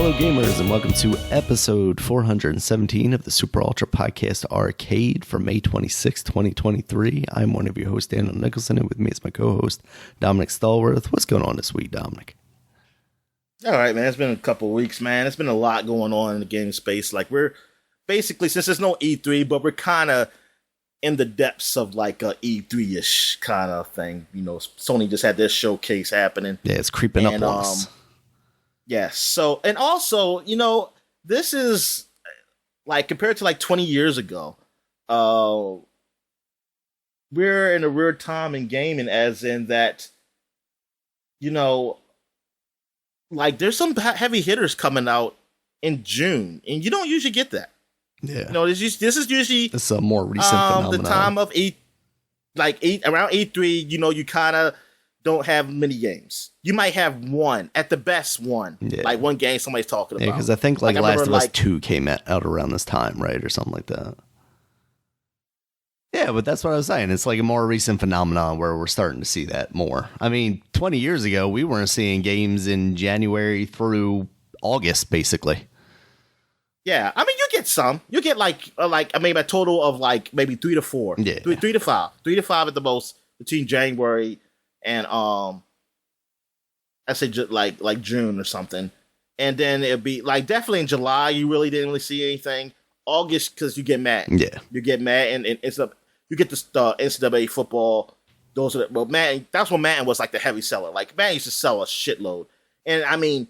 Hello gamers and welcome to episode 417 of the Super Ultra Podcast Arcade for May 26, 2023. I'm one of your hosts, Daniel Nicholson, and with me is my co-host, Dominic Stallworth. What's going on this week, Dominic? All right, man. It's been a couple of weeks, man. It's been a lot going on in the game space. Like, we're basically, since there's no E3, but we're kind of in the depths of like a E3-ish kind of thing. You know, Sony just had this showcase happening. Yeah, it's creeping up on us. Yes. So, and also, you know, this is like compared to like 20 years ago, we're in a weird time in gaming, as in that, you know, like there's some heavy hitters coming out in June, and you don't usually get that. Yeah. You know, this is usually it's a more recent phenomenon. The time of around E3, you know, you kind of don't have many games. You might have one, at the best one. Yeah. Like one game somebody's talking about. Yeah, because I think like Last of Us 2 came out around this time, right? Or something like that. Yeah, but that's what I was saying. It's like a more recent phenomenon where we're starting to see that more. I mean, 20 years ago, we weren't seeing games in January through August, basically. Yeah, I mean, you get some. You get like I mean, a total of like maybe 3 to 4. Yeah. 3 to 5. 3 to 5 at the most between January and I say like June or something, and then it'd be like definitely in July you really didn't really see anything. August, because you get mad, you get mad, and it's up. You get the NCAA football. Those are well, Madden. That's when Madden was like the heavy seller. Like Madden used to sell a shitload, and I mean,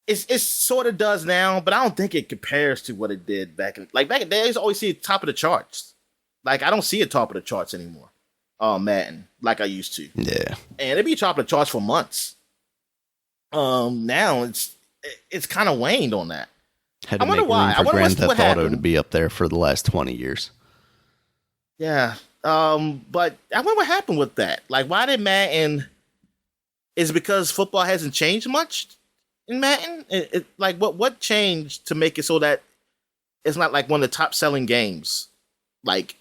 it's sort of does now, but I don't think it compares to what it did back in the day. I used to always see it top of the charts. Like I don't see it top of the charts anymore. Madden, like I used to. Yeah. And it'd be top of the charts for months. Now it's kind of waned on that. I wonder why. I wonder Grand Theft Auto to be up there for the last 20 years. Yeah. But I wonder what happened with that. Like, why did Madden? Is it because football hasn't changed much in Madden? Like, what changed to make it so that it's not like one of the top selling games? Like,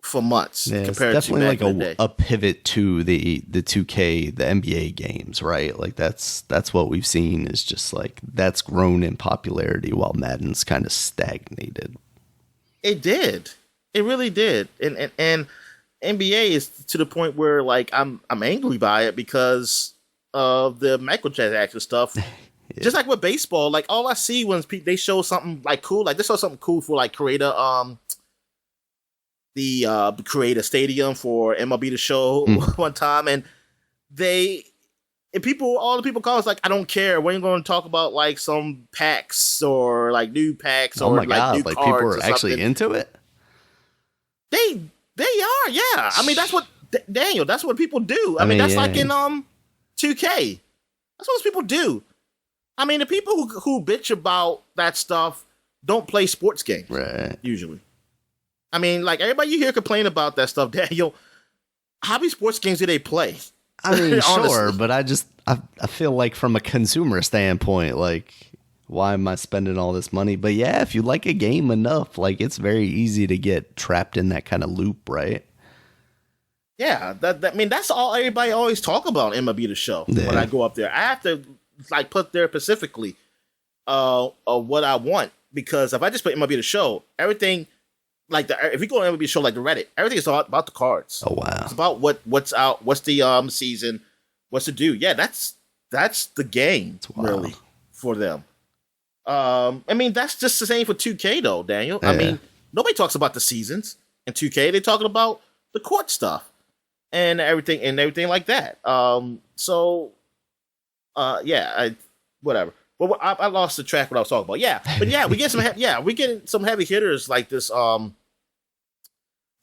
for months, yeah, compared it's definitely to like a pivot to the 2K, the NBA games, right? Like that's what we've seen is just like that's grown in popularity while Madden's kind of stagnated. It did, it really did, and NBA is to the point where like I'm angry by it because of the microtransaction stuff. Yeah. Just like with baseball, like all I see when they show something like cool, like they show something cool for like creator the create a stadium for MLB to show one time, and all the people call us like, I don't care. When you going to talk about like some packs or like new packs or like God, new like cards people are actually into it. They are, yeah. I mean, that's what Daniel. That's what people do. I mean, that's like in 2K. That's what people do. I mean, the people who bitch about that stuff don't play sports games, right? Usually. I mean, like, everybody you hear complain about that stuff, Daniel, how many sports games do they play? I mean, sure, but I feel like from a consumer standpoint, like, why am I spending all this money? But yeah, if you like a game enough, like, it's very easy to get trapped in that kind of loop, right? Yeah, I mean, that's all everybody always talk about in MLB The Show when I go up there. I have to, like, put there specifically what I want, because if I just put MLB The Show, everything... Like if you go on MLB Show like the Reddit, everything is all about the cards. Oh wow! It's about what's out, what's the season, what's to do. Yeah, that's the game really for them. I mean that's just the same for 2K though, Daniel. Yeah. I mean nobody talks about the seasons in 2K. They're talking about the court stuff and everything like that. Whatever. Well, I lost the track what I was talking about. Yeah, but yeah, we get some. We get some heavy hitters like this.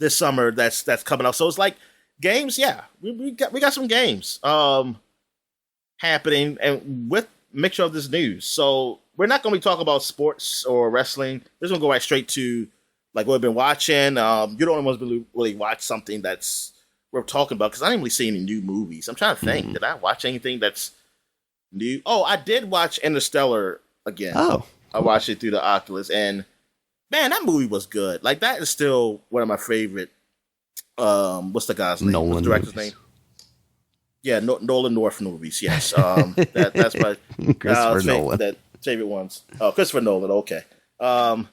This summer that's coming up. So it's like games. Yeah, we got some games happening, and with mixture of this news. So we're not going to be talking about sports or wrestling. We're going to go right straight to like what we've been watching. You're the only ones who really watch something that's worth talking about because I didn't really see any new movies. I'm trying to think. Did I watch anything that's new? Oh, I did watch Interstellar again. Oh, I watched it through the Oculus, and man, that movie was good. Like that is still one of my favorite. What's the guy's name? Nolan What's the director's name? Yeah, Nolan North movies. Yes, that's my Christopher Nolan. favorite ones. Oh, Christopher Nolan. Okay. I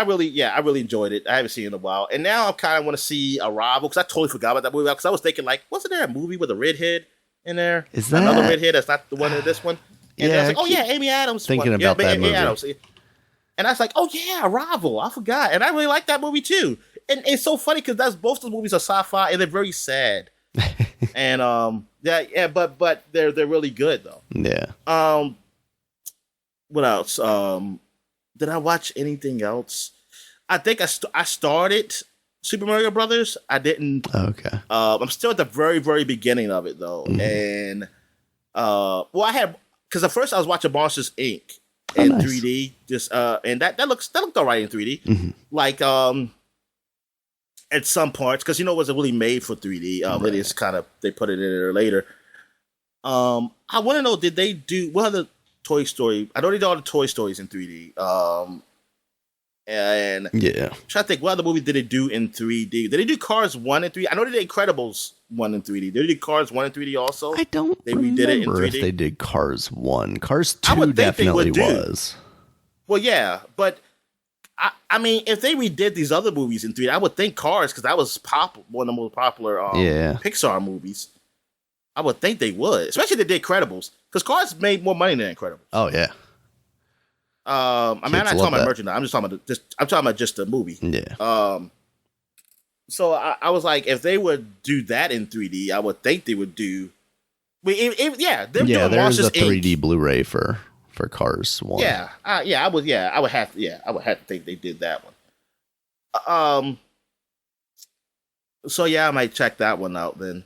really enjoyed it. I haven't seen it in a while, and now I kind of want to see Arrival because I totally forgot about that movie. Because I was thinking, like, wasn't there a movie with a redhead in there? Is that another redhead? That's not the one in this one. And I was like, oh yeah, Amy Adams. Thinking about that movie. Adams. And I was like, oh yeah, Arrival. I forgot, and I really like that movie too. And it's so funny because that's both the movies are sci-fi and they're very sad. And but they're really good though. Yeah. What else? Did I watch anything else? I think I started Super Mario Brothers. I didn't. Okay. I'm still at the very, very beginning of it though, and I had because at first I was watching Monsters Inc. in 3D, just and that looked all right in 3D, like at some parts because it wasn't really made for 3D. It is kind of they put it in there later. I want to know, did they do what other Toy Story? I know they did all the Toy Stories in 3D. And yeah, I'm trying to think, what other movie did they do in 3D? Did they do Cars 1 in 3D? I know they did Incredibles 1 in 3D. Did they do Cars 1 in 3D also? I don't remember redid it in 3D. If they did Cars 1. Cars 2 definitely was. Well, yeah, but I mean, if they redid these other movies in 3D, I would think Cars, because that was one of the most popular Pixar movies. I would think they would, especially if they did Incredibles, because Cars made more money than Incredibles. Oh yeah. I mean, I'm not talking about merchandise. I'm talking about just the movie. Yeah. So I was like, if they would do that in 3D, I would think they would do. There's a 3D Blu-ray for Cars 1. I would have to think they did that one. So yeah, I might check that one out then.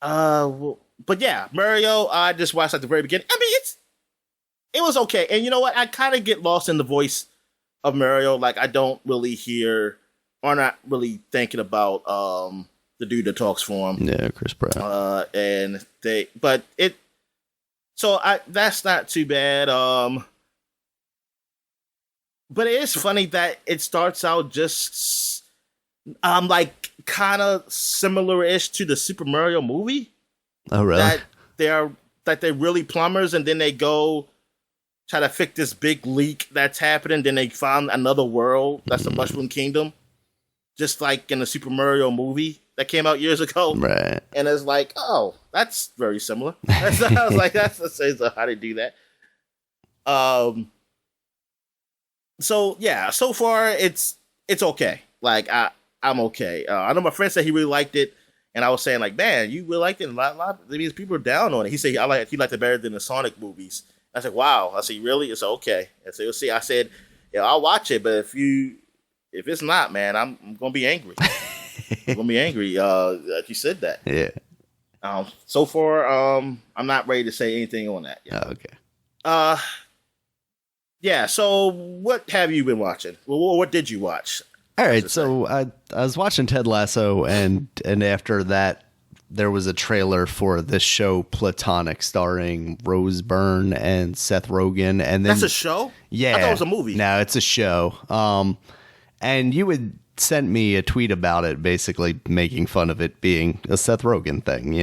But yeah, Mario, I just watched at the very beginning. I mean, it was okay. And you know what? I kind of get lost in the voice of Mario. Like, I don't really hear or not really thinking about the dude that talks for him. Yeah, Chris Pratt. That's not too bad. But it is funny that it starts out just like kind of similar-ish to the Super Mario movie. Oh, really? That they're really plumbers, and then they go try to fix this big leak that's happening. Then they find another world. That's the Mushroom Kingdom. Just like in the Super Mario movie that came out years ago. Right. And it's like, oh, that's very similar. I was like, that's how they do that. So yeah, so far it's okay. Like I'm okay. I know my friend said he really liked it, and I was saying like, man, you really liked it. And a lot of these people are down on it. He said he liked it better than the Sonic movies. I said, wow. I said, really? It's okay. I said, you'll see. I said, yeah, I'll watch it, but if it's not, man, I'm gonna be angry. I'm gonna be angry. Like you said that. Yeah. So far, I'm not ready to say anything on that yet. Oh, okay. Yeah. So, what have you been watching? Well, what did you watch? All right. So I was watching Ted Lasso, and after that, there was a trailer for this show Platonic, starring Rose Byrne and Seth Rogen. And then that's a show? Yeah. I thought it was a movie. No, it's a show. And you had sent me a tweet about it, basically making fun of it being a Seth Rogen thing.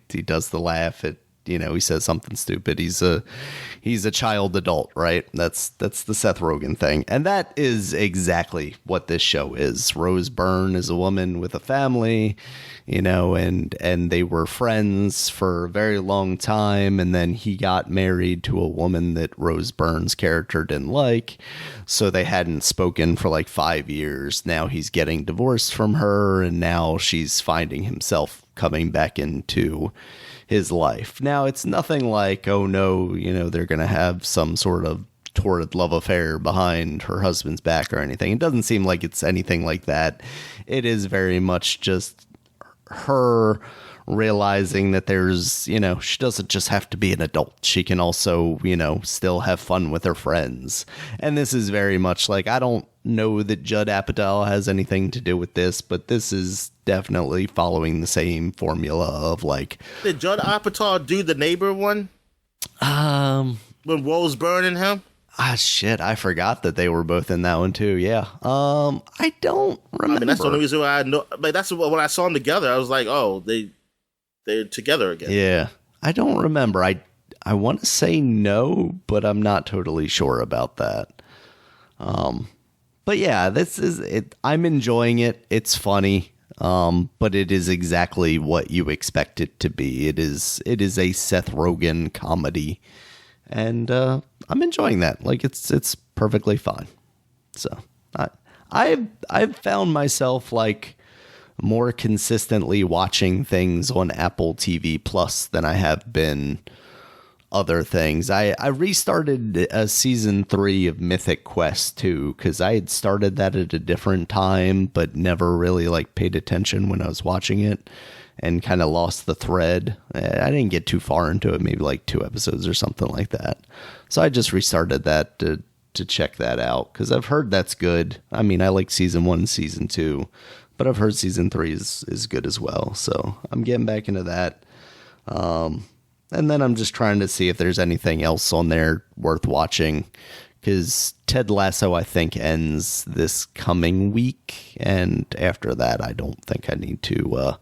He does the laugh at, he says something stupid. He's a child adult, right? That's the Seth Rogen thing. And that is exactly what this show is. Rose Byrne is a woman with a family, and they were friends for a very long time. And then he got married to a woman that Rose Byrne's character didn't like. So they hadn't spoken for like 5 years. Now he's getting divorced from her, and now she's finding himself coming back into his life. Now, it's nothing like, oh no, they're going to have some sort of torrid love affair behind her husband's back or anything. It doesn't seem like it's anything like that. It is very much just her realizing that there's, she doesn't just have to be an adult. She can also, still have fun with her friends. And this is very much like, I don't know that Judd Apatow has anything to do with this, but this is definitely following the same formula of like. Did Judd Apatow do the Neighbor one? When Rose Byrne and him? Shit, I forgot that they were both in that one too. Yeah. I don't remember. I mean, that's the only reason why I know. Like, that's when I saw them together. I was like, oh, they're together again. Yeah. I don't remember. I want to say no, but I'm not totally sure about that. But yeah, this is it. I'm enjoying it. It's funny. But it is exactly what you expect it to be. It is a Seth Rogen comedy, and I'm enjoying that. Like it's perfectly fine. So I've found myself like more consistently watching things on Apple TV Plus than I have been other things. I restarted season 3 of Mythic Quest 2 because I had started that at a different time, but never really like paid attention when I was watching it, and kind of lost the thread. I didn't get too far into it, maybe like 2 episodes or something like that. So I just restarted that to check that out because I've heard that's good. I mean, I like season 1 and season 2, but I've heard season 3 is good as well. So I'm getting back into that. And then I'm just trying to see if there's anything else on there worth watching, because Ted Lasso, I think, ends this coming week. And after that, I don't think I need to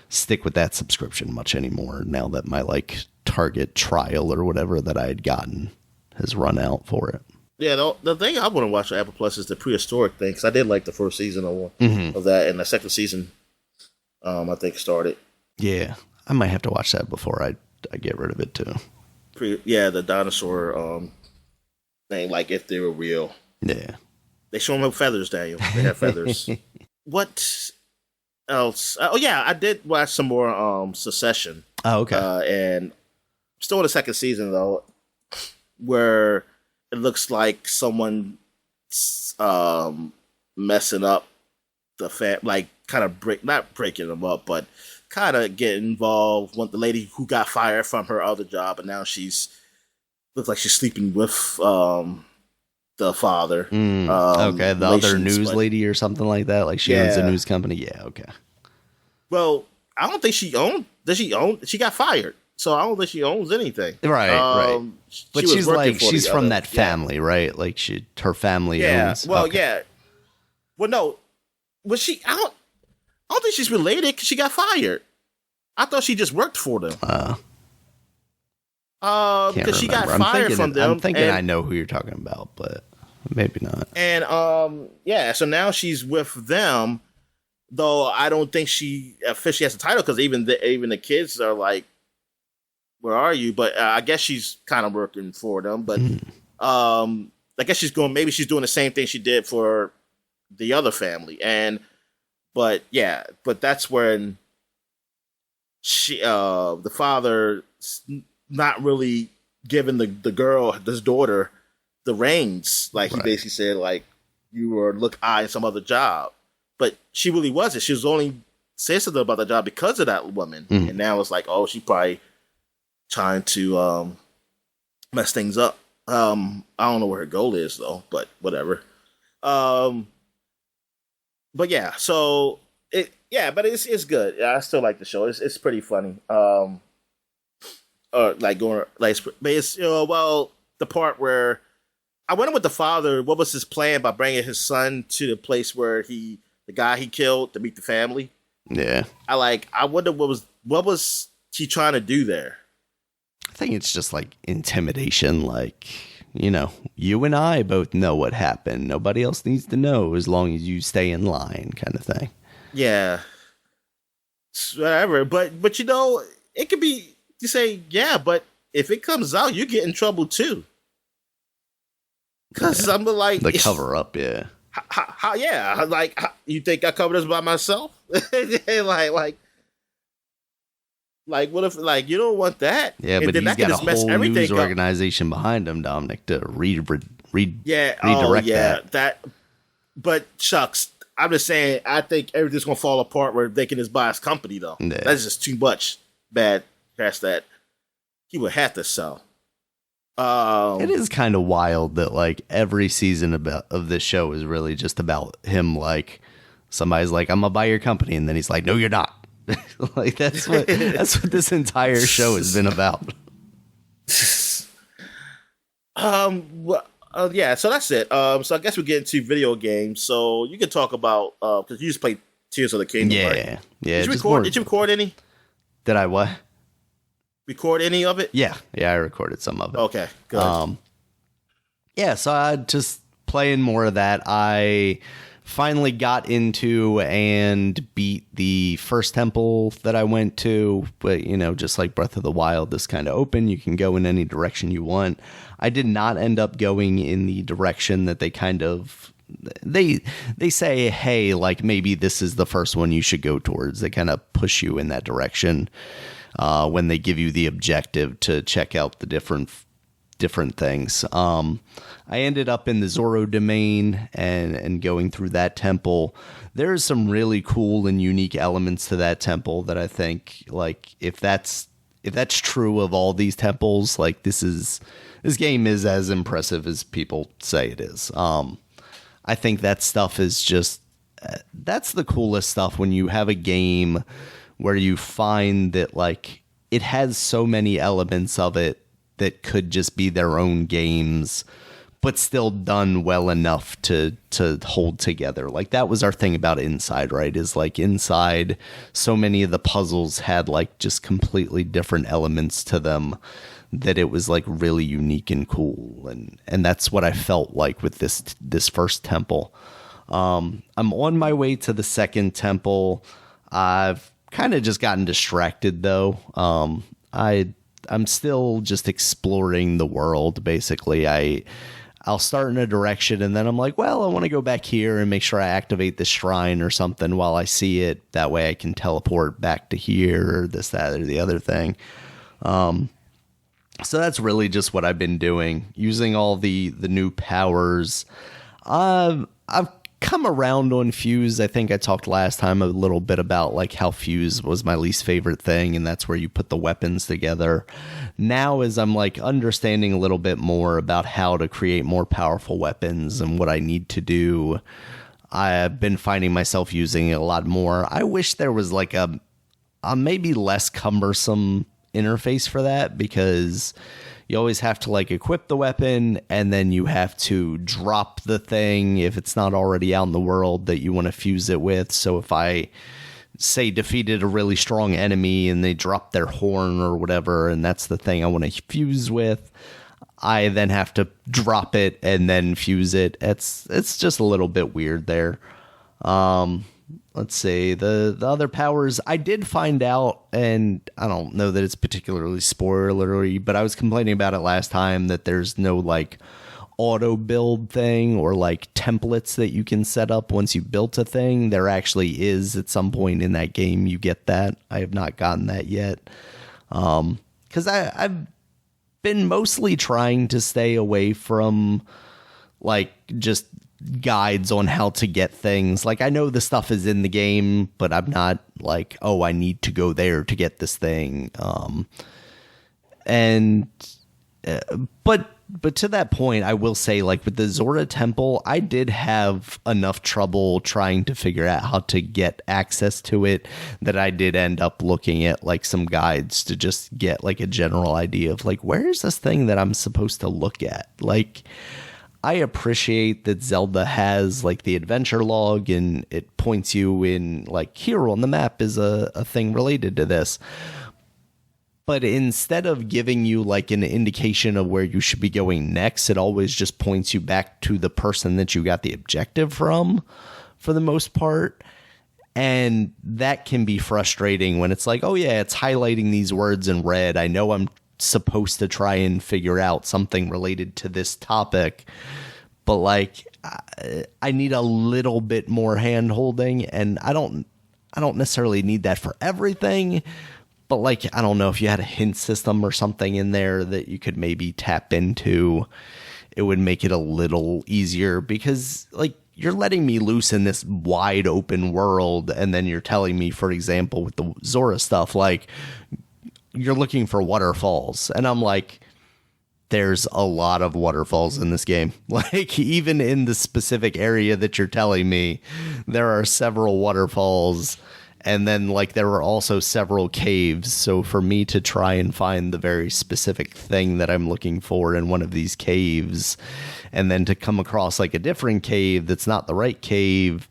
stick with that subscription much anymore now that my like Target trial or whatever that I had gotten has run out for it. Yeah, the thing I want to watch on Apple Plus is the prehistoric thing, because I did like the first season of that, and the second season, I think, started. Yeah, I might have to watch that before I get rid of it too. The dinosaur thing, like if they were real. Yeah. They show them with feathers, Daniel. They have feathers. What else? Oh yeah, I did watch some more Succession. Oh, okay. And still in the second season though, where it looks like someone messing up the like kind of not breaking them up, but kind of get involved with the lady who got fired from her other job, and now looks like she's sleeping with the father. Okay, the other news lady or something like that. Like she owns a news company. Yeah, okay. Well, I don't think she owned. Does she own? She got fired, so I don't think she owns anything. Right, right. But she's like she's from that family, right? Like her family owns. Well, okay. yeah. Well, no. Was she? I don't think she's related because she got fired. I thought she just worked for them. Because she got fired from them. I'm thinking I know who you're talking about, but maybe not. And so now she's with them, though I don't think she officially has a title, because even the kids are like, "Where are you?" But I guess she's kind of working for them. But I guess maybe she's doing the same thing she did for the other family. But that's when the father not really giving the girl, this daughter, the reins. Like he basically said, like, you were eyeing some other job, but she really wasn't. She was only saying something about the job because of that woman, and now it's like, oh, she probably trying to mess things up. I don't know where her goal is though, but whatever. But yeah, so but it's good. I still like the show. It's pretty funny. But it's the part where I wonder with the father, what was his plan by bringing his son to the place where the guy he killed, to meet the family. Yeah, I wonder what was he trying to do there. I think it's just like intimidation, like, you know, you and I both know what happened. Nobody else needs to know as long as you stay in line, kind of thing. Yeah. Whatever. But you know, it could be, you say, yeah, but if it comes out, you get in trouble too. Because I'm like... The cover up, yeah. You think I covered this by myself? Like, what if, like, you don't want that? Yeah, but he's got a whole news organization behind him, Dominic, to redirect that. But shucks, I'm just saying, I think everything's going to fall apart where they can just buy his company, though. Yeah. That's just too much bad past that. He would have to sell. It is kind of wild that, like, every season of this show is really just about him, like, somebody's like, I'm going to buy your company, and then he's like, no, you're not. Like that's what this entire show has been about. So that's it. So I guess we get into video games. So you can talk about because you just played Tears of the Kingdom. Yeah, right? Yeah. Did you record any? Did I what? record any of it? Yeah, I recorded some of it. Okay, good. Yeah, so I just playing more of that. I finally got into and beat the first temple that I went to, but just like Breath of the Wild, this kind of open, you can go in any direction you want. I did not end up going in the direction that they kind of they say, hey, like maybe this is the first one you should go towards. They kind of push you in that direction when they give you the objective to check out the different things. I ended up in the Zoro domain and going through that temple. There's some really cool and unique elements to that temple that I think, like, if that's true of all these temples, like this game is as impressive as people say it is. I think that stuff is just that's the coolest stuff when you have a game where you find that like it has so many elements of it that could just be their own games, but still done well enough to hold together. Like that was our thing about Inside, right? Is like Inside, so many of the puzzles had like just completely different elements to them that it was like really unique and cool. And that's what I felt like with this first temple. I'm on my way to the second temple. I've kind of just gotten distracted though. I'm still just exploring the world, basically. I'll start in a direction and then I'm like, well, I want to go back here and make sure I activate the shrine or something while I see it. That way I can teleport back to here or this, that, or the other thing. So that's really just what I've been doing, using all the new powers. I've come around on Fuse. I think I talked last time a little bit about like how Fuse was my least favorite thing, and that's where you put the weapons together. Now, as I'm like understanding a little bit more about how to create more powerful weapons and what I need to do, I've been finding myself using it a lot more. I wish there was like a maybe less cumbersome interface for that, because you always have to like equip the weapon and then you have to drop the thing if it's not already out in the world that you want to fuse it with. So if I say defeated a really strong enemy and they drop their horn or whatever, and that's the thing I want to fuse with, I then have to drop it and then fuse it. It's just a little bit weird there. Let's see, the other powers I did find out, and I don't know that it's particularly spoilery, but I was complaining about it last time that there's no like auto build thing or like templates that you can set up once you built a thing. There actually is at some point in that game. You get that. I have not gotten that yet. Because I've been mostly trying to stay away from like just guides on how to get things. Like I know the stuff is in the game, but I'm not like, oh, I need to go there to get this thing. But to that point, I will say, like with the Zora Temple, I did have enough trouble trying to figure out how to get access to it that I did end up looking at like some guides to just get like a general idea of like, where's this thing that I'm supposed to look at? Like, I appreciate that Zelda has like the adventure log and it points you in like here on the map is a thing related to this. But instead of giving you like an indication of where you should be going next, it always just points you back to the person that you got the objective from for the most part. And that can be frustrating when it's like, oh yeah, it's highlighting these words in red. I know I'm supposed to try and figure out something related to this topic, but like I need a little bit more hand holding, and I don't necessarily need that for everything, but like I don't know if you had a hint system or something in there that you could maybe tap into, it would make it a little easier, because like you're letting me loose in this wide open world and then you're telling me, for example, with the Zora stuff, like you're looking for waterfalls, and I'm like, there's a lot of waterfalls in this game. Like even in the specific area that you're telling me, there are several waterfalls, and then like there are also several caves. So for me to try and find the very specific thing that I'm looking for in one of these caves, and then to come across like a different cave that's not the right cave,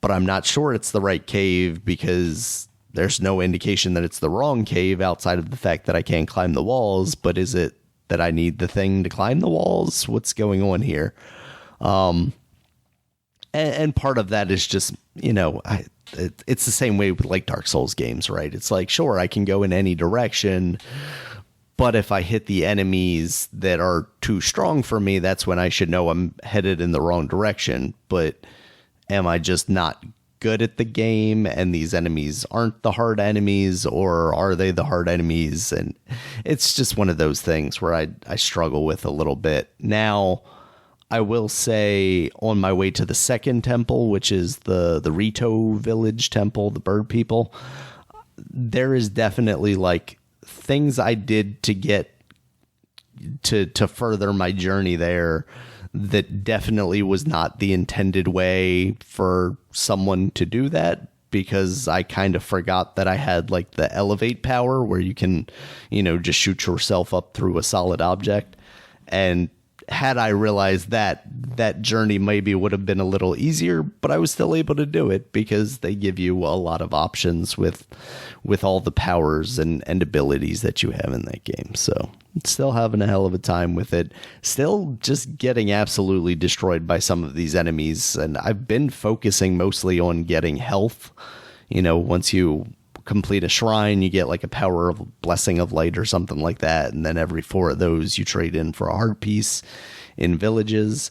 but I'm not sure it's the right cave because there's no indication that it's the wrong cave outside of the fact that I can't climb the walls, but is it that I need the thing to climb the walls? What's going on here? And part of that is just, it's the same way with like Dark Souls games, right? It's like, sure, I can go in any direction, but if I hit the enemies that are too strong for me, that's when I should know I'm headed in the wrong direction. But am I just not good at the game and these enemies aren't the hard enemies, or are they the hard enemies? And it's just one of those things where I struggle with a little bit. Now, I will say on my way to the second temple, which is the Rito village temple, the bird people, there is definitely like things I did to get to further my journey there that definitely was not the intended way for someone to do that, because I kind of forgot that I had like the elevate power where you can, just shoot yourself up through a solid object. And had I realized that journey maybe would have been a little easier, but I was still able to do it because they give you a lot of options with all the powers and abilities that you have in that game. So still having a hell of a time with it. Still just getting absolutely destroyed by some of these enemies. And I've been focusing mostly on getting health. Once you complete a shrine, you get like a power of blessing of light or something like that, and then every 4 of those you trade in for a heart piece in villages.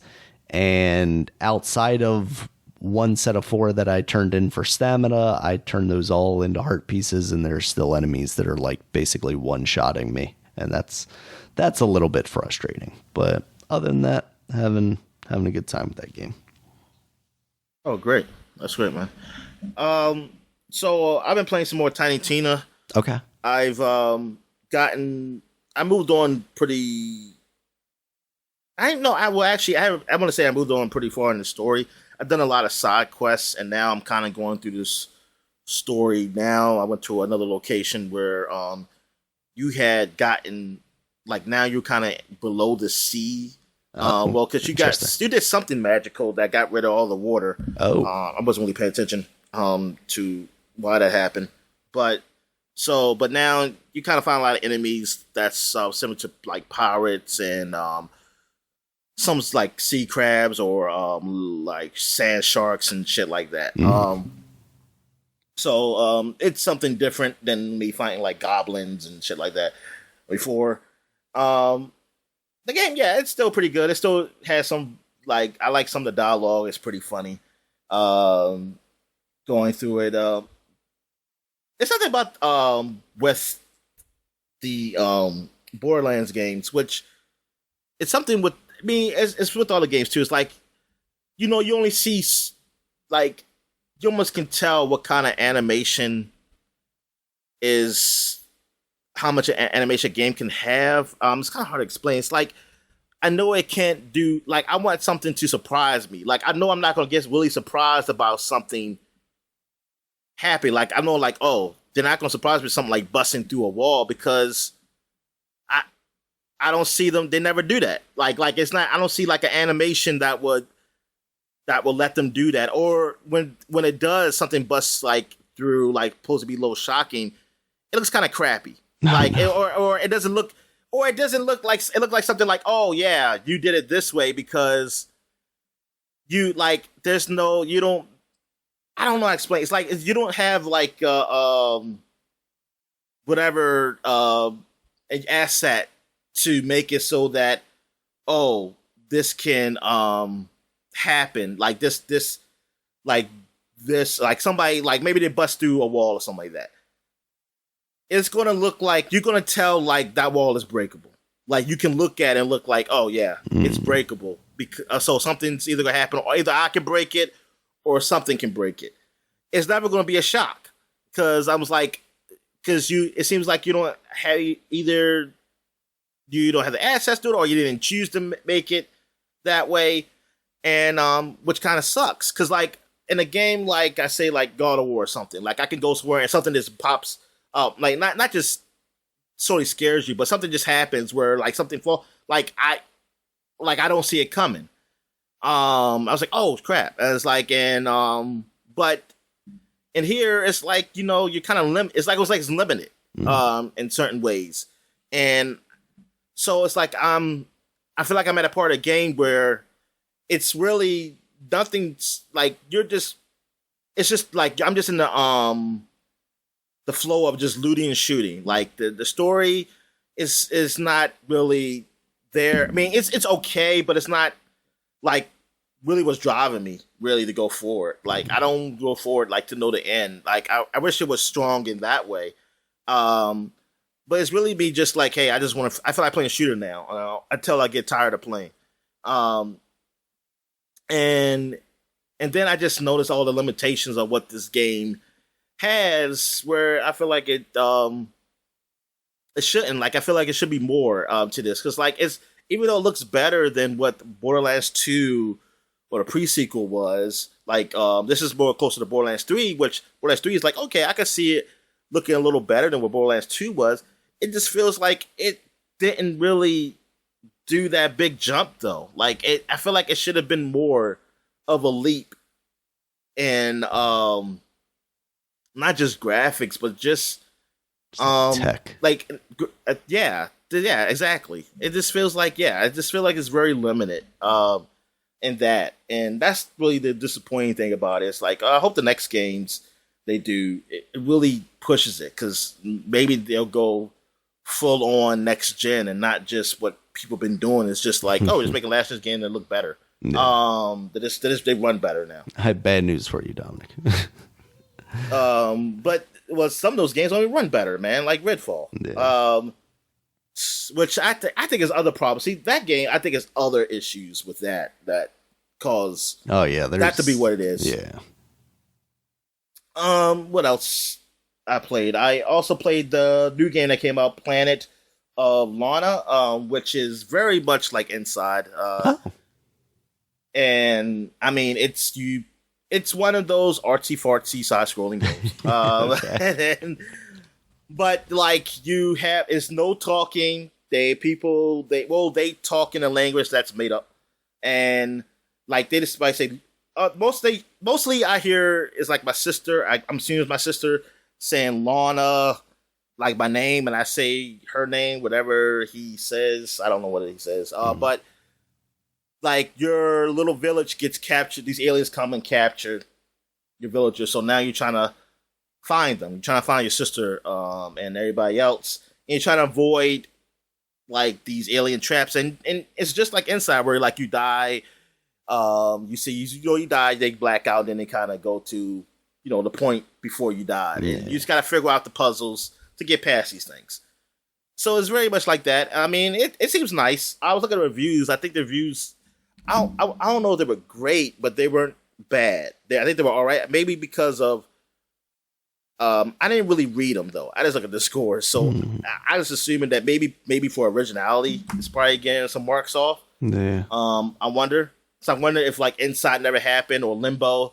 And outside of one set of 4 that I turned in for stamina, I turned those all into heart pieces, and there's still enemies that are like basically one-shotting me, and that's a little bit frustrating. But other than that, having a good time with that game. Oh, great. That's great, man. So I've been playing some more Tiny Tina. Okay. I've I moved on pretty. I want to say I moved on pretty far in the story. I've done a lot of side quests, and now I'm kind of going through this story. Now I went to another location where you had gotten now you're kind of below the sea. Because you did something magical that got rid of all the water. Oh, I wasn't really paying attention to why that happened, but now you kind of find a lot of enemies that's similar to like pirates and some like sea crabs or like sand sharks and shit like that. So it's something different than me fighting like goblins and shit like that before. The game, yeah, it's still pretty good. It still has some I like some of the dialogue. It's pretty funny. Going through it, there's something about with the Borderlands games, which it's something with it's with all the games too. It's like you only see you almost can tell what kind of animation is how much an animation game can have. It's kind of hard to explain. It's like I know it can't do I want something to surprise me. I know I'm not gonna get really surprised about something happy. I know oh, they're not gonna surprise me with something like busting through a wall, because I don't see them. They never do that. It's not. I don't see an animation that will let them do that. Or when it does, something busts through supposed to be a little shocking, it looks kind of crappy. Or it doesn't look. Or it doesn't look like it looked like something oh yeah, you did it this way because you there's no, you don't. I don't know how to explain. It's you don't have whatever an asset to make it so that this can happen this somebody maybe they bust through a wall or something like that. It's gonna look like you're gonna tell that wall is breakable. You can look at it and look oh yeah, it's breakable because so something's either gonna happen, or either I can break it or something can break it. It's never gonna be a shock because it seems like you don't have either you don't have the access to it, or you didn't choose to make it that way, and which kind of sucks because in a game I say God of War or something, I can go somewhere and something just pops up, not just sort of scares you, but something just happens where something fall I don't see it coming. I was oh crap, and it's but And here it's like, you're kind of it's limited in certain ways. And so it's like I feel like I'm at a part of the game where it's really nothing's like it's just like I'm just in the flow of just looting and shooting. Like the story is not really there. I mean, it's okay, but it's not like really what's driving me really to go forward. Like I don't go forward like to know the end. Like I wish it was strong in that way. But it's really me just like, hey, I feel like playing a shooter now until I get tired of playing. And then I just noticed all the limitations of what this game has, where I feel like it shouldn't. Like I feel like it should be more to this, because like even though it looks better than what Borderlands 2 or the pre-sequel was, like this is more closer to Borderlands 3, which Borderlands 3 is like, okay, I can see it looking a little better than what Borderlands 2 was. It just feels like it didn't really do that big jump though. Like I feel like it should have been more of a leap in not just graphics, but just tech. Like yeah, exactly. It just feels like it's very limited in that, and that's really the disappointing thing about it. It's like I hope the next games they do it really pushes it, because maybe they'll go full on next gen and not just what people been doing. It's just like, just making last year's game that look better. Yeah. They run better now. I have bad news for you, Dominic. But some of those games only run better, man, like Redfall. Yeah. Which I think is other problems. See, that game, I think is other issues with that cause that to be what it is. Yeah. What else I played? I also played the new game that came out, Planet of Lana, which is very much like Inside. And I mean, it's one of those artsy fartsy side scrolling games. But like it's no talking. They talk in a language that's made up, and like they just say mostly I hear is like my sister. I'm assuming it's my sister saying Lana, like my name, and I say her name, whatever he says. I don't know what he says. But like your little village gets captured. These aliens come and capture your villagers. So now you're trying to find them. You're trying to find your sister and everybody else. And you're trying to avoid like these alien traps. And it's just like Inside, where like you die. You die, they black out, then they kind of go to the point before you died. Yeah. And you just got to figure out the puzzles to get past these things. So it's very much like that. I mean, it seems nice. I was looking at reviews. I think the reviews, I don't know if they were great, but they weren't bad. I think they were all right. Maybe because of, I didn't really read them though. I just look at the scores. So I was assuming that maybe for originality, it's probably getting some marks off. Yeah. I wonder. So I wonder if like Inside never happened or Limbo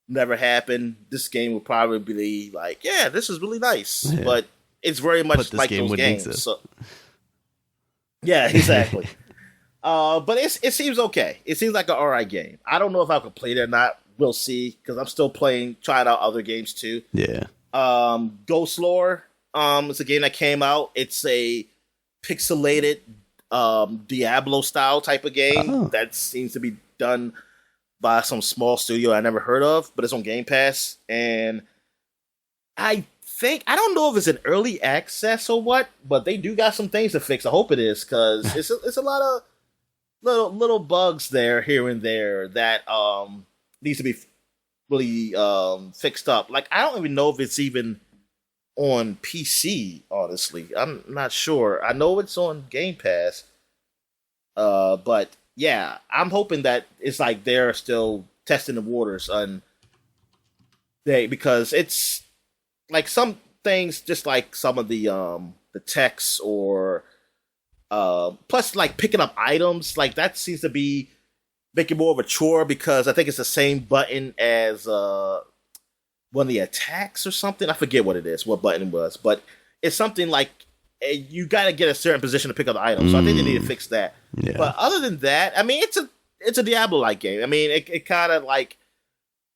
never happened, this game would probably be like, yeah, this is really nice. Yeah. But it's very much like those games. So, yeah, exactly. But it seems okay. It seems like an alright game. I don't know if I could play it or not. We'll see, because I'm still trying out other games too. Yeah. Ghost Lore. It's a game that came out. It's a pixelated Diablo style type of game that seems to be done by some small studio I never heard of, but it's on Game Pass. And I don't know if it's an early access or what, but they do got some things to fix. I hope it is, because it's a lot of little bugs there, here and there, that needs to be really fixed up. Like, I don't even know if it's even on PC, honestly. I'm not sure. I know it's on Game Pass. But yeah, I'm hoping that it's like they're still testing the waters on because it's like some things, just like some of the text or plus like picking up items, like that seems to be making more of a chore, because I think it's the same button as one of the attacks or something. I forget what it is, what button it was, but it's something like you got to get a certain position to pick up the item. So I think they need to fix that. Yeah. But other than that, I mean, it's a Diablo-like game. I mean, it kind of like,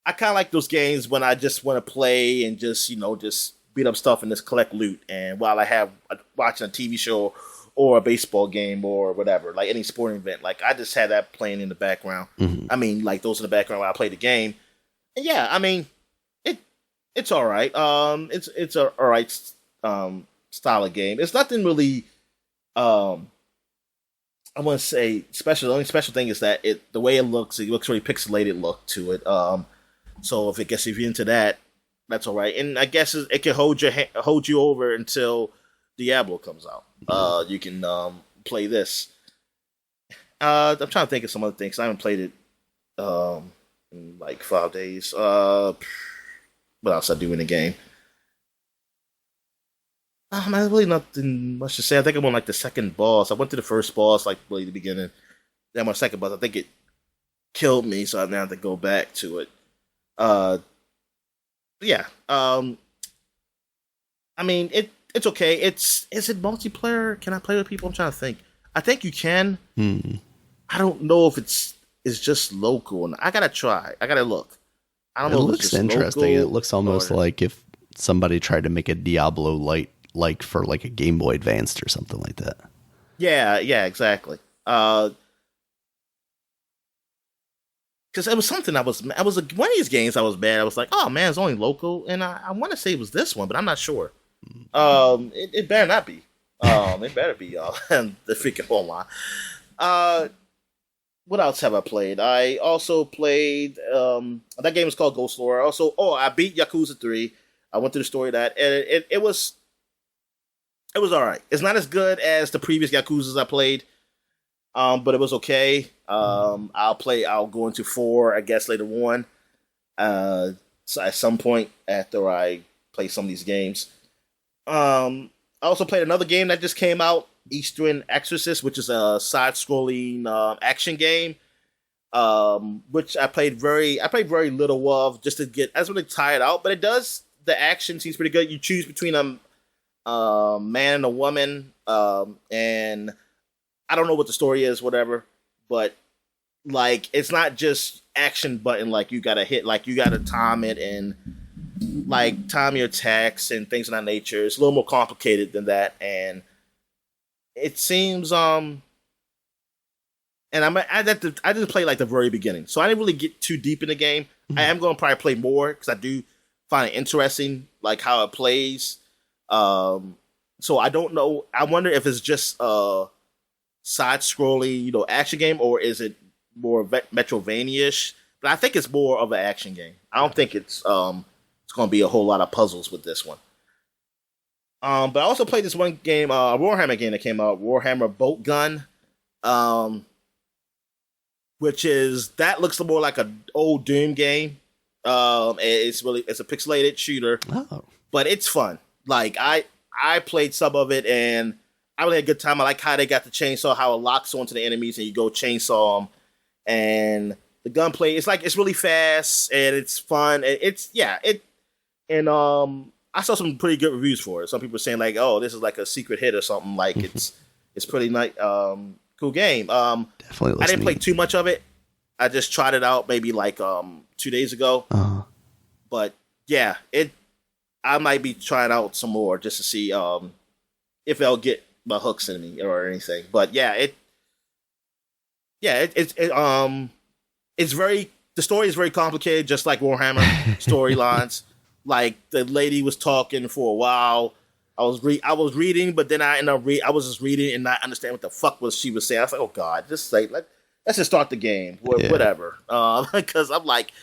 I kind of like those games when I just want to play and just just beat up stuff and just collect loot. And while I have watching a TV show or a baseball game or whatever, like any sporting event, like I just had that playing in the background. Mm-hmm. I mean, like those in the background while I play the game. And yeah, I mean, it's all right. It's a all right style of game. It's nothing really. I want to say special. The only special thing is that the way it looks really pixelated look to it. So if you're into that, that's all right. And I guess it can hold you over until Diablo comes out. You can play this. I'm trying to think of some other things. I haven't played it in like 5 days. What else I do in the game? There's really nothing much to say. I think I'm on like the second boss. I went to the first boss like really the beginning. Then my second boss, I think it killed me, so I now have to go back to it. Yeah. I mean, it's okay. Is it multiplayer? Can I play with people? I'm trying to think. I think you can. I don't know if it's just local. And I gotta try. I gotta look. I don't know. It looks interesting. It looks almost like if somebody tried to make a Diablo light, like for like a Game Boy Advanced or something like that. Yeah, exactly. Because it was something one of these games I was mad. I was like, oh man, it's only local, and I want to say it was this one, but I'm not sure. It better not be. It better be the freaking online. What else have I played? I also played that game is called Ghost Lore. I beat Yakuza 3. I went through the story of that, and it was all right. It's not as good as the previous Yakuzas I played, but it was okay. I'll go into 4, I guess, later on. So at some point after I play some of these games. I also played another game that just came out, Eastern Exorcist, which is a side-scrolling action game, which I played very little of just to get. I was really tired out, but the action seems pretty good. You choose between a man and a woman, and I don't know what the story is, whatever, but like it's not just action button, like you gotta hit, like you gotta time it and like time your attacks and things of that nature. It's a little more complicated than that, and it seems and I didn't play like the very beginning, so I didn't really get too deep in the game. I am going to probably play more because I do find it interesting, like how it plays. So I don't know. I wonder if it's just a side-scrolling, action game, or is it more Metroidvania-ish? But I think it's more of an action game. I don't think it's going to be a whole lot of puzzles with this one. But I also played this one game, a Warhammer game that came out, Warhammer Bolt Gun, which looks more like an old Doom game. It's a pixelated shooter, but it's fun. Like I played some of it and I really had a good time. I like how they got the chainsaw, how it locks onto the enemies and you go chainsaw them, and the gunplay. It's really fast and it's fun. I saw some pretty good reviews for it. Some people were saying like, "Oh, this is like a secret hit or something." Like it's pretty nice, cool game. Definitely. I didn't play too much of it. I just tried it out maybe like 2 days ago. But yeah, I might be trying out some more just to see if they'll get my hooks in me or anything. But yeah, the story is very complicated, just like Warhammer storylines. Like the lady was talking for a while. I was reading, but then I was just reading and not understand what the fuck she was saying. I was like, oh god, just say let's just start the game, whatever. Because I'm like,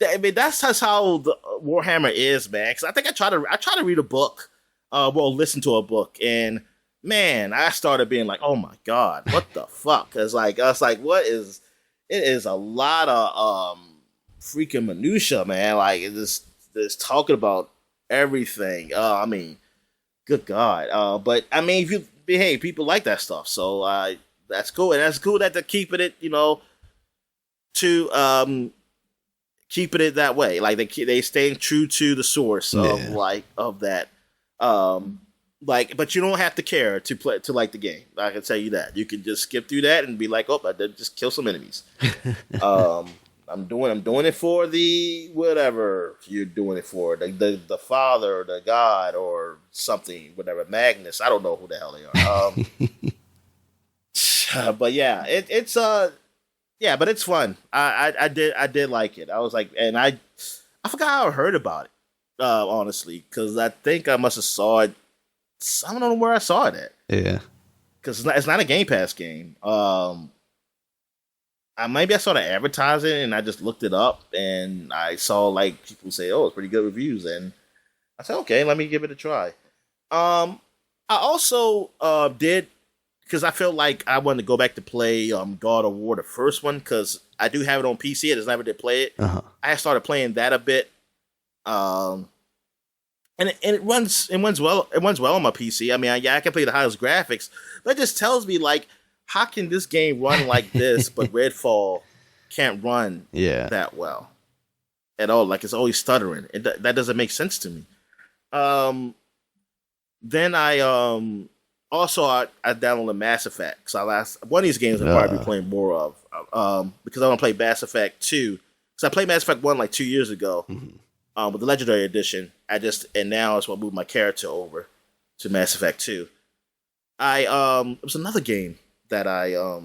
I mean, that's just how the Warhammer is, man. Because I think I try to read a book, listen to a book, and man, I started being like, oh my god, what the fuck? Because I was like, it is a lot of freaking minutia, man. Like it's talking about everything. I mean, good god. But I mean, people like that stuff, so that's cool, and that's cool that they're keeping it, to keeping it that way. Like they staying true to the source of that. But you don't have to care to like the game. I can tell you that. You can just skip through that and be like, oh, I did just kill some enemies. I'm doing it for the whatever you're doing it for, the father or the god or something, whatever, Magnus. I don't know who the hell they are. But yeah, it's yeah, but it's fun. I did like it. I was like, and I forgot how I heard about it, honestly, because I think I must have saw it. I don't know where I saw it at. Yeah, because it's not a Game Pass game. Maybe I saw the advertising and I just looked it up and I saw like people say, "Oh, it's pretty good reviews," and I said, "Okay, let me give it a try." I also did, because I felt like I wanted to go back to play God of War, the first one, because I do have it on PC. I just never did play it. Uh-huh. I started playing that a bit, and it runs well. It runs well on my PC. I mean, I can play the highest graphics, but it just tells me like, how can this game run like this, but Redfall can't run that well at all? Like, it's always stuttering. That doesn't make sense to me. Then I downloaded Mass Effect. So one of these games I'll probably be playing more of, because I want to play Mass Effect 2. Because I played Mass Effect 1 like 2 years ago, with the Legendary Edition. And now it's what moved my character over to Mass Effect 2. It was another game that I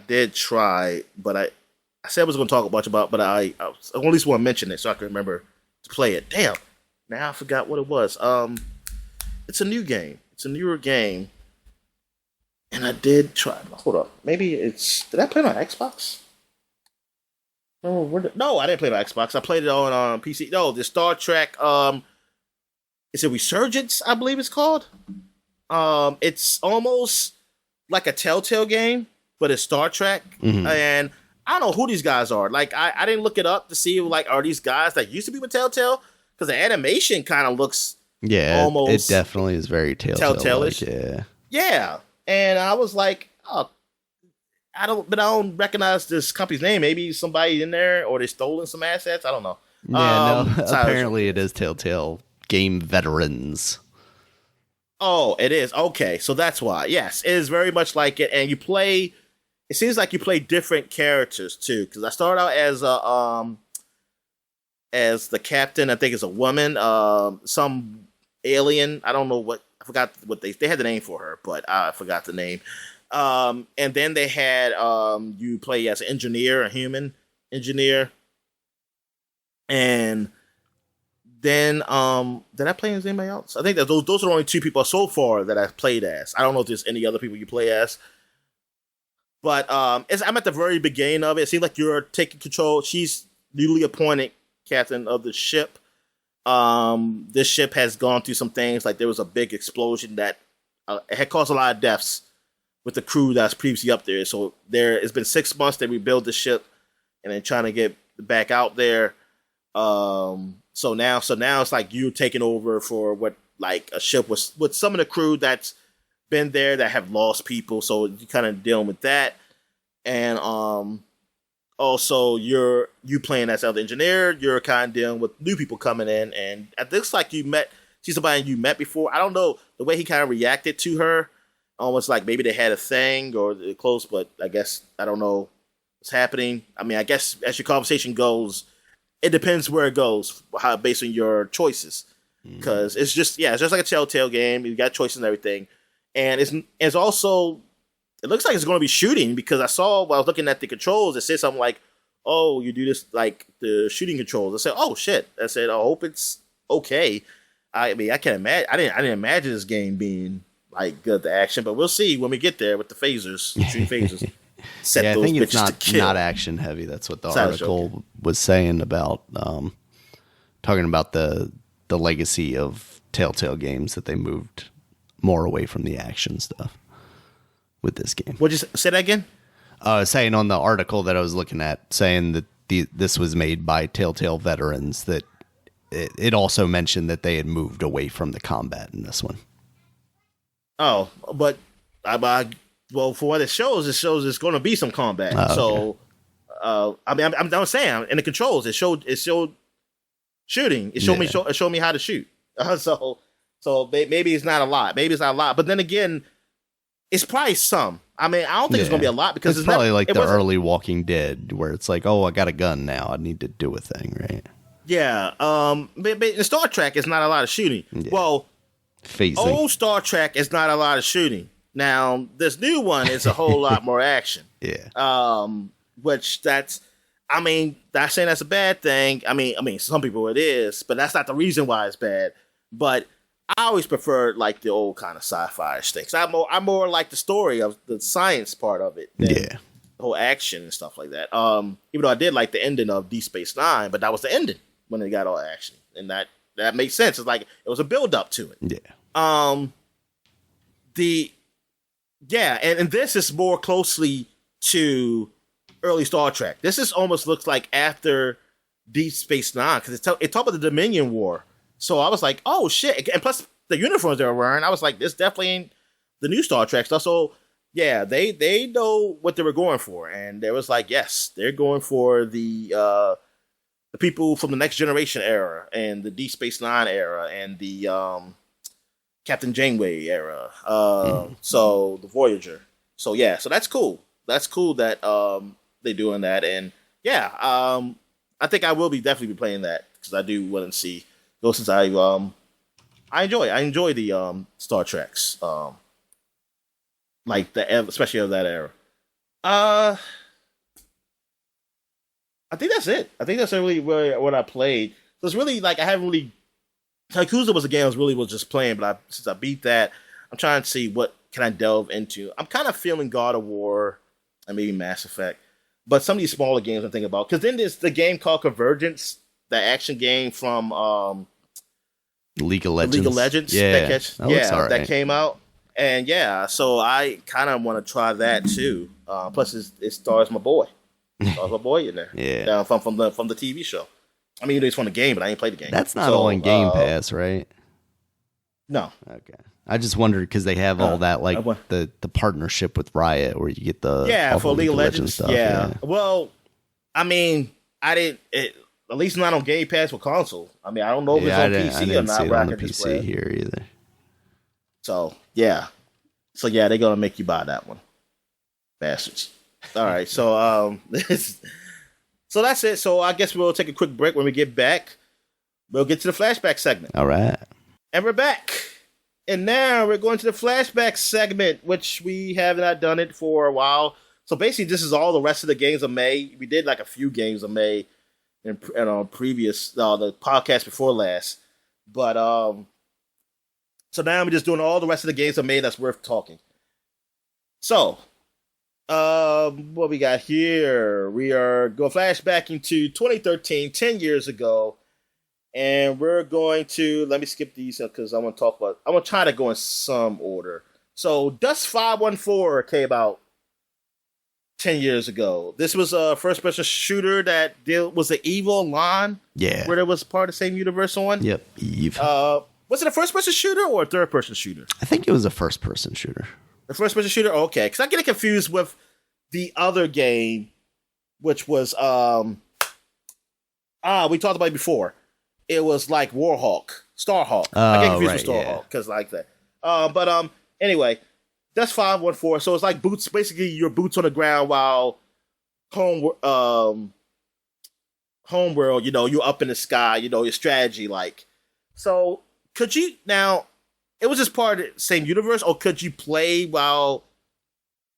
did try, but I said I was going to talk a bunch about, but I at least want to mention it so I can remember to play it. Damn, now I forgot what it was. It's a new game. It's a newer game, and I did try. Hold up, maybe did I play it on Xbox? No, I didn't play it on Xbox. I played it on PC. No, the Star Trek. Is it Resurgence? I believe it's called. It's almost like a Telltale game, but it's Star Trek. And I don't know who these guys are. Like, I didn't look it up to see, like, are these guys that used to be with Telltale? Because the animation kind of looks almost... it definitely is very Telltale-ish. Yeah. And I was like, oh, I don't recognize this company's name. Maybe somebody in there, or they stolen some assets. I don't know. Yeah, no, apparently it is Telltale game veterans. Oh, it is. Okay, so that's why. Yes, it is very much like it. And it seems like you play different characters too. Because I started out as the captain. I think it's a woman, some alien. I don't know what. I forgot what they had the name for her, but I forgot the name. And then they had you play as an engineer, a human engineer, and then did I play as anybody else? I think that those are the only two people so far that I've played as. I don't know if there's any other people you play as, but I'm at the very beginning of it. It seems like you're taking control. She's newly appointed captain of the ship. This ship has gone through some things. Like, there was a big explosion that it had caused a lot of deaths with the crew that's previously up there. So it's been 6 months they rebuild the ship and then trying to get back out there. So now it's like you taking over for what, like, a ship was with some of the crew that's been there that have lost people. So you kind of dealing with that. And also you playing as the engineer, you're kind of dealing with new people coming in. And it looks like she's somebody you met before. I don't know the way he kind of reacted to her. Almost like maybe they had a thing or they're close, but I guess I don't know what's happening. I mean, I guess as your conversation goes, it depends where it goes, based on your choices. Because it's just like a Telltale game. You got choices and everything, and it's also, it looks like it's going to be shooting, because I saw while I was looking at the controls, it said something like, "Oh, you do this like the shooting controls." I said, "Oh shit!" I said, "I hope it's okay." I mean, I can't imagine. I didn't imagine this game being like good to action, but we'll see when we get there with the phasers, shooting phasers. I think it's not action heavy. That's what the article was saying about talking about the legacy of Telltale games, that they moved more away from the action stuff with this game. Would you say that again? Saying on the article that I was looking at, saying that this was made by Telltale veterans, that it also mentioned that they had moved away from the combat in this one. Oh, but well, for what it shows it's going to be some combat. Okay. I mean, I'm saying in the controls, it showed shooting. It showed me how to shoot. So maybe it's not a lot. But then again, It's probably some. I mean, I don't think it's gonna be a lot because it's probably like the early Walking Dead, where it's like, oh, I got a gun now, I need to do a thing, right? Yeah. But in Star Trek, it's not a lot of shooting. Yeah. Well, old Star Trek is not a lot of shooting. Now, this new one is a whole lot more action. Yeah. Which that's, I mean, not saying that's a bad thing. I mean, some people it is, but that's not the reason why it's bad. But I always preferred like the old kind of sci-fi things. I'm more like the story of the science part of it. Than the whole action and stuff like that. Even though I did like the ending of Deep Space Nine, but that was the ending when they got all action, and that makes sense. It's like it was a build up to it. Yeah. And this is more closely to early Star Trek. This is almost looks like after Deep Space Nine because it talked about the Dominion War. So I was like, oh shit! And plus the uniforms they were wearing, I was like, this definitely ain't the new Star Trek stuff. So yeah, they know what they were going for, and there was like, yes, they're going for the people from the Next Generation era and the Deep Space Nine era and the Captain Janeway era. So the Voyager. So yeah, so that's cool. That's cool that they're doing that, and yeah, I think I will definitely be playing that because I do want to see those since I enjoy the Star Treks, like especially of that era. I think that's it. I think that's really what I played. So it's really like I haven't really. Yakuza was a game I was just playing, but since I beat that, I'm trying to see what can I delve into. I'm kind of feeling God of War and maybe Mass Effect, but some of these smaller games I'm thinking about. Because then there's the game called Convergence, the action game from League of Legends. Yeah, that came out, and yeah, so I kind of want to try that too. Plus, it stars my boy. Stars my boy in there. Yeah, from the TV show. I mean, it's from the game, but I ain't played the game. That's not all in Game Pass, right? No. Okay. I just wondered because they have all that, like the partnership with Riot, where you get the for League of Legends stuff. Yeah. Well, I mean, I didn't. At least not on Game Pass for console. I mean, I don't know if it's on PC or not. See it on the PC here either. So yeah, they're gonna make you buy that one, bastards. All right, so so that's it. So I guess we'll take a quick break. When we get back, we'll get to the flashback segment. All right, and we're back. And now we're going to the flashback segment, which we have not done it for a while. So basically, this is all the rest of the games of May. We did like a few games of May in previous the podcast before last, but so now we're just doing all the rest of the games of May that's worth talking. So, what we got here? We are going flashback into 2013, 10 years ago. And we're going to, let me skip these because I'm going to try to go in some order. So, Dust 514 came out 10 years ago. This was a first-person shooter that was an Eve Online. Yeah. Where it was part of the same universe on. Yep, Eve. Was it a first-person shooter or a third-person shooter? I think it was a first-person shooter. A first-person shooter? Okay. Because I get it confused with the other game, which was, we talked about it before. It was like Starhawk. I get confused with Starhawk because like that. But anyway, that's 514. So it's like boots, basically your boots on the ground while homeworld, you're up in the sky, your strategy like. So could you now? It was just part of the same universe, or could you play while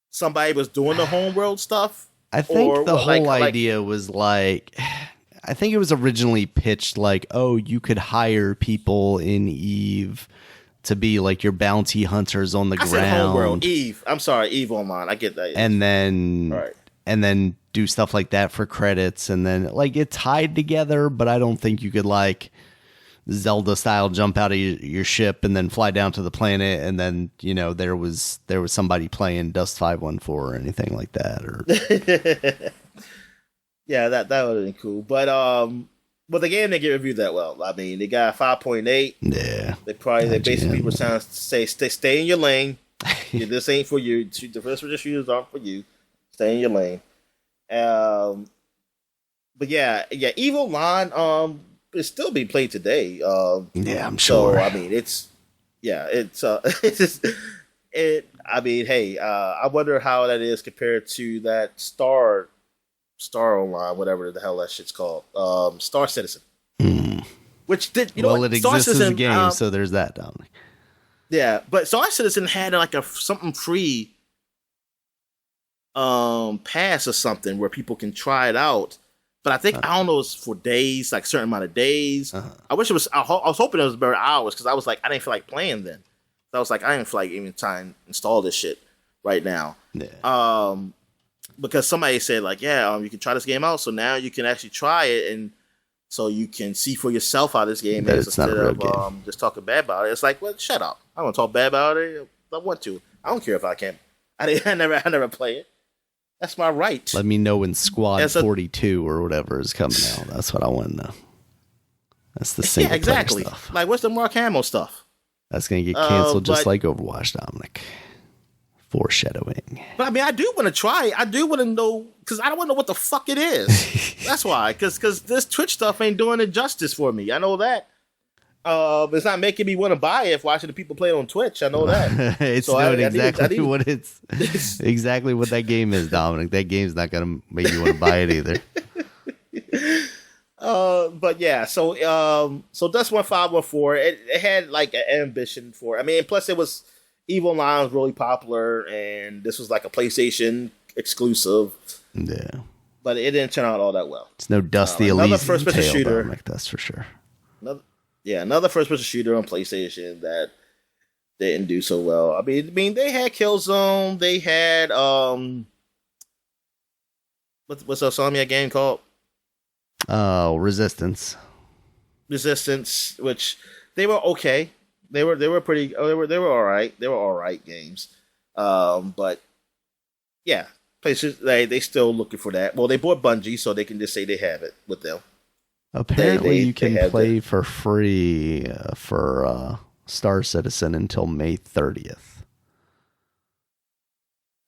somebody was doing the homeworld stuff? I think the whole idea was like. I think it was originally pitched like, oh, you could hire people in Eve to be like your bounty hunters on the ground. Said Homeworld, Eve. I'm sorry, Eve Online. I get that. And then do stuff like that for credits, and then like it tied together. But I don't think you could like Zelda style jump out of your ship and then fly down to the planet, and then there was somebody playing Dust 514 or anything like that, or. Yeah, that would have been cool. But the game didn't get reviewed that well. I mean, they got 5.8. Yeah. They basically were trying to say stay in your lane. This ain't for you. The first person shooters aren't for you. Stay in your lane. But yeah, Eve Online is still being played today. Yeah, I'm sure. So I mean, it's just, I mean, hey, I wonder how that is compared to that Star Online, whatever the hell that shit's called, Star Citizen. Which did it Star exists Citizen, as a game, so there's that, Dominic. Yeah, but Star Citizen had like something free pass or something where people can try it out. But I think I don't know, it's for days, like certain amount of days. I wish it was. I was hoping it was better hours because I was like, I didn't feel like playing then. So I was like, I didn't feel like even trying to install this shit right now. Yeah. Because somebody said like, yeah, you can try this game out, so now you can actually try it, and so you can see for yourself how this game is instead of just talking bad about it. It's like, well, shut up. I don't want to talk bad about it. I want to. I don't care if I can't. I never play it. That's my right. Let me know when Squad 42 or whatever is coming out. That's what I want to know. That's the single player stuff. Like, what's the Mark Hamill stuff? That's going to get canceled just like Overwatch, Dominic. Foreshadowing. But I mean, I do want to try it. I do want to know, because I don't want to know what the fuck it is. That's why. Because this Twitch stuff ain't doing it justice for me. I know that. It's not making me want to buy it if watching the people play it on Twitch. I know that. It's so doing exactly what that game is, Dominic. That game's not going to make you want to buy it either. But yeah, so Dust 1514, it had like an ambition for it. I mean, plus it was Evil Online was really popular, and this was like a PlayStation exclusive. Yeah. But it didn't turn out all that well. It's no Dusty Elysium another first-person shooter, Dominic, that's for sure. Another first-person shooter on PlayStation that didn't do so well. I mean, they had Killzone. They had what's the Insomniac game called? Oh, Resistance, which they were okay. They were pretty. They were all right. They were all right games. But yeah, places they still looking for that. Well, they bought Bungie, so they can just say they have it with them. Apparently, you can play for free for Star Citizen until May 30th.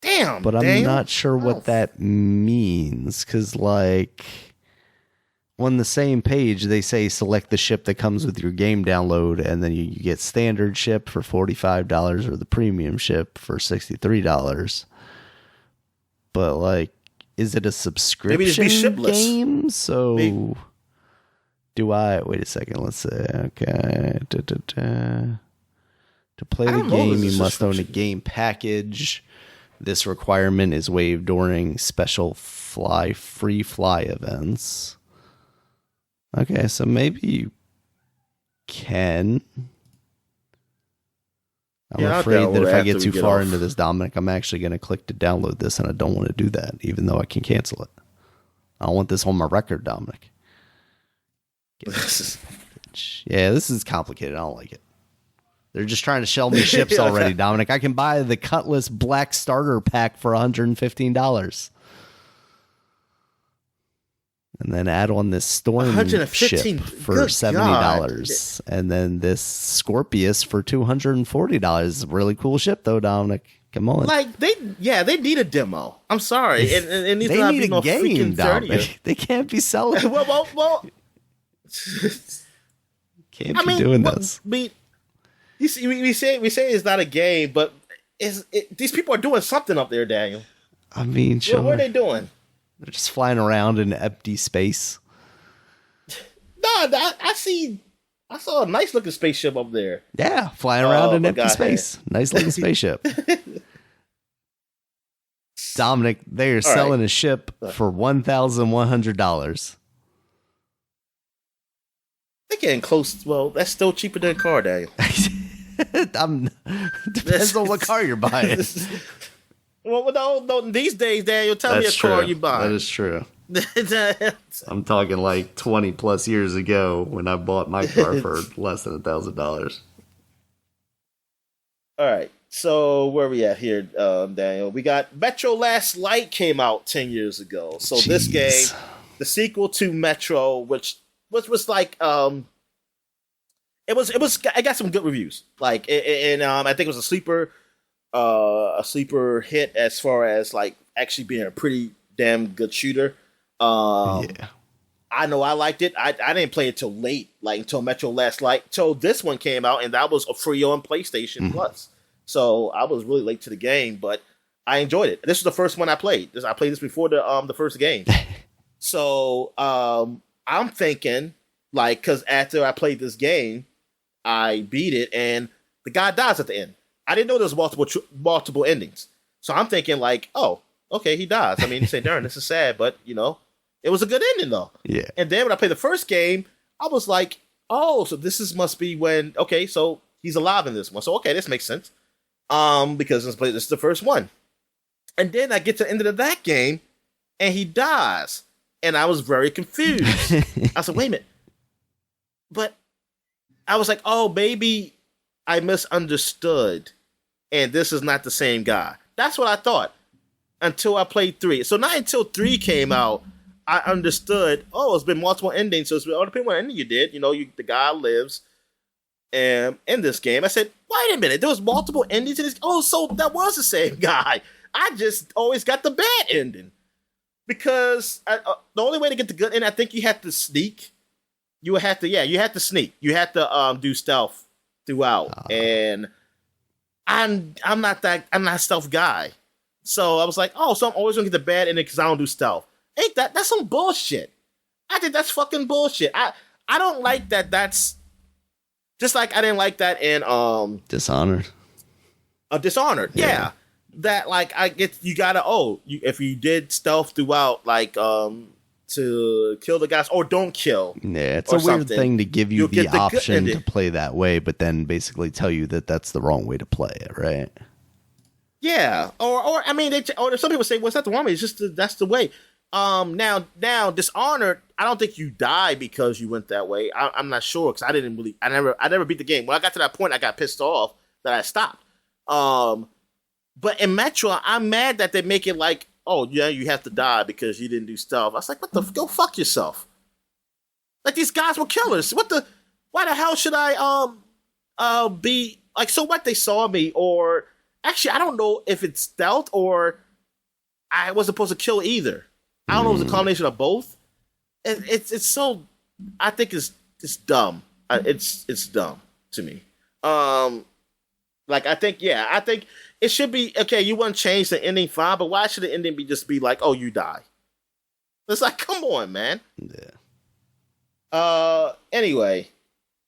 Damn, but I'm not sure what that means, because like on the same page they say select the ship that comes with your game download, and then you get standard ship for $45 or the premium ship for $63. But like, is it a subscription game? So do I wait a second? Let's say okay. To play the game, you must own a game package. This requirement is waived during special free fly events. Okay, so maybe you can. I'm afraid that if I get too far into this, Dominic, I'm actually going to click to download this, and I don't want to do that, even though I can cancel it. I want this on my record, Dominic. Yeah, this is complicated. I don't like it. They're just trying to sell me ships already, Dominic. I can buy the Cutlass Black Starter Pack for $115. And then add on this Storm ship for $70. And then this Scorpius for $240. Really cool ship, though, Dominic. Come on. Like, they need a demo. I'm sorry. It needs to be no freaking 30. They can't be selling. well. Can't be doing this. We say it's not a game, but these people are doing something up there, Daniel. I mean, what are they doing? They're just flying around in empty space. No, I saw a nice looking spaceship up there. Yeah, flying around in empty space. Nice looking spaceship. Dominic, they are selling a ship for $1,100. They're getting close. Well, that's still cheaper than a car, Daniel. Depends on what car you're buying. Well, no, these days, Daniel, tell me a car you buy. That is true. I'm talking like 20 plus years ago when I bought my car for less than $1,000. All right. So where are we at here, Daniel? We got Metro Last Light came out 10 years ago. So this game, the sequel to Metro, which was like it got some good reviews. Like and I think it was a sleeper hit as far as like actually being a pretty damn good shooter. I know I liked it. I didn't play it till late, like until Metro Last Light. Till this one came out, and that was free on PlayStation Plus. So I was really late to the game, but I enjoyed it. This was the first one I played. I played this before the first game. So I'm thinking, like, because after I played this game, I beat it, and the guy dies at the end. I didn't know there was multiple endings. So I'm thinking, like, oh, okay, he dies. I mean, you say, darn, this is sad, but, it was a good ending, though. Yeah. And then when I played the first game, I was like, oh, so must be when, okay, so he's alive in this one. So, okay, this makes sense. Because this is the first one. And then I get to the end of that game, and he dies. And I was very confused. I said, wait a minute. But I was like, oh, maybe I misunderstood. And this is not the same guy. That's what I thought. Until I played 3. So not until 3 came out, I understood, oh, it's been multiple endings. So it's been all depending on what ending you did. The guy lives in this game. I said, wait a minute. There was multiple endings in this. Oh, so that was the same guy. I just always got the bad ending. Because the only way to get the good ending, I think you had to sneak. You had to sneak. You had to do stealth throughout. And I'm not a stealth guy. So I was like, oh, so I'm always gonna get the bad ending because I don't do stealth. That's some bullshit. I think that's fucking bullshit. I don't like that. That's just like I didn't like that in Dishonored. Dishonored, yeah. That like you gotta if you did stealth throughout, like to kill the guys or don't kill. Yeah, it's a weird thing to give you the option to play that way, but then basically tell you that that's the wrong way to play it, right? Yeah, or I mean, some people say, "What's that the wrong way?" It's just that's the way. Now, Dishonored, I don't think you die because you went that way. I'm not sure because I never beat the game. When I got to that point, I got pissed off that I stopped. But in Metro, I'm mad that they make it like, oh yeah, you have to die because you didn't do stuff. I was like, go fuck yourself. Like these guys were killers. Why the hell should I be like? So what? They saw me, or actually, I don't know if it's stealth or I wasn't supposed to kill either. I don't know if it's a combination of both. It's so, I think it's dumb. It's dumb to me. Like I think it should be okay. You want to change the ending, fine, but why should the ending just be like, oh, you die? It's like, come on, man. Yeah. Anyway,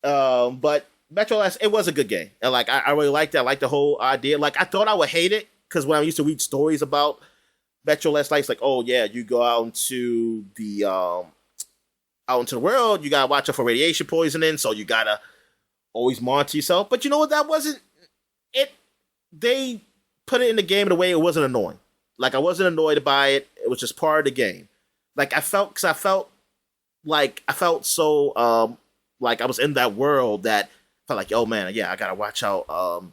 but Metro Last, it was a good game, and like I really liked that. I liked the whole idea. Like I thought I would hate it because when I used to read stories about Metro Last Light, it's like, oh yeah, you go out into the world, you gotta watch out for radiation poisoning, so you gotta always monitor yourself. But you know what? That wasn't it. They put it in the game in a way it wasn't annoying. Like I wasn't annoyed by it. It was just part of the game. Like I felt so like I was in that world that felt like, oh man, yeah, I gotta watch out for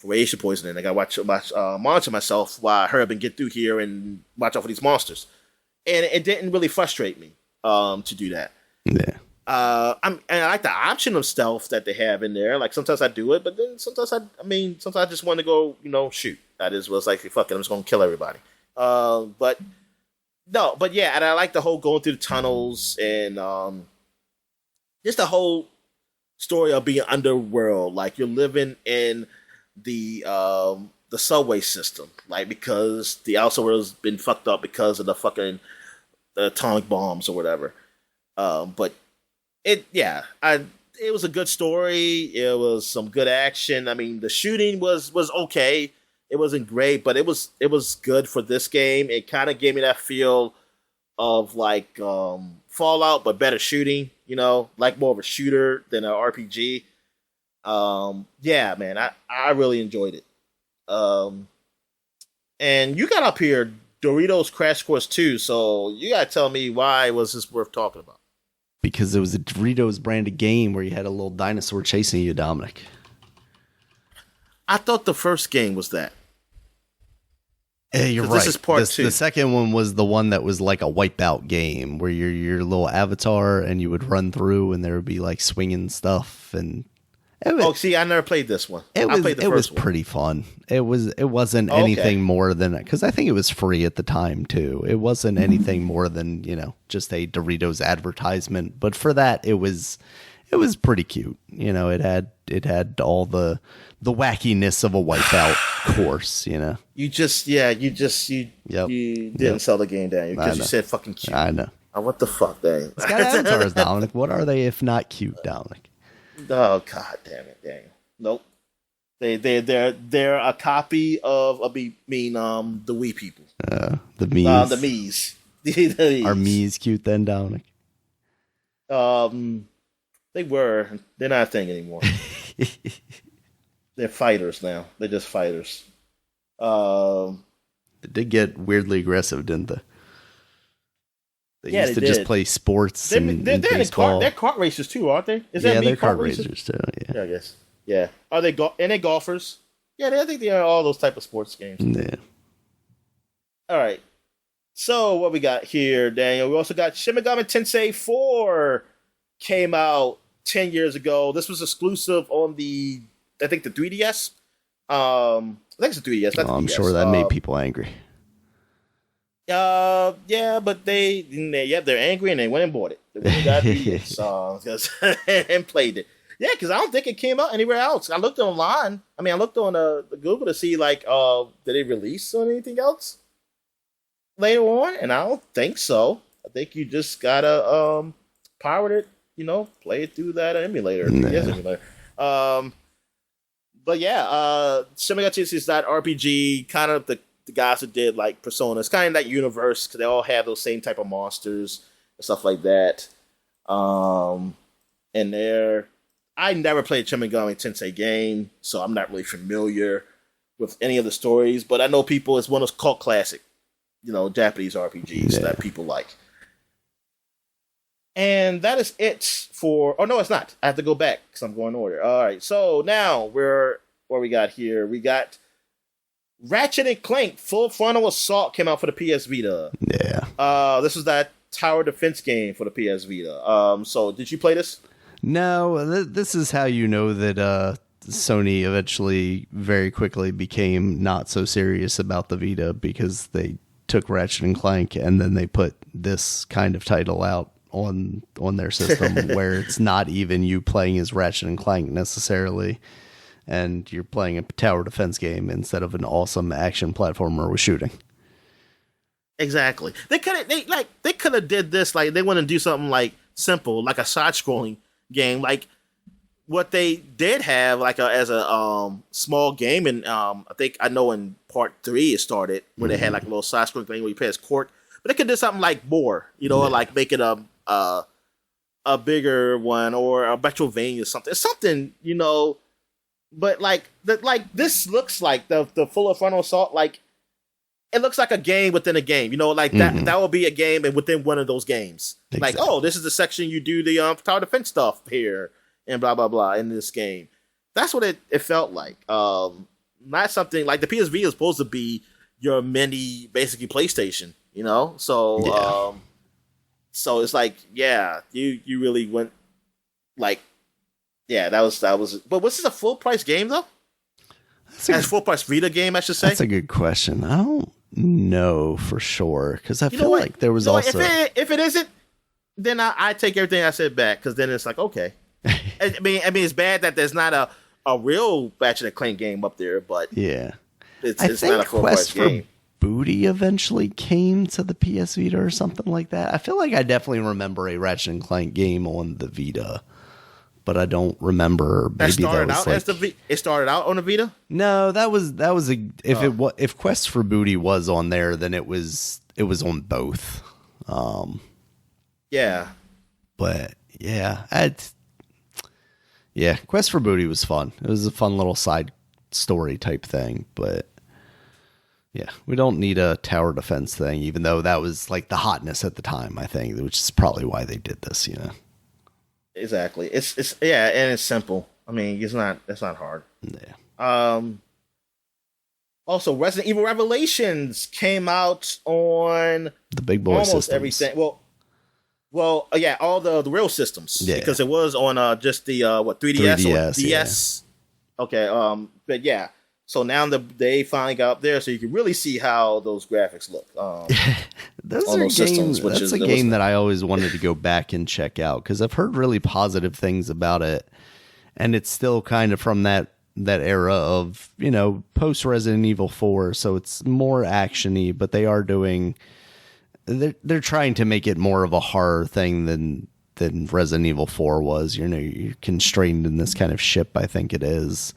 radiation poisoning. I gotta monitor myself while I hurry up and get through here and watch out for these monsters. And it didn't really frustrate me to do that. Yeah. And I like the option of stealth that they have in there. Like sometimes I do it, but then sometimes sometimes I just want to go, shoot. That is was like, fuck it, I'm just gonna kill everybody. But yeah, and I like the whole going through the tunnels and just the whole story of being underworld. Like you're living in the subway system, like because the outside world's been fucked up because of the atomic bombs or whatever. But it was a good story. It was some good action. I mean, the shooting was okay. It wasn't great, but it was good for this game. It kind of gave me that feel of like Fallout, but better shooting. Like more of a shooter than an RPG. Yeah, man, I really enjoyed it. And you got up here Doritos Crash Course 2, so you gotta tell me why was this worth talking about? Because it was a Doritos branded game where you had a little dinosaur chasing you, Dominic. I thought the first game was that. Hey, you're right. This is part 2. The second one was the one that was like a wipeout game where you're your little avatar and you would run through and there would be like swinging stuff and. See, I never played this one. It I played the first one. Pretty fun. It wasn't anything more than because I think it was free at the time too. It wasn't anything more than just a Doritos advertisement. But for that, it was it was pretty cute. You know, it had all the wackiness of a Wipeout course. You know, you didn't sell the game down because you said fucking cute. I know. Oh, what the fuck, dang. It's got avatars, Dominic. What are they if not cute, Dominic? Oh god damn it, dang. Nope. They're a copy of the Wii people. The Mii's. The Mii's. Are Mii's cute then, Dominic? They were. They're not a thing anymore. They're fighters now. They're just fighters. They did get weirdly aggressive, didn't they? They used to just play sports and baseball. They're kart racers too, aren't they? They're kart racers too. Yeah, I guess. Yeah. Are they golfers? Yeah, I think they are all those type of sports games. Yeah. All right. So what we got here, Daniel? We also got Shin Megami Tensei 4 came out 10 years ago. This was exclusive on the 3DS. I think it's the 3DS. I'm sure that made people angry. Yeah, but they're angry and they went and bought it. They went and got the and played it. Yeah, because I don't think it came out anywhere else. I looked online. I mean, I looked on the Google to see did it release on anything else later on, and I don't think so. I think you just gotta pirate it, play it through that emulator. Yes, emulator. But yeah, Shin Megami Tensei is that RPG, kind of the guys that did like Persona. It's kind of that universe because they all have those same type of monsters and stuff like that. And I never played Shin Megami Tensei game, so I'm not really familiar with any of the stories. But I know it's one of those cult classic, Japanese RPGs that people like. And that is it for. Oh no, it's not. I have to go back because I'm going in order. All right, so now what we got here? We got Ratchet and Clank Full Frontal Assault came out for the PS Vita. Yeah. This was that tower defense game for the PS Vita. So did you play this? No. This is how you know that Sony eventually very quickly became not so serious about the Vita, because they took Ratchet and Clank and then they put this kind of title out on their system where it's not even you playing as Ratchet and Clank necessarily, and you're playing a tower defense game instead of an awesome action platformer with shooting. Exactly. They could have did this, like they want to do something like simple, like a side scrolling game, like what they did have as a small game, and I know in part 3 it started where they had like a little side scrolling thing where you play as Cork, but they could do something like more, like make it a bigger one or a Metroidvania or something, but this looks like the Full Frontal Assault, like it looks like a game within a game, that will be a game and within one of those games. Exactly. Like, oh, this is the section you do the tower defense stuff here and blah blah blah in this game. That's what it felt like. Not something like the PSV is supposed to be your mini, basically PlayStation, So so it's like, yeah, you really went like, yeah, that was. But was this a full price game though? As full price Vita game, I should say. That's a good question. I don't know for sure, because I feel like there was also. If it isn't, then I take everything I said back, because then it's like, okay. I mean, it's bad that there's not a real Ratchet and Clank game up there, but yeah, it's not a full price game. Booty eventually came to the PS Vita or something like that. I feel like I definitely remember a Ratchet and Clank game on the Vita, but I don't remember. Maybe it started out on the Vita. No, that was if Quest for Booty was on there, then it was on both. Yeah, but yeah, Quest for Booty was fun. It was a fun little side story type thing, but. Yeah, we don't need a tower defense thing, even though that was like the hotness at the time, I think, which is probably why they did this, Exactly. It's and it's simple. I mean, it's not hard. Yeah. Also, Resident Evil Revelations came out on the big boy almost systems. Everything. Well, yeah, all the real systems. Yeah. Because it was on just the 3DS or DS. Yeah. Okay, but yeah. So now they finally got up there, so you can really see how those graphics look. Those on are those games. systems, That's a game that I always wanted to go back and check out because I've heard really positive things about it, and it's still kind of from that era of, you know, post Resident Evil 4, so it's more actiony, but they are doing. They're trying to make it more of a horror thing than Resident Evil 4 was. You know, you're constrained in this kind of ship, I think it is.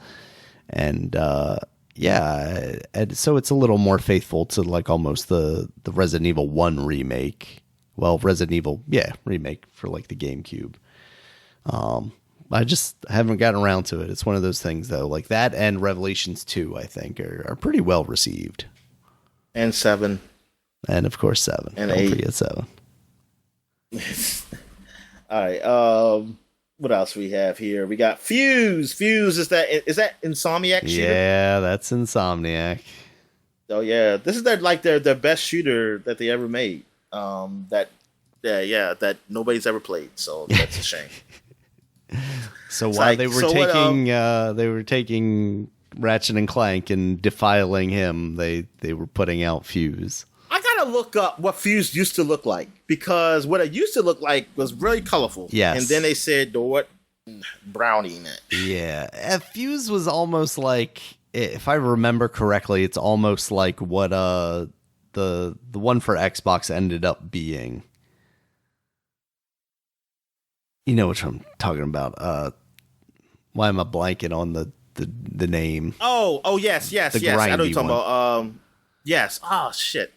And and so it's a little more faithful to like almost the Resident Evil 1 remake. Well, Resident Evil, remake for like the GameCube. I just haven't gotten around to it. It's one of those things though, like that and Revelations 2, I think are pretty well received. And 7. And of course 7. And Don't 8. forget 7. All right. What else we have here? We got Fuse. Fuse is that Insomniac shooter? Yeah, that's Insomniac. Oh yeah, this is their best shooter that they ever made. That nobody's ever played. So that's a shame. So while they were taking Ratchet and Clank and defiling him, they were putting out Fuse. I gotta look up what Fuse used to look like, because what it used to look like was really colorful. Yes. And then they said, what? Brownie in it. Yeah. Fuse was almost like, if I remember correctly, it's almost like what the one for Xbox ended up being. You know what I'm talking about. Why am I blanking on the name? Oh, yes. I know what you're talking one. about. Yes. Oh, shit.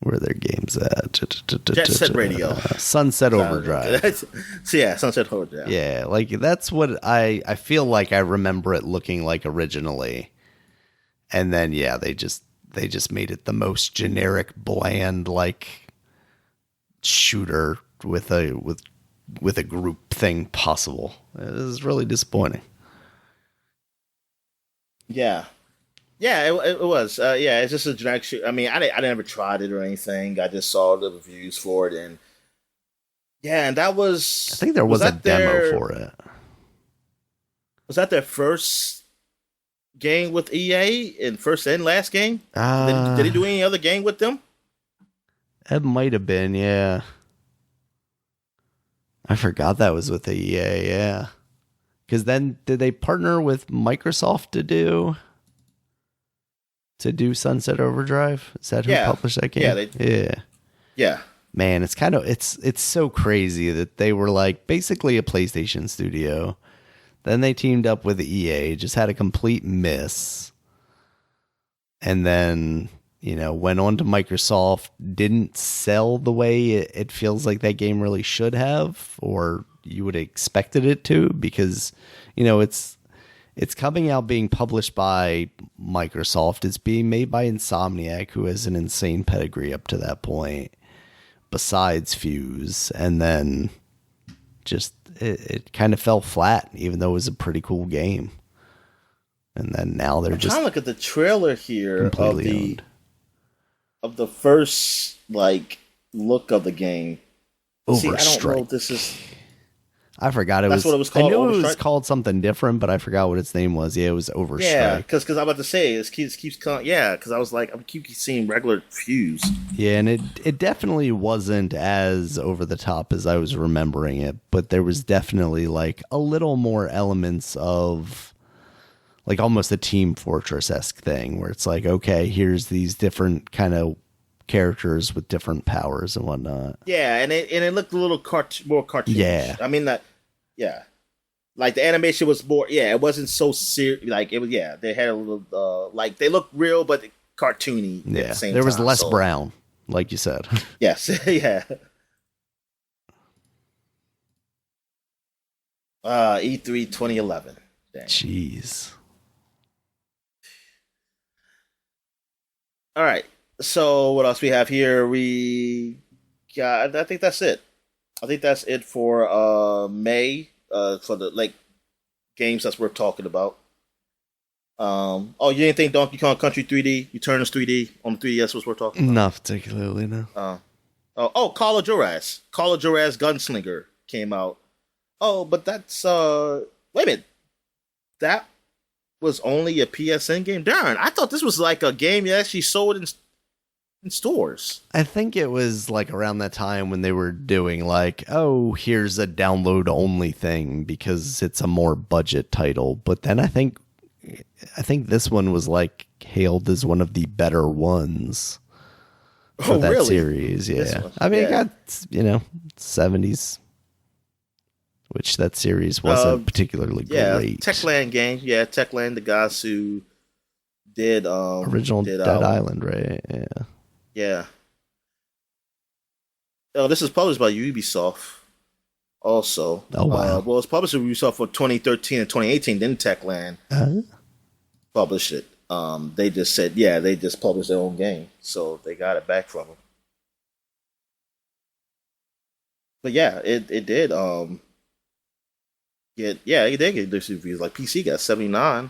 Where are their games at? Jet Set Radio. Sunset Overdrive. So yeah, Sunset Overdrive. Yeah, like that's what I feel like I remember it looking like originally. And then they just made it the most generic, bland like shooter with a group thing possible. It was really disappointing. Yeah. Yeah, it was. It's just a generic shoot. I mean, I never tried it or anything. I just saw the reviews for it, and that was. I think there was a demo for it. Was that their first game with EA and first and last game? Did he do any other game with them? It might have been, yeah. I forgot that was with the EA, yeah. Because then did they partner with Microsoft to do Sunset Overdrive? Is that who published that game? Yeah. Man, it's so crazy that they were like basically a PlayStation studio. Then they teamed up with EA, just had a complete miss. And then, went on to Microsoft, didn't sell the way it feels like that game really should have, or you would have expected it to, because, it's coming out being published by Microsoft. It's being made by Insomniac, who has an insane pedigree up to that point, besides Fuse. And then just it kind of fell flat, even though it was a pretty cool game. And then now they're just trying to look at the trailer here of the first look of the game. See, I don't know if this is. I forgot That's what it was called. I knew Overstrike? it was called something different, but I forgot what its name was. Yeah, it was Overstrike. Yeah, because I'm about to say it keeps coming. Yeah, because I was like, I keep seeing regular Fuse. Yeah, and it definitely wasn't as over the top as I was remembering it, but there was definitely like a little more elements of like almost a Team Fortress-esque thing, where it's like, okay, here's these different kind of characters with different powers and whatnot. Yeah, and it looked a little more cartoonish. Yeah, I mean like the animation was more. Yeah, it wasn't so serious. Like it was. Yeah, they had a little like they looked real but cartoony. Yeah, at the same there was time, less brown, like you said. Yes, yeah. E3 2011. Dang. Jeez. All right. So what else we have here? We got. I think that's it. I think that's it for May. For the games that's worth talking about. You didn't think Donkey Kong Country 3D, Eternals 3D on the 3DS was worth talking about? Not particularly, no. Call of Juarez. Call of Juarez Gunslinger came out. Oh, but that's wait a minute. that was only a PSN game. Darn, I thought this was like a game you actually sold in stores. I think it was like around that time when they were doing like, oh, here's a download only thing because it's a more budget title. But then I think this one was like hailed as one of the better ones for that series. Yeah. I mean, it got, 70s, which that series wasn't particularly great. Techland game. Yeah, Techland, the guys who did original Dead Island, right? Yeah. Yeah. Oh, this is published by Ubisoft also. Oh, wow. Well, it's published by Ubisoft for 2013 and 2018. Then Techland published it. They just said, they just published their own game. So they got it back from them. But yeah, it did. It did get those reviews. Like PC got 79.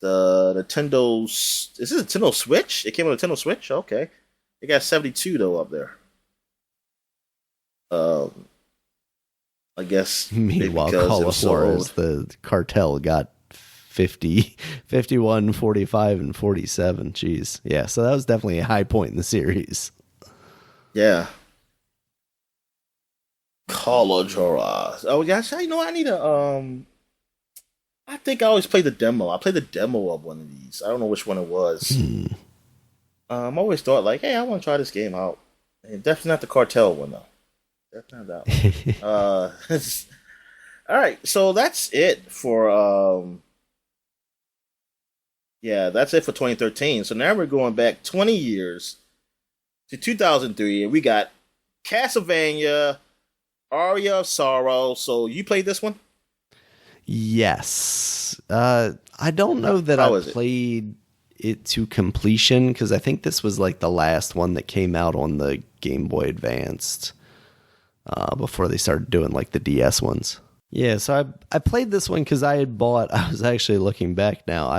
The Nintendo's... Is this a Nintendo Switch? It came with a Nintendo Switch? Okay. It got 72 though up there. I guess. Meanwhile, Call of Juarez, the cartel got 50, 51, 45, and 47. Jeez. Yeah, so that was definitely a high point in the series. Yeah. Call of Juarez. Oh, yeah, I need a... I think I always play the demo. I played the demo of one of these. I don't know which one it was. I always thought, like, hey, I want to try this game out. And definitely not the cartel one, though. Definitely not that one. All right, so that's it for... that's it for 2013. So now we're going back 20 years to 2003, and we got Castlevania, Aria of Sorrow. So you played this one? Yes. I don't know that I played it to completion because I think this was like the last one that came out on the Game Boy Advanced before they started doing like the DS ones. Yeah, so I played this one because I was actually looking back now.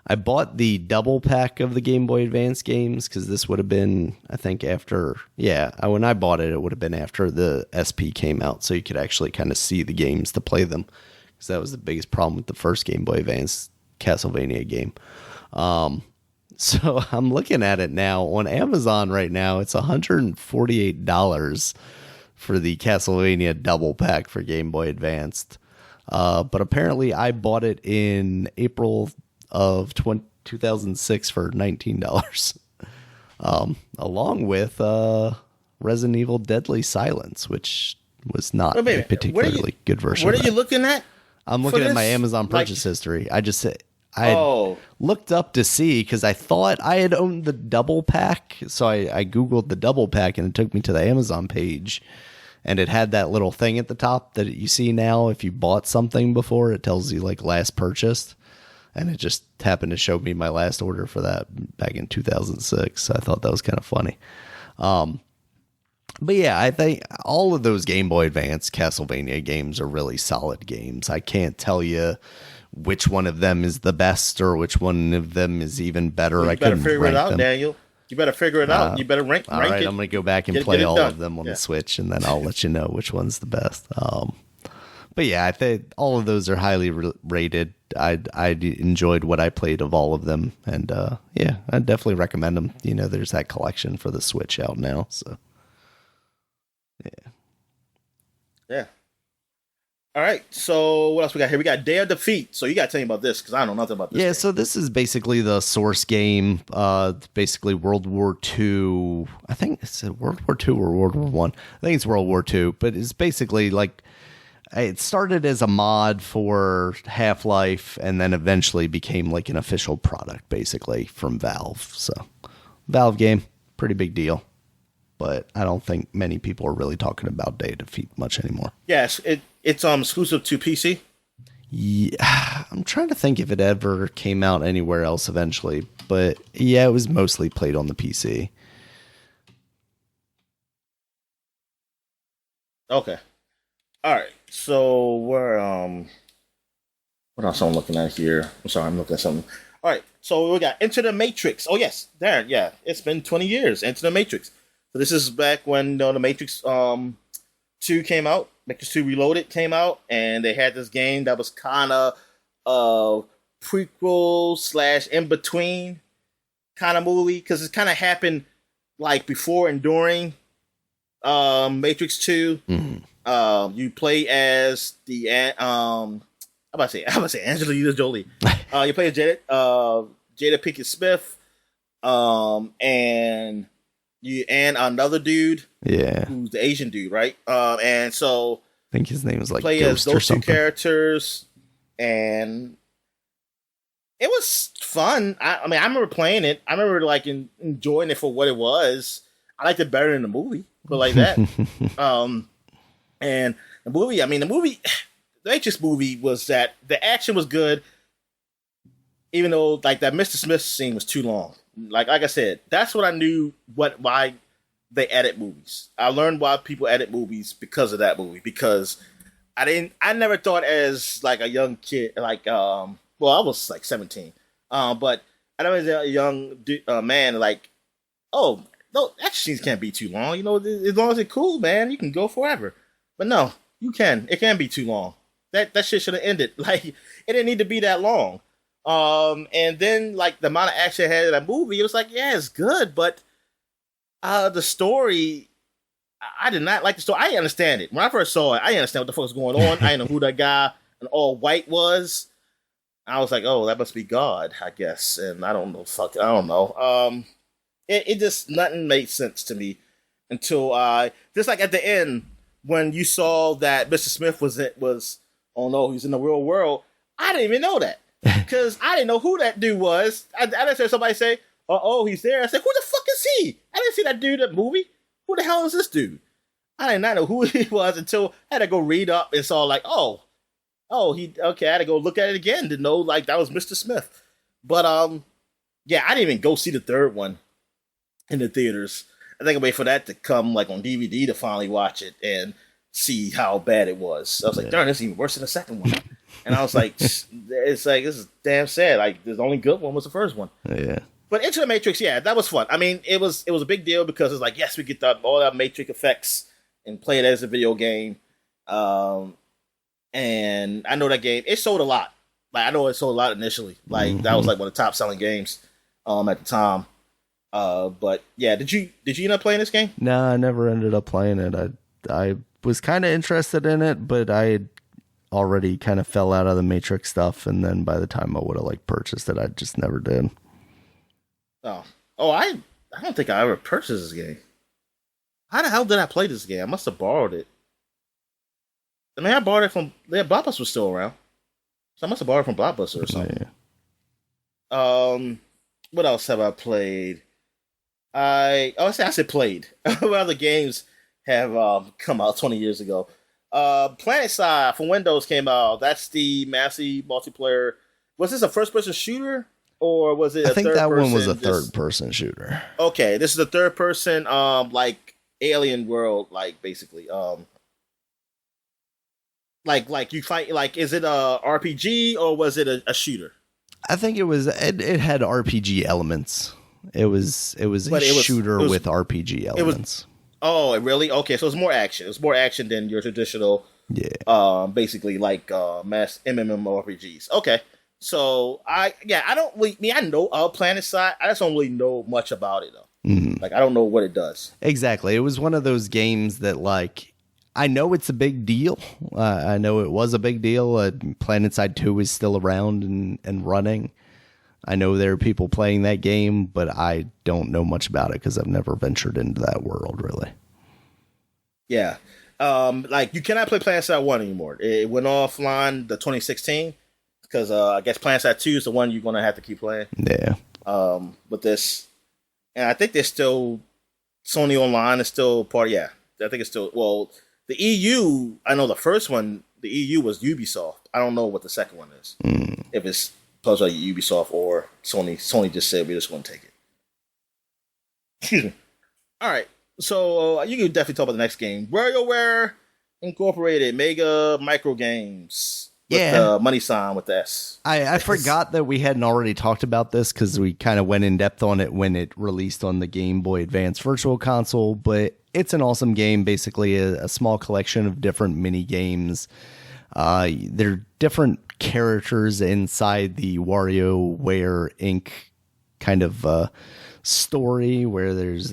I bought the double pack of the Game Boy Advance games because this would have been, I think, after, when I bought it, it would have been after the SP came out, so you could actually kind of see the games to play them. Because that was the biggest problem with the first Game Boy Advance Castlevania game. So I'm looking at it now on Amazon right now. It's $148 for the Castlevania double pack for Game Boy Advanced. But apparently I bought it in April of 2006 for $19. Along with Resident Evil Deadly Silence, which was not a particularly good version. What are you looking at? I'm looking at my Amazon purchase history. I looked up to see because I thought I had owned the double pack. So I Googled the double pack and it took me to the Amazon page. And it had that little thing at the top that you see now. If you bought something before, it tells you like last purchased. And it just happened to show me my last order for that back in 2006. So I thought that was kind of funny. But yeah, I think all of those Game Boy Advance Castlevania games are really solid games. I can't tell you which one of them is the best or which one of them is even better. Well, you better figure it out, Daniel. You better figure it out. You better rank all right, it. I'm going to go back and play all of them on the Switch, and then I'll let you know which one's the best. But yeah, I think all of those are highly rated. I enjoyed what I played of all of them, and I definitely recommend them. There's that collection for the Switch out now, so yeah. All right, so what else we got here? We got Day of Defeat. So you got to tell me about this because I don't know nothing about this. Yeah, game. So this is basically the source game. Basically World War II. I think it's World War II or World War One. I think it's World War II, but it's basically like it started as a mod for Half-Life and then eventually became like an official product, basically from Valve. So Valve game, pretty big deal. But I don't think many people are really talking about Day of Defeat much anymore. Yes, it's exclusive to PC. Yeah, I'm trying to think if it ever came out anywhere else eventually, but yeah, it was mostly played on the PC. Okay, all right. So we're what else I'm looking at here? I'm sorry, I'm looking at something. All right, so we got Enter the Matrix. Oh yes, Darren. Yeah, it's been 20 years. Enter the Matrix. So this is back when the Matrix 2 came out. Matrix 2 Reloaded came out, and they had this game that was kind of prequel / in between kind of movie because it kind of happened like before and during Matrix 2. You play as the I'm about to say Angelina Jolie. You play as Jada Pinkett Smith, and another dude, who's the Asian dude, right? And so I think his name is like play Ghost as those or something. two characters, and it was fun. I mean, I remember playing it. I remember like enjoying it for what it was. I liked it better than the movie, but like that. And the movie, the Matrix movie was that the action was good, even though like that Mr. Smith scene was too long. Like I said, that's what I knew why they edit movies. I learned why people edit movies because of that movie. Because I never thought as like a young kid, like I was like 17, but I never was a young man like, oh no, action scenes can't be too long. You know, as long as it's cool, man, you can go forever. But no, you can. It can be too long. That shit should have ended. Like it didn't need to be that long. And then like the amount of action it had in that movie, it was like, yeah, it's good, but the story, I did not like the story. I didn't understand it. When I first saw it, I didn't understand what the fuck was going on. I didn't know who that guy in all white was. I was like, oh, that must be God, I guess. And I don't know. It just, nothing made sense to me until just like at the end, when you saw that Mr. Smith was oh no, he's in the real world. I didn't even know that. Because I didn't know who that dude was. I didn't hear somebody say, oh, he's there. I said, who the fuck is he? I didn't see that dude in the movie. Who the hell is this dude? I did not know who he was until I had to go read up and saw like, okay, I had to go look at it again to know like that was Mr. Smith. But yeah, I didn't even go see the third one in the theaters. I think I wait for that to come like on DVD to finally watch it and see how bad it was. I was like, darn, this is even worse than the second one. And I was like, this is damn sad. Like, the only good one was the first one. Yeah. But Into the Matrix, yeah, that was fun. I mean, it was a big deal because it's like, yes, we get all that Matrix effects and play it as a video game. And I know that game, it sold a lot. Like, I know it sold a lot initially. Like, that was like one of the top selling games at the time. But yeah, did you end up playing this game? No, I never ended up playing it. I was kind of interested in it, but I already kind of fell out of the Matrix stuff, and then by the time I would have like purchased it, I just never did. I don't think I ever purchased this game. How the hell did I play this game? I must have borrowed it. I mean, I borrowed it from Blockbuster was still around, so I must have borrowed it from Blockbuster or something. Yeah. What else have I played? I said played. What other games have come out 20 years ago? PlanetSide for Windows came out. That's the massive multiplayer. Was this a first-person shooter, or was it? I think that one was a third-person shooter. Okay, this is a third-person, like alien world, like basically, like you fight. Like, is it a RPG or was it a shooter? I think it was. It had RPG elements. It was a shooter with RPG elements. Oh, really? Okay, so it's more action. It's more action than your traditional, basically like mass MMORPGs. Okay, so I don't really. I know PlanetSide. I just don't really know much about it though. Mm-hmm. Like I don't know what it does. Exactly. It was one of those games that like I know it's a big deal. I know it was a big deal. PlanetSide 2 is still around and running. I know there are people playing that game, but I don't know much about it because I've never ventured into that world, really. Yeah. Like, you cannot play PlanetSide 1 anymore. It went offline the 2016 because I guess PlanetSide 2 is the one you're going to have to keep playing. Yeah. With this. And I think there's still Sony Online is still part. Yeah. I think it's still. Well, the EU, I know the first one, the EU was Ubisoft. I don't know what the second one is. If it's plus like Ubisoft or Sony. Sony just said we're just going to take it. Excuse me. All right. So you can definitely talk about the next game. WarioWare Incorporated Mega Micro Games. With the money sign with the S. I forgot that we hadn't already talked about this because we kind of went in depth on it when it released on the Game Boy Advance Virtual Console. But it's an awesome game. Basically, a small collection of different mini games. There are different characters inside the WarioWare Inc. kind of story where there's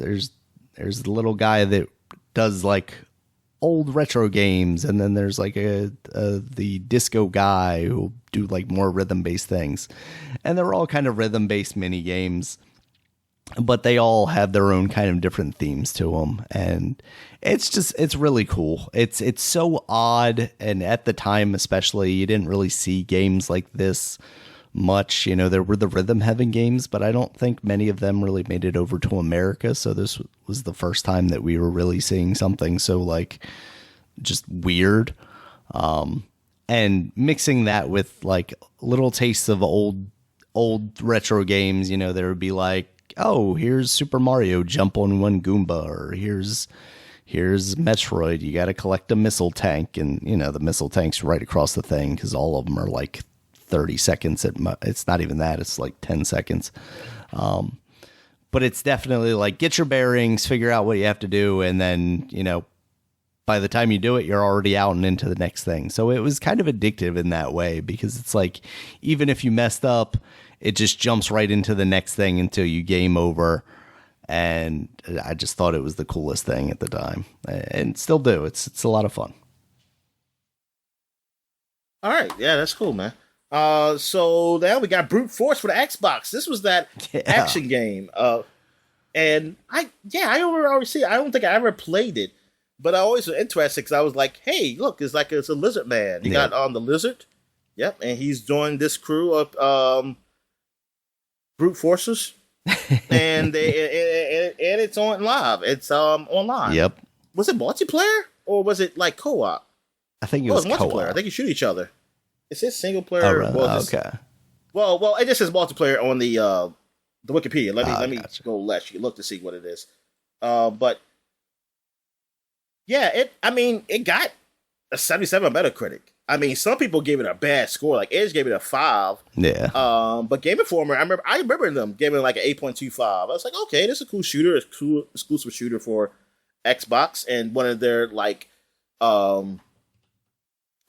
the little guy that does like old retro games, and then there's like the disco guy who'll do like more rhythm-based things, and they're all kind of rhythm-based mini games, but they all have their own kind of different themes to them, and it's really cool. It's so odd, and at the time especially, you didn't really see games like this much. You know, there were the rhythm-heavy games, but I don't think many of them really made it over to America, so this was the first time that we were really seeing something so like just weird. And mixing that with like little tastes of old retro games, you know, there would be like, oh, here's Super Mario, jump on one Goomba, or here's Metroid, you got to collect a missile tank, and you know, the missile tank's right across the thing because all of them are like 30 seconds. It's not even that, it's like 10 seconds. But it's definitely like, get your bearings, figure out what you have to do, and then, you know, by the time you do it, you're already out and into the next thing. So it was kind of addictive in that way, because it's like, even if you messed up, it just jumps right into the next thing until you game over. And I just thought it was the coolest thing at the time, and still do. It's a lot of fun. All right, yeah, that's cool, man. So now we got Brute Force for the Xbox. This was that action game. And I already see it. I don't think I ever played it, but I always was interested because I was like, hey, look, it's a lizard man. You got the lizard. Yep, and he's joined this crew of brute forces. And it's on live. It's online. Yep. Was it multiplayer or was it like co-op? I think it was multiplayer. co-op. I think you shoot each other. It says single player. Oh, really? Okay. Well, it just says multiplayer on the Wikipedia. Let me gotcha. go look to see what it is. But yeah, it got a 77 Metacritic. I mean, some people gave it a bad score. Like Edge gave it a 5. Yeah. But Game Informer, I remember them giving it like an 8.25. I was like, okay, this is a cool shooter. It's a cool exclusive shooter for Xbox, and one of their like it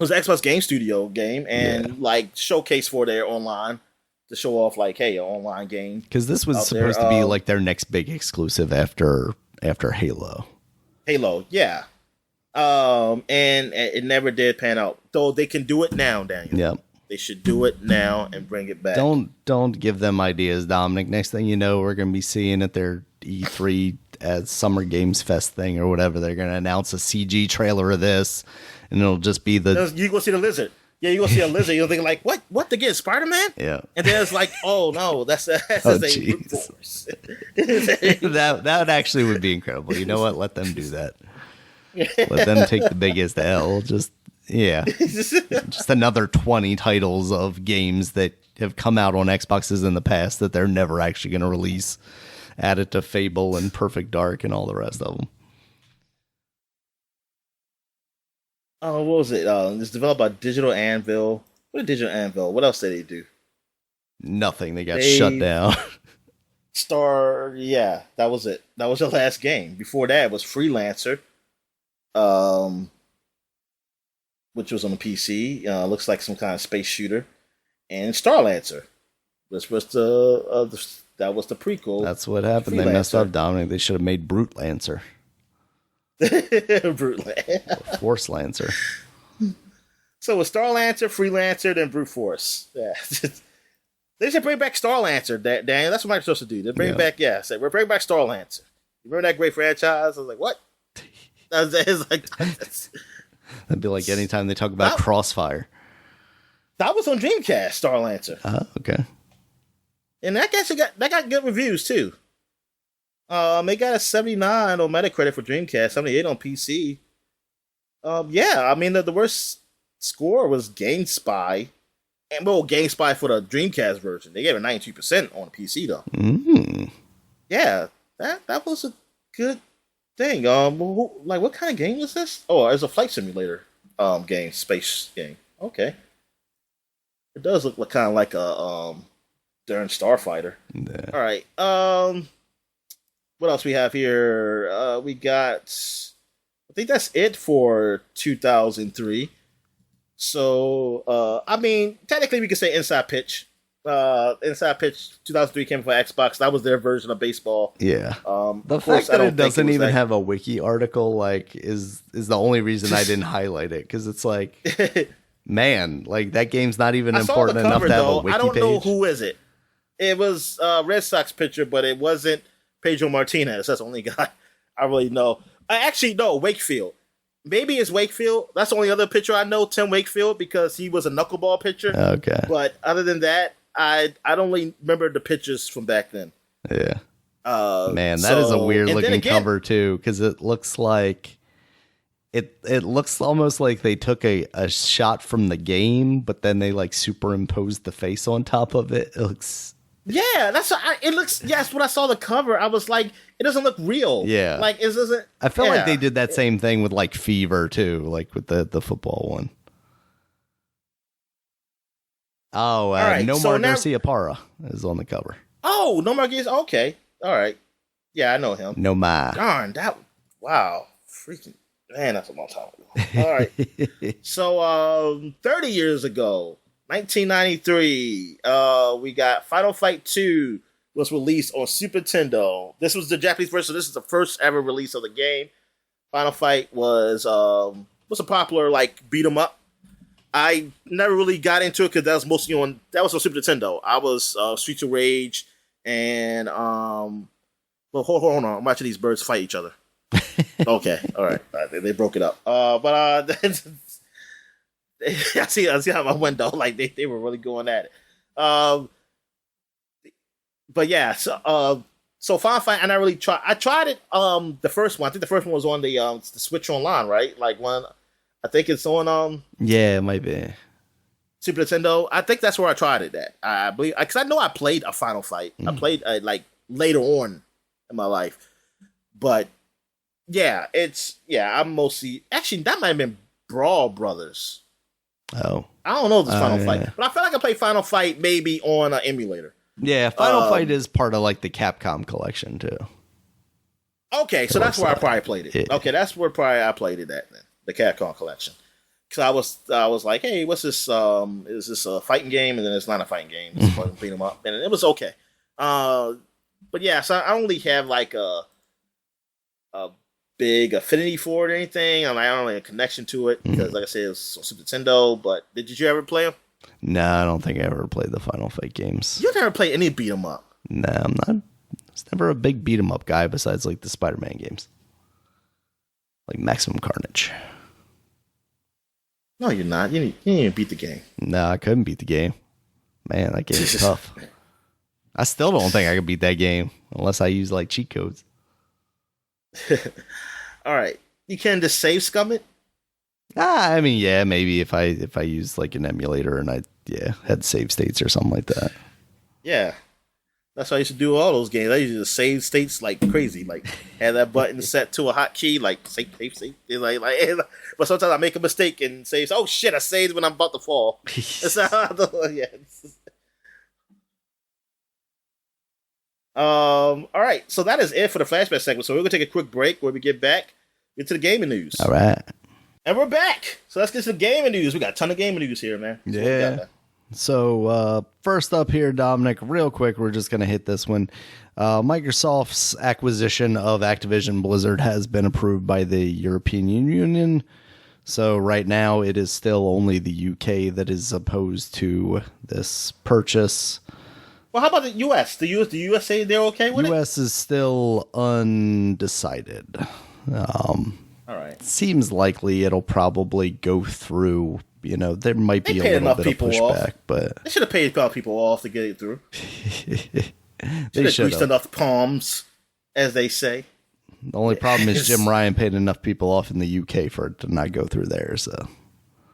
was an Xbox Game Studio game, and like showcase for their online to show off like, hey, an online game. Because this was supposed to be like their next big exclusive after Halo. Halo, yeah. And it never did pan out. Though they can do it now, Daniel. Yep. They should do it now and bring it back. Don't give them ideas, Dominic. Next thing you know, we're going to be seeing at their E3 as Summer Games Fest thing or whatever. They're going to announce a CG trailer of this, and it'll just be you go see the lizard. Yeah, you go see a lizard. You'll think like, what? Again, Spider-Man? Yeah. And then it's like, oh no, that's a brute force. that actually would be incredible. You know what? Let them do that. Let them take the biggest L. Just another 20 titles of games that have come out on Xboxes in the past that they're never actually going to release. Add it to Fable and Perfect Dark and all the rest of them. Oh, what was it? It's developed by Digital Anvil. What did Digital Anvil? What else did they do? Nothing. They got shut down. Yeah, that was it. That was the last game. Before that was Freelancer. Which was on the PC. Looks like some kind of space shooter, and Starlancer, which was that was the prequel. That's what happened. They messed up, Dominic. They should have made Brute Lancer. Brute Lancer. Force Lancer. So with Starlancer, Freelancer, then Brute Force. Yeah. They should bring back Starlancer, Daniel. That's what Microsoft's supposed to do. They bring back, we're bringing back Starlancer. You remember that great franchise? I was like, what? That'd be like anytime they talk about Crossfire. That was on Dreamcast, Starlancer. Okay. And that got good reviews too. It got a 79 on Metacritic for Dreamcast, 78 on PC. The worst score was GameSpy. And GameSpy for the Dreamcast version. They gave it 92% on the PC though. Mm. Yeah, that was a good thing. What kind of game was this? Oh, it's a flight simulator game, space game. Okay. It does look kind of like a darn Starfighter. Yeah. All right. What else we have here? We got, I think that's it for 2003. So, I mean, technically we could say Inside Pitch. Inside Pitch 2003 came for Xbox. That was their version of baseball. Yeah. The of course, fact that it doesn't even that... have a wiki article like is the only reason I didn't highlight it, because it's like, man, like that game's not even important enough to have a wiki page. I don't know who is it. It was Red Sox pitcher, but it wasn't Pedro Martinez. That's the only guy I really know. Actually, no, Wakefield. Maybe it's Wakefield. That's the only other pitcher I know, Tim Wakefield, because he was a knuckleball pitcher. Okay. But other than that, I don't really remember the pitchers from back then. Yeah. Man, that is a weird looking cover too, because it looks like it looks almost like they took a shot from the game, but then they like superimposed the face on top of it. It looks. Yeah, it looks. Yes, when I saw the cover, I was like, it doesn't look real. Yeah, like it doesn't. I feel like they did that same thing with like Fever too, like with the football one. Oh, right, Nomar Garcia Parra is on the cover. Oh, Nomar Garcia. Okay, all right. Yeah, I know him. Nomar. Darn that! Wow, freaking man, that's a long time ago. All right. So, 30 years ago. 1993, we got Final Fight 2 was released on Super Nintendo. This was the Japanese version. This is the first ever release of the game. Final Fight was a popular like beat 'em up. I never really got into it because that was mostly on Super Nintendo. I was Streets of Rage and well, hold on, I'm watching these birds fight each other. Okay, all right, they broke it up. I see out my window, like they were really going at it. But yeah, so Final Fight, and I tried it, the first one. I think the first one was on the Switch Online, right? Like one, I think it's on, yeah, it might be. Super Nintendo. I think that's where I tried it at. I believe, because I know I played a Final Fight. I played like later on in my life. But yeah, I'm mostly, actually, that might have been Brawl Brothers. Oh, I don't know if it's Final Fight, but I feel like I played Final Fight maybe on an emulator. Yeah, Final Fight is part of like the Capcom collection too. Okay, so that's where I probably played it. Yeah. Okay, that's where probably I played it at then, the Capcom collection. Because I was like, hey, what's this? Is this a fighting game? And then it's not a fighting game. It's fun to beat them up, and it was okay. But yeah, so I don't really have like a big affinity for it or anything. I don't have a connection to it because, like I said, it was on Super Nintendo. But did you ever play them? No, I don't think I ever played the Final Fight games. You never played any beat 'em up? No, I'm not. I was never a big beat 'em up guy besides like the Spider-Man games, like Maximum Carnage. No, you're not. You didn't even beat the game. No, I couldn't beat the game. Man, that game is tough. I still don't think I could beat that game unless I use like cheat codes. All right, you can just save scum it. I mean, yeah, maybe if I use like an emulator and I had save states or something like that. Yeah, that's how I used to do all those games. I used to save states like crazy, like have that button set to a hotkey, like save. But sometimes I make a mistake and say, "Oh shit, I saved when I'm about to fall." All right, so that is it for the flashback segment. So we're gonna take a quick break. Where we get back, get to the gaming news. All right, and we're back. So let's get to the gaming news. We got a ton of gaming news here, man. So first up here, Dominic, real quick, we're just gonna hit this one. Microsoft's acquisition of Activision Blizzard has been approved by the European Union. So right now, it is still only the UK that is opposed to this purchase. Well, how about the U.S.? The U.S. say they're okay with it? U.S. is still undecided. All right. Seems likely it'll probably go through. You know, there might be a little bit of pushback, but they should have paid people off to get it through. They should have greased enough palms, as they say. The only problem is Jim Ryan paid enough people off in the UK for it to not go through there. So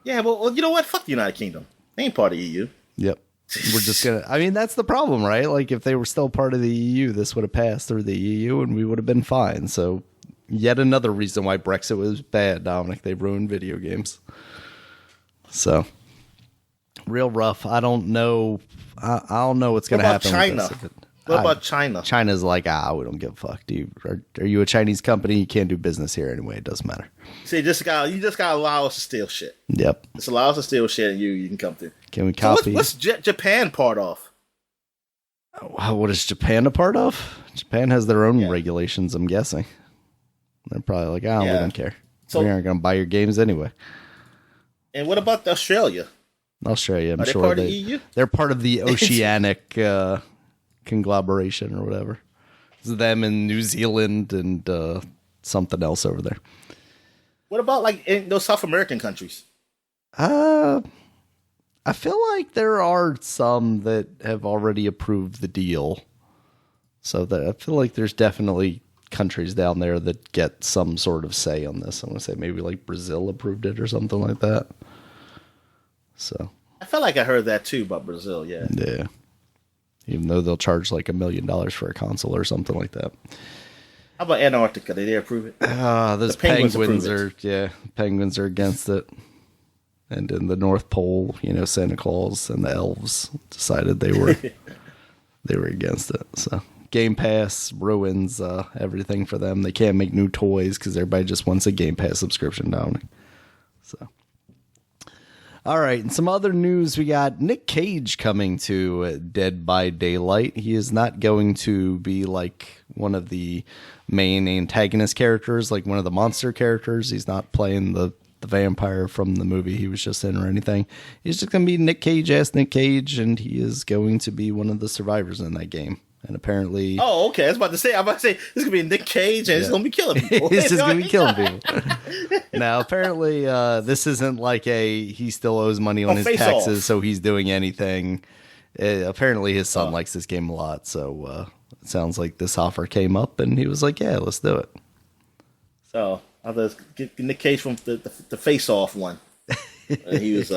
yeah, well, you know what? Fuck the United Kingdom. They ain't part of the EU. Yep. We're just gonna. I mean, that's the problem, right? Like, if they were still part of the EU, this would have passed through the EU, and we would have been fine. So, yet another reason why Brexit was bad, Dominic. They ruined video games. So, real rough. I don't know. I don't know what's going to happen. China? What about China? China's like, we don't give a fuck. Are you a Chinese company? You can't do business here anyway. It doesn't matter. See, you just gotta allow us to steal shit. Yep. Just allow us to steal shit, and you can come through. Can we copy? So what's Japan part of? What is Japan a part of? Japan has their own regulations, I'm guessing. They're probably like, we don't care. So, we aren't going to buy your games anyway. And what about Australia? Australia, I'm Are they sure part of the EU? They're part of the Oceanic conglomeration or whatever. It's them and New Zealand and something else over there. What about like in those South American countries? I feel like there are some that have already approved the deal. So that I feel like there's definitely countries down there that get some sort of say on this. I want to say maybe like Brazil approved it or something like that. So I felt like I heard that too about Brazil. Yeah. Even though they'll charge like $1 million for a console or something like that. How about Antarctica? Did they approve it? Those penguins are against it. And in the North Pole, Santa Claus and the elves decided they were against it. So Game Pass ruins everything for them. They can't make new toys because everybody just wants a Game Pass subscription down. So, all right. And some other news. We got Nick Cage coming to Dead by Daylight. He is not going to be like one of the main antagonist characters, like one of the monster characters. He's not playing the vampire from the movie he was just in or anything. He's just going to be Nick Cage, and he is going to be one of the survivors in that game. And apparently... Oh, okay. I was about to say, this is going to be Nick Cage, and he's going to be killing people. He's just going to be killing people. Now, apparently, this isn't like he still owes money on his taxes, so he's doing anything. Apparently, his son likes this game a lot, so it sounds like this offer came up, and he was like, yeah, let's do it. So, I'll just get Nick Cage from the face-off one. He was...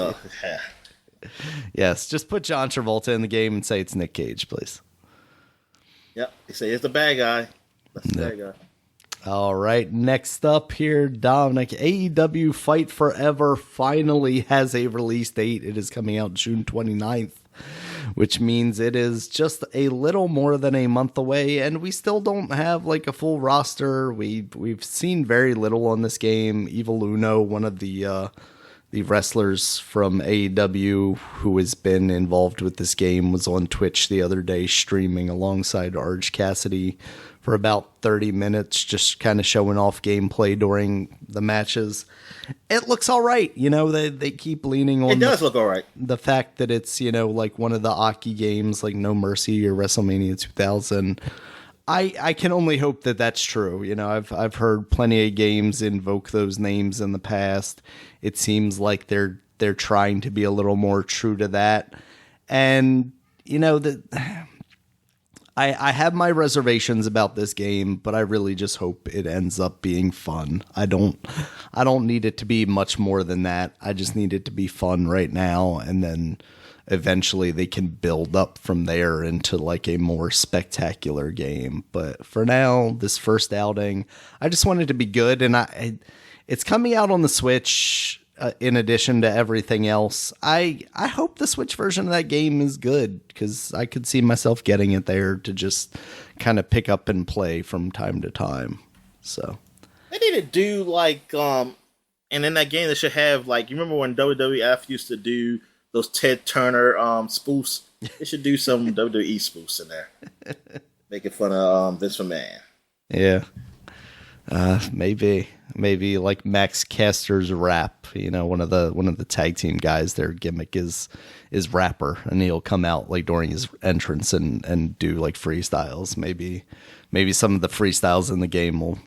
Yes, just put John Travolta in the game and say it's Nick Cage, please. Yep, they say it's the bad guy. That's the bad guy. All right, next up here, Dominic. AEW Fight Forever finally has a release date. It is coming out June 29th, which means it is just a little more than a month away, and we still don't have like a full roster. We've seen very little on this game. Evil Uno, one of the wrestlers from AEW who has been involved with this game, was on Twitch the other day streaming alongside Orange Cassidy for about 30 minutes, just kind of showing off gameplay during the matches. It looks all right. They keep leaning on it does look all right. The fact that it's, like one of the Aki games like No Mercy or WrestleMania 2000. I can only hope that that's true. I've heard plenty of games invoke those names in the past. It seems like they're trying to be a little more true to that. And I have my reservations about this game, but I really just hope it ends up being fun. I don't need it to be much more than that. I just need it to be fun right now, and then eventually they can build up from there into like a more spectacular game. But for now, this first outing, I just want it to be good. And it's coming out on the Switch in addition to everything else. I hope the Switch version of that game is good, because I could see myself getting it there to just kind of pick up and play from time to time. So they need to do like, and in that game they should have like, you remember when WWF used to do those Ted Turner spoofs? They should do some WWE spoofs in there, making fun of Vince McMahon. Yeah, maybe like Max Caster's rap. One of the tag team guys. Their gimmick is rapper, and he'll come out like during his entrance and do like freestyles. Maybe some of the freestyles in the game will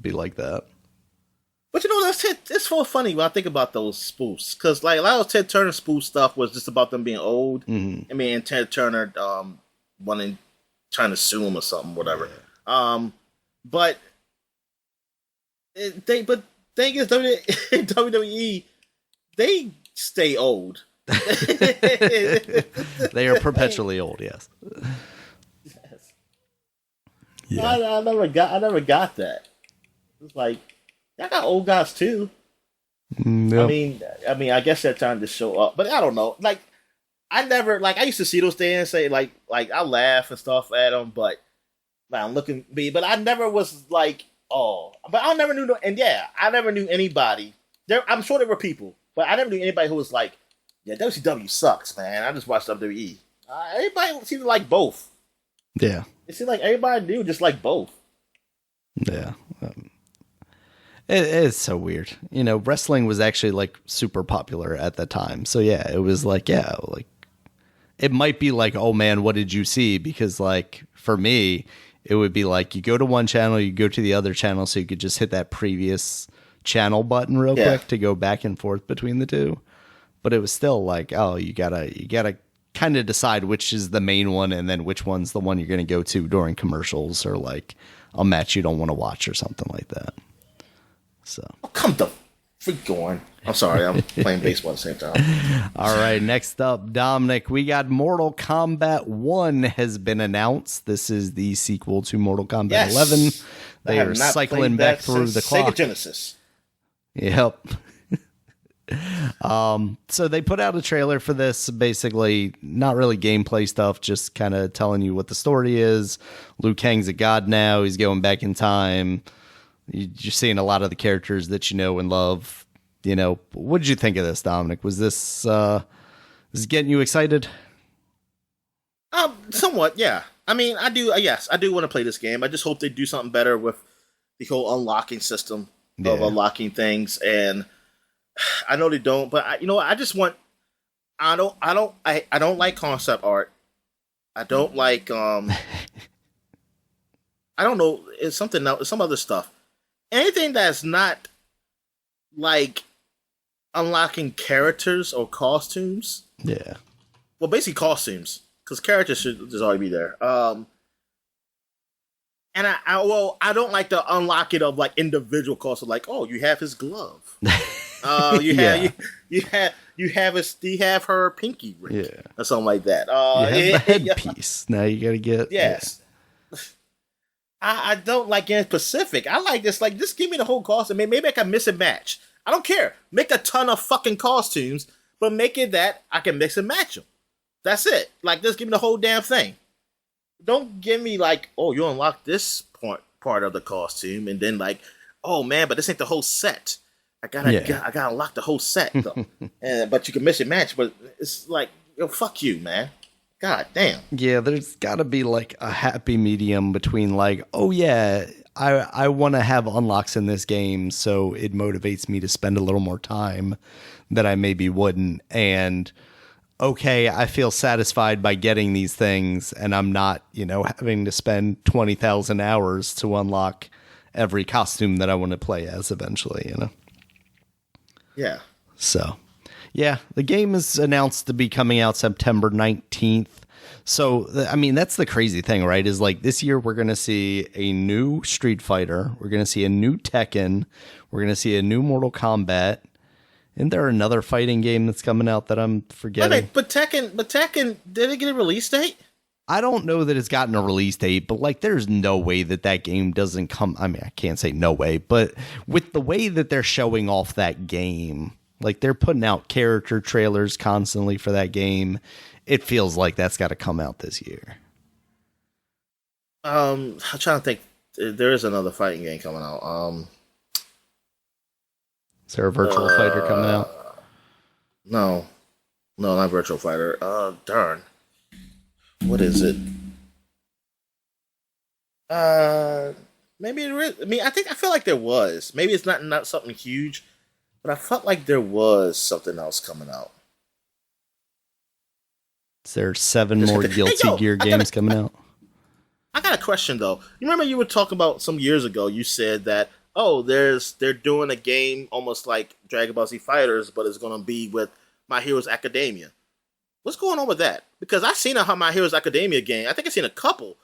be like that. But it's so funny when I think about those spoofs, because like a lot of Ted Turner spoof stuff was just about them being old. Mm-hmm. I mean, Ted Turner trying to sue him or something, whatever. But thing is, WWE, they stay old. They are perpetually old. Yes. Yes. Yeah. I never got that. It's like, I got old guys too. Yep. I mean, I guess they're trying to show up, but I don't know. Like, I never like I used to see those things and say like I laugh and stuff at them, but I'm looking me, but I never was like but I never knew and yeah, I never knew anybody. I'm sure there were people, but I never knew anybody who was like, yeah, WCW sucks, man. I just watched WWE. Everybody seemed to like both. Yeah, it seemed like everybody knew just like both. Yeah. It's so weird. You know, wrestling was actually like super popular at the time. So yeah, it was like, yeah, like it might be like, oh man, what did you see? Because like for me, it would be like you go to one channel, you go to the other channel, so you could just hit that previous channel button real quick to go back and forth between the two. But it was still like, oh, you gotta kind of decide which is the main one and then which one's the one you're gonna go to during commercials or like a match you don't want to watch or something like that. So come the freak on. I'm sorry, I'm playing baseball at the same time. All right, next up, Dominic, we got Mortal Kombat 1 has been announced. This is the sequel to Mortal Kombat 11. They are cycling back through the clock. Sega Genesis. Yep. So they put out a trailer for this, basically not really gameplay stuff, just kind of telling you what the story is. Liu Kang's a god now. He's going back in time. You're seeing a lot of the characters that you know and love. You know, what did you think of this, Dominic? Was this getting you excited? Somewhat, yeah. I mean, I do. Yes, I do want to play this game. I just hope they do something better with the whole unlocking system of unlocking things. And I know they don't, but you know what? I just want. I don't like concept art. I don't like. I don't know. It's something else. Some other stuff. Anything that's not like unlocking characters or costumes. Yeah. Well, basically costumes, because characters should just already be there. And I don't like the unlocking of like individual costumes. Like, oh, you have his glove. You have her pinky ring, or something like that. You have the headpiece. Now you gotta get I don't like getting specific. I like this. Like, just give me the whole costume. Maybe I can mix and match. I don't care. Make a ton of fucking costumes, but make it that I can mix and match them. That's it. Like, just give me the whole damn thing. Don't give me like, oh, you unlock this part of the costume, and then like, oh man, but this ain't the whole set. I gotta unlock the whole set though. But you can mix and match. But it's like, yo, fuck you, man. God damn. Yeah, there's got to be like a happy medium between like, oh yeah, I want to have unlocks in this game, so it motivates me to spend a little more time that I maybe wouldn't. And okay, I feel satisfied by getting these things, and I'm not, having to spend 20,000 hours to unlock every costume that I want to play as eventually, Yeah. So. Yeah, the game is announced to be coming out September 19th. So, I mean, that's the crazy thing, right? Is like this year we're going to see a new Street Fighter. We're going to see a new Tekken. We're going to see a new Mortal Kombat. Isn't there another fighting game that's coming out that I'm forgetting? Wait, but Tekken, did it get a release date? I don't know that it's gotten a release date, but like there's no way that game doesn't come. I mean, I can't say no way, but with the way that they're showing off that game, like they're putting out character trailers constantly for that game. It feels like that's got to come out this year. I'm trying to think. There is another fighting game coming out. Is there a Virtual Fighter coming out? No, not Virtual Fighter. Darn. What is it? Maybe there is. I mean, I feel like there was. Maybe it's not something huge. But I felt like there was something else coming out. Is there 7 more Guilty Gear games coming out? I got a question though. You remember you were talking about some years ago, you said that, they're doing a game almost like Dragon Ball Z Fighters, but it's going to be with My Heroes Academia. What's going on with that? Because I've seen a My Heroes Academia game. I think I've seen a couple,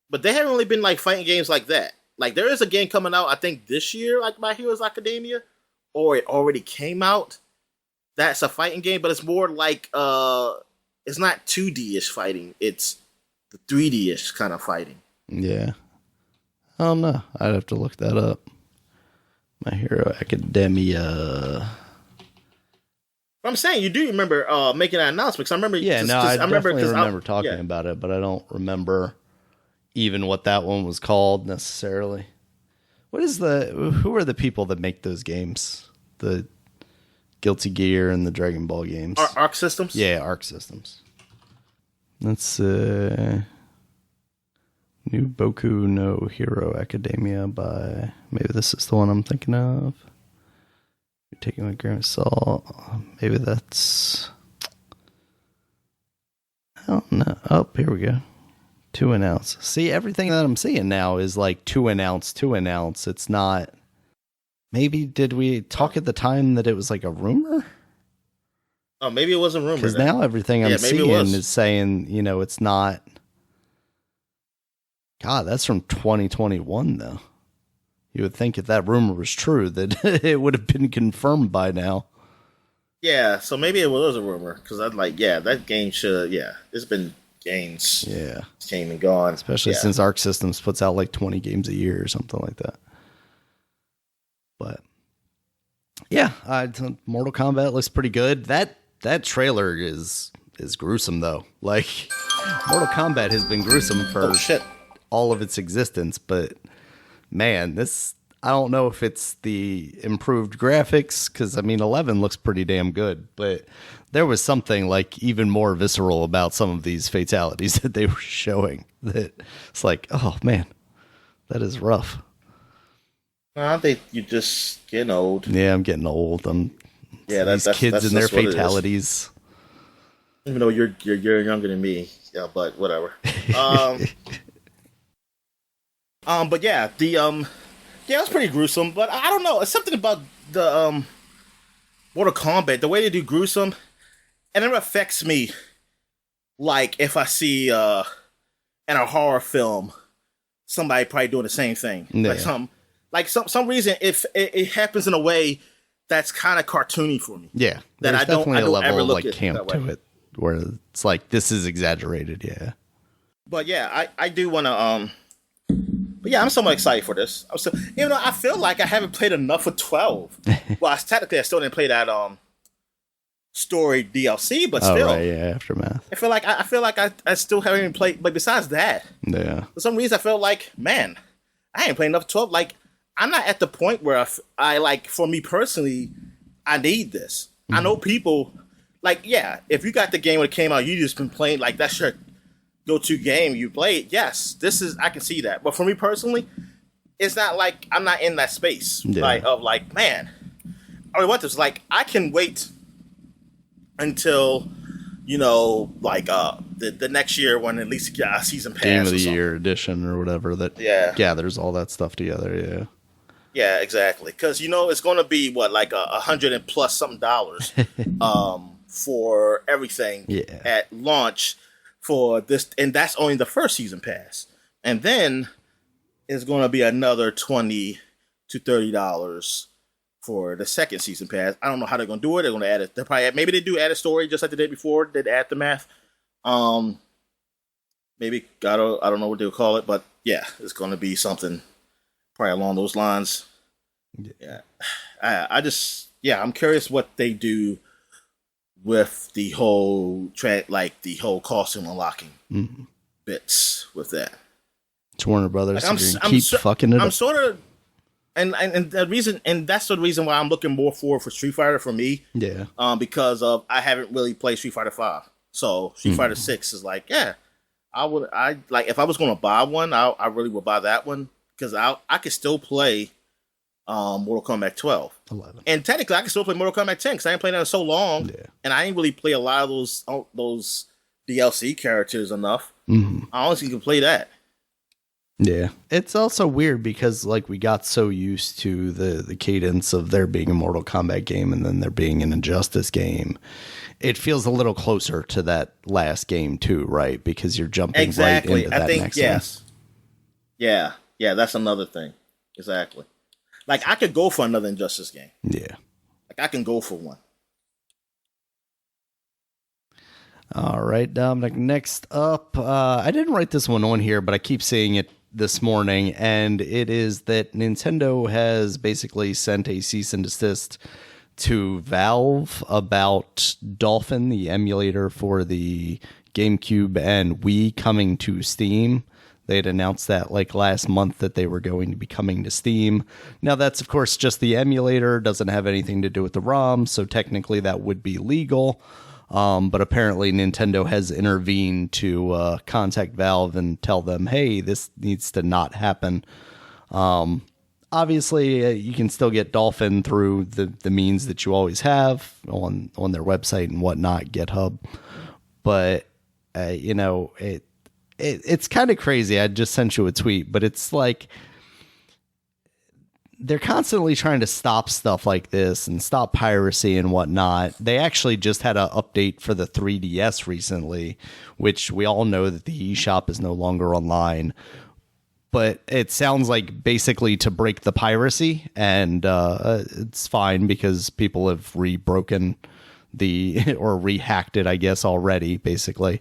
but they haven't really been like fighting games like that. Like there is a game coming out, I think this year, like My Heroes Academia. Or it already came out. That's a fighting game, but it's more like it's not 2D-ish fighting. It's the 3D-ish kind of fighting. Yeah. I don't know. I'd have to look that up. My Hero Academia. But I'm saying you do remember making that announcement because I remember. Yeah, I definitely remember talking yeah. about it, but I don't remember even what that one was called necessarily. Who are the people that make those games? The Guilty Gear and the Dragon Ball games. Arc Systems? Yeah, Arc Systems. That's New Boku no Hero Academia by... Maybe this is the one I'm thinking of. You're taking my grain of salt. Maybe that's... I don't know. Oh, here we go. 2 announce. See, everything that I'm seeing now is like 2 announce. It's not... Maybe did we talk at the time that it was like a rumor? Oh, maybe it was a rumor. Because now everything I'm seeing is saying, it's not. God, that's from 2021, though. You would think if that rumor was true, that it would have been confirmed by now. Yeah, so maybe it was a rumor. Because I'd that game should, it's been games. Yeah. Came and gone. Especially since Arc Systems puts out like 20 games a year or something like that. But yeah, Mortal Kombat looks pretty good. That trailer is gruesome though. Like Mortal Kombat has been gruesome for all of its existence, but man, I don't know if it's the improved graphics because 11 looks pretty damn good, but there was something like even more visceral about some of these fatalities that they were showing. That it's like, oh man, that is rough. I think you're just getting old. Yeah, I'm getting old. These kids and their fatalities. Even though you're younger than me, yeah, but whatever. But yeah, it was pretty gruesome. But I don't know, it's something about the Mortal Kombat, the way they do gruesome, and it affects me. Like if I see in a horror film, somebody probably doing the same thing, yeah. Like some reason, if it happens in a way that's kind of cartoony for me. Yeah, that I don't a level ever look like at camp to it, where it's like this is exaggerated. Yeah, but yeah, I do want to. But yeah, I'm somewhat excited for this. Even though I feel like I haven't played enough of 12. Well, technically, I still didn't play that story DLC, but still, right, yeah, Aftermath. I feel like I still haven't even played. But besides that, yeah, for some reason, I felt like, man, I ain't played enough of 12. Like. I'm not at the point where I like, for me personally, I need this. Mm-hmm. I know people, like, yeah, if you got the game when it came out, you just been playing, like, that's your go-to game you played. Yes, I can see that. But for me personally, it's not like I'm not in that space, like, man, I want this. Like, I can wait until, the next year when at least a season pass. Game of the Year edition or whatever that gathers all that stuff together, yeah. Yeah, exactly. Because it's going to be like $100+ something for everything at launch for this, and that's only the first season pass, and then it's going to be another $20 to $30 for the second season pass. I don't know how they're going to do it. They're going to add it. Maybe they do add a story just like the day before did Aftermath. Maybe I don't know what they'll call it, but yeah, it's going to be something. Probably along those lines. Yeah. I'm curious what they do with the whole the whole costume unlocking bits with that. It's Warner Brothers. Keep fucking it up. I'm sort of, and the reason, and that's the reason why I'm looking more for Street Fighter for me. Yeah. Because I haven't really played Street Fighter 5, so Street Fighter 6 is like, yeah, if I was going to buy one, I really would buy that one. Because I could still play Mortal Kombat 12. 11. And technically, I can still play Mortal Kombat 10 because I ain't played that in so long. Yeah. And I ain't really play a lot of those DLC characters enough. Mm-hmm. I honestly can play that. Yeah. It's also weird because we got so used to the cadence of there being a Mortal Kombat game and then there being an Injustice game. It feels a little closer to that last game too, right? Because you're jumping right into that next one. Yeah. Yeah, that's another thing. Exactly. Like, I could go for another Injustice game. Yeah. Like, I can go for one. All right, Dominic. Next up, I didn't write this one on here, but I keep seeing it this morning, and it is that Nintendo has basically sent a cease and desist to Valve about Dolphin, the emulator for the GameCube and Wii, coming to Steam. They had announced that like last month that they were going to be coming to Steam. Now that's of course just the emulator, doesn't have anything to do with the ROM, so technically that would be legal. But apparently Nintendo has intervened to contact Valve and tell them, hey, this needs to not happen. Obviously, you can still get Dolphin through the means that you always have on their website and whatnot, GitHub. But, it's kind of crazy. I just sent you a tweet, but it's like they're constantly trying to stop stuff like this and stop piracy and whatnot. They actually just had an update for the 3DS recently, which we all know that the eShop is no longer online. But it sounds like basically to break the piracy, and it's fine because people have re-broken or re-hacked it, I guess, already, basically.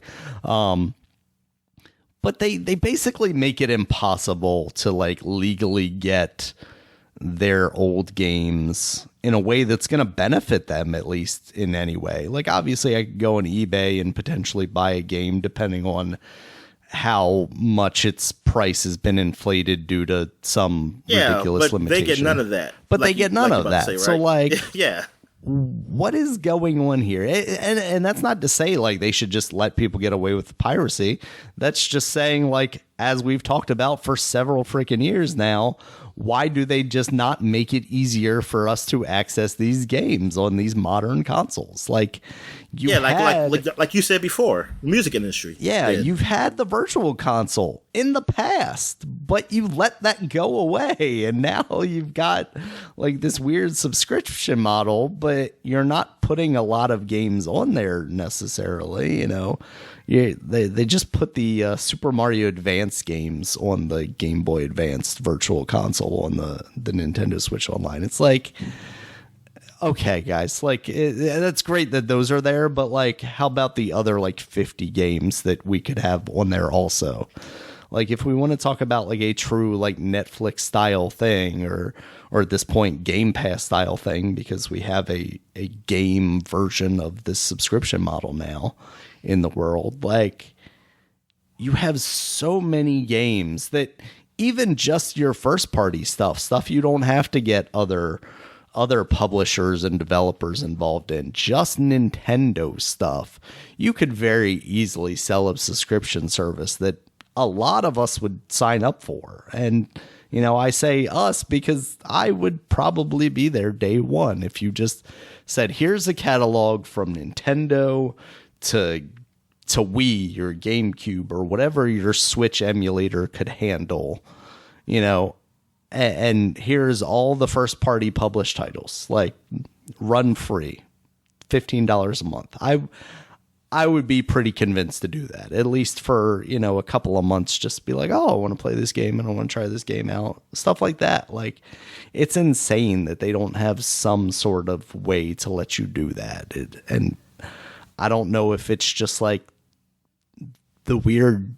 But they basically make it impossible to like legally get their old games in a way that's going to benefit them, at least in any way. Like, obviously, I could go on eBay and potentially buy a game depending on how much its price has been inflated due to some ridiculous limitation. They get none of that. But they get none of that. Say, right? So, like, yeah. What is going on here? And that's not to say, like, they should just let people get away with piracy. That's just saying, like, as we've talked about for several freaking years now, why do they just not make it easier for us to access these games on these modern consoles? Like, like you said before, music industry. Yeah, you've had the virtual console in the past, but you let that go away, and now you've got like this weird subscription model, but you're not putting a lot of games on there necessarily, They just put the Super Mario Advance games on the Game Boy Advance virtual console on the Nintendo Switch Online. It's like, okay, guys, like that's great that those are there, but like, how about the other like 50 games that we could have on there also? Like, if we want to talk about like a true like Netflix style thing, or at this point Game Pass style thing, because we have a game version of this subscription model now in the world, like, you have so many games that even just your first party stuff you don't have to get other publishers and developers involved in, just Nintendo stuff, you could very easily sell a subscription service that a lot of us would sign up for. And I say us because I would probably be there day one if you just said, here's a catalog from Nintendo to Wii or GameCube or whatever your Switch emulator could handle, and here's all the first party published titles, like, run free, $15 a month. I would be pretty convinced to do that, at least for, a couple of months, just be like, oh, I want to play this game and I want to try this game out, stuff like that. Like, it's insane that they don't have some sort of way to let you do that. And I don't know if it's just like the weird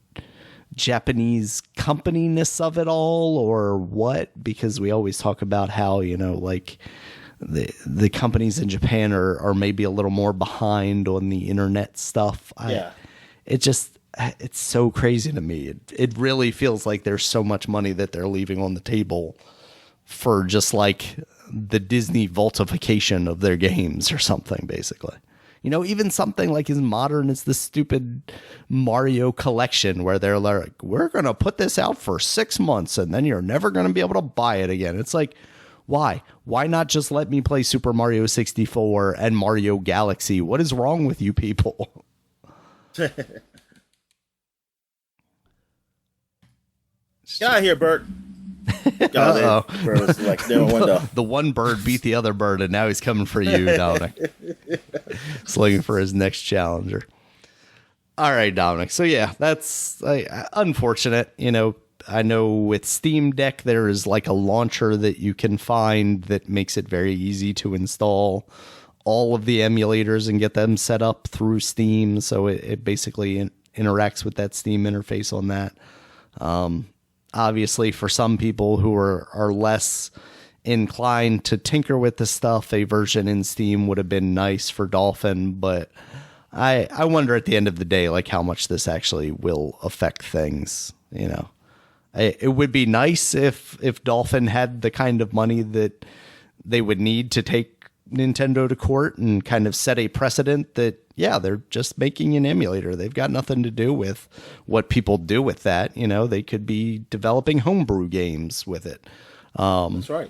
Japanese company-ness of it all or what, because we always talk about how, like the companies in Japan are maybe a little more behind on the internet stuff. It's so crazy to me. It really feels like there's so much money that they're leaving on the table for just like the Disney vaultification of their games or something, basically. Even something like as modern as the stupid Mario collection, where they're like, we're going to put this out for 6 months and then you're never going to be able to buy it again. It's like, why? Why not just let me play Super Mario 64 and Mario Galaxy? What is wrong with you people? Get out of here, Bert. The one bird beat the other bird, and now he's coming for you, Dominic. He's looking for his next challenger. All right, Dominic. So yeah, that's unfortunate. I know with Steam Deck, there is like a launcher that you can find that makes it very easy to install all of the emulators and get them set up through Steam. So it basically interacts with that Steam interface on that. Obviously, for some people who are less inclined to tinker with the stuff, a version in Steam would have been nice for Dolphin, but I wonder at the end of the day, like, how much this actually will affect things, you know. It would be nice if Dolphin had the kind of money that they would need to take Nintendo to court and kind of set a precedent that, yeah, they're just making an emulator. They've got nothing to do with what people do with that. You know, they could be developing homebrew games with it. That's right.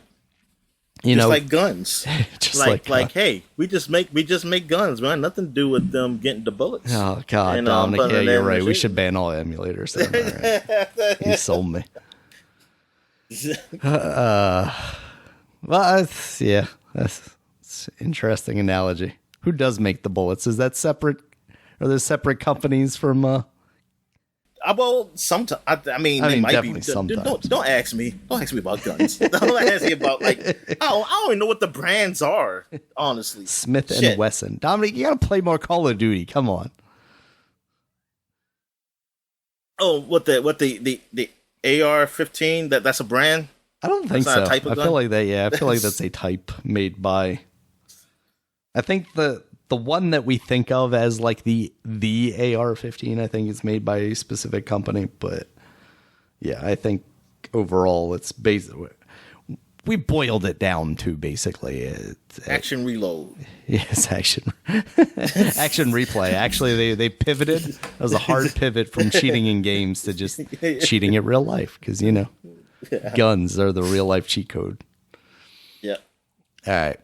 You just know, like guns. just like hey, we just make guns, man. Nothing to do with them getting the bullets. Oh God, and, Dominic, yeah, you're right. We should ban all emulators. Then, all right. You sold me. Well, that's an interesting analogy. Who does make the bullets? Is that separate? Are there separate companies from? Well, sometimes. I mean, they might be. Sometimes. Don't ask me. Don't ask me about guns. Don't ask me about I don't even know what the brands are. Honestly, Smith and Wesson. Dominic, you gotta play more Call of Duty. Come on. Oh, what the AR-15? That's a brand. I don't think so. I feel like that. Yeah, I feel like that's a type made by. I think the one that we think of as like the AR-15, I think is made by a specific company. But yeah, I think overall it's basically we boiled it down to basically action reload. Yes, action replay. Actually, they pivoted. That was a hard pivot from cheating in games to just cheating in real life because you know. Yeah. Guns are the real life cheat code. Yeah. All right.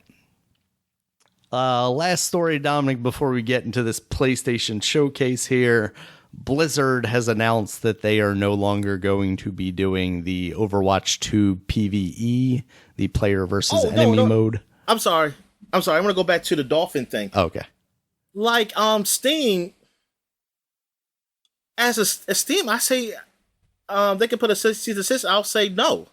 Last story, Dominic, before we get into this PlayStation showcase here. Blizzard has announced that they are no longer going to be doing the Overwatch 2 PvE, the player versus enemy mode. I'm sorry. I'm going to go back to the Dolphin thing. Okay. Like, Steam, as a Steam, I say, they can put a cease and desist. I'll say no.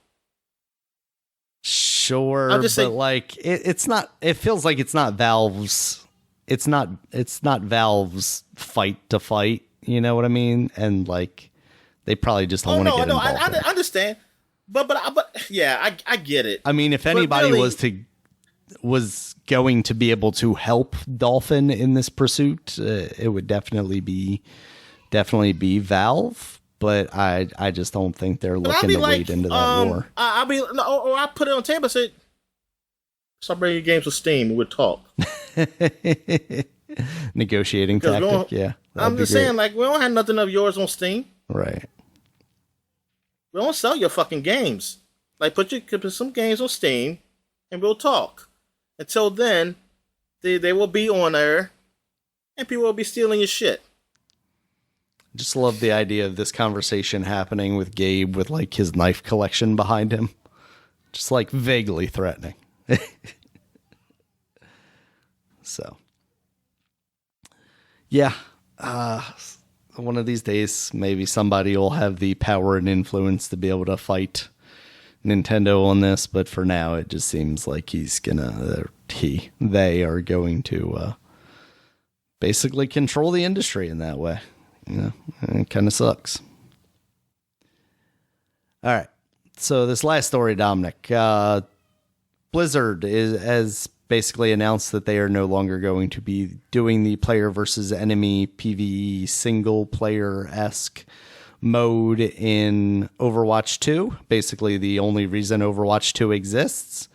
Sure, but like it's not. It feels like it's not Valve's. It's not Valve's fight to fight. You know what I mean? And like, they probably just don't want to get involved. I understand, but yeah, I get it. I mean, if anybody was going to be able to help Dolphin in this pursuit, it would definitely be Valve. But I just don't think they're looking to wade into that war. I put it on table and said, stop bringing your games to Steam and we'll talk. Negotiating tactic, yeah. I'm just saying, like, we don't have nothing of yours on Steam. Right. We don't sell your fucking games. Like, put some games on Steam and we'll talk. Until then, they will be on there and people will be stealing your shit. Just love the idea of this conversation happening with Gabe with like his knife collection behind him. Just like vaguely threatening. So. Yeah. One of these days, maybe somebody will have the power and influence to be able to fight Nintendo on this. But for now, it just seems like they are going to basically control the industry in that way. You know, it kind of sucks. All right. So this last story, Dominic, Blizzard has basically announced that they are no longer going to be doing the player versus enemy PvE single player-esque mode in Overwatch 2. Basically the only reason Overwatch 2 exists.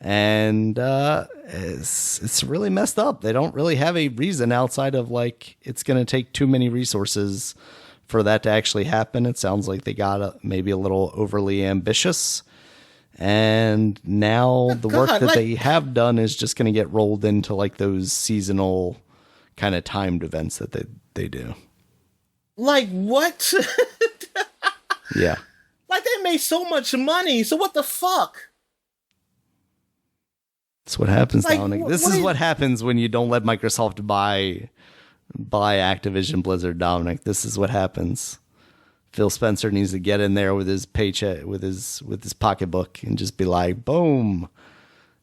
And it's really messed up. They don't really have a reason outside of like it's going to take too many resources for that to actually happen. It sounds like they got maybe a little overly ambitious. And now the work that they have done is just going to get rolled into like those seasonal kind of timed events that they do. Like what? Yeah. Like they made so much money. So what the fuck? That's what happens, Dominic. This is what happens when you don't let Microsoft buy Activision Blizzard, Dominic. This is what happens. Phil Spencer needs to get in there with his paycheck, with his pocketbook, and just be like, boom,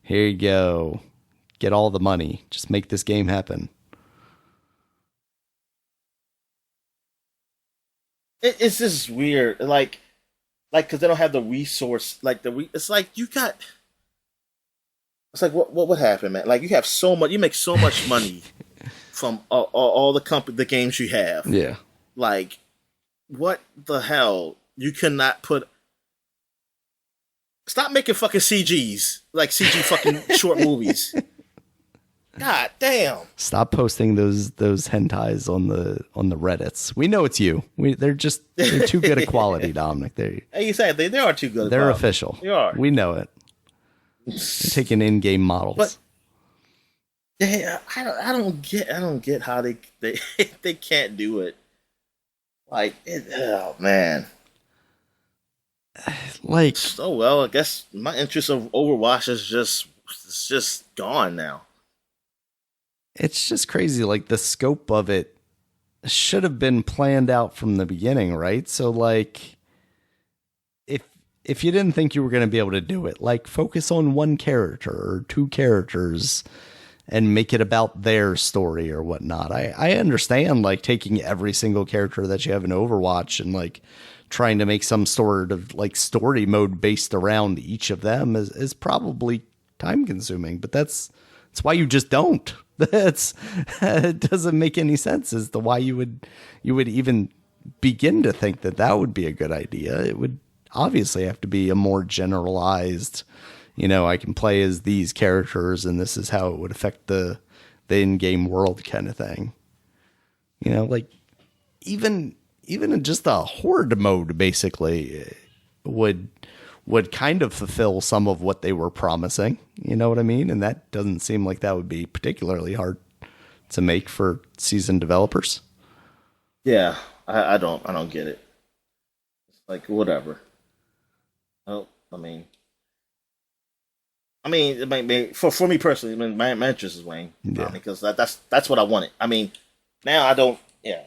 here you go. Get all the money. Just make this game happen. It's just weird. Like, because they don't have the resource. It's like you got... It's like what happened, man? Like you have so much, you make so much money from all the games you have. Yeah. Like, what the hell? You cannot put. Stop making fucking CGs, like CG fucking short movies. God damn! Stop posting those hentais on the Reddits. We know it's you. They're too good at quality, Dominic. You said they are too good. They're official. They are. We know it. They're taking in-game models. But yeah, I don't get how they they can't do it. Like, oh man. Like, oh well, I guess my interest of Overwatch is just gone now. It's just crazy. Like, the scope of it should have been planned out from the beginning, right? So, like, if you didn't think you were going to be able to do it, like, focus on one character or two characters and make it about their story or whatnot. I understand, like, taking every single character that you have in Overwatch and, like, trying to make some sort of, like, story mode based around each of them is probably time consuming, but that's why you just don't. It doesn't make any sense as to why you would even begin to think that would be a good idea. It would obviously have to be a more generalized, I can play as these characters and this is how it would affect the in-game world kind of thing. Like even in just a horde mode basically would kind of fulfill some of what they were promising. You know what I mean? And that doesn't seem like that would be particularly hard to make for seasoned developers. Yeah, I don't get it. It's like, whatever. Oh, I mean, for me personally, my interest is waning. Yeah. Because that's what I wanted. I mean, now I don't. Yeah,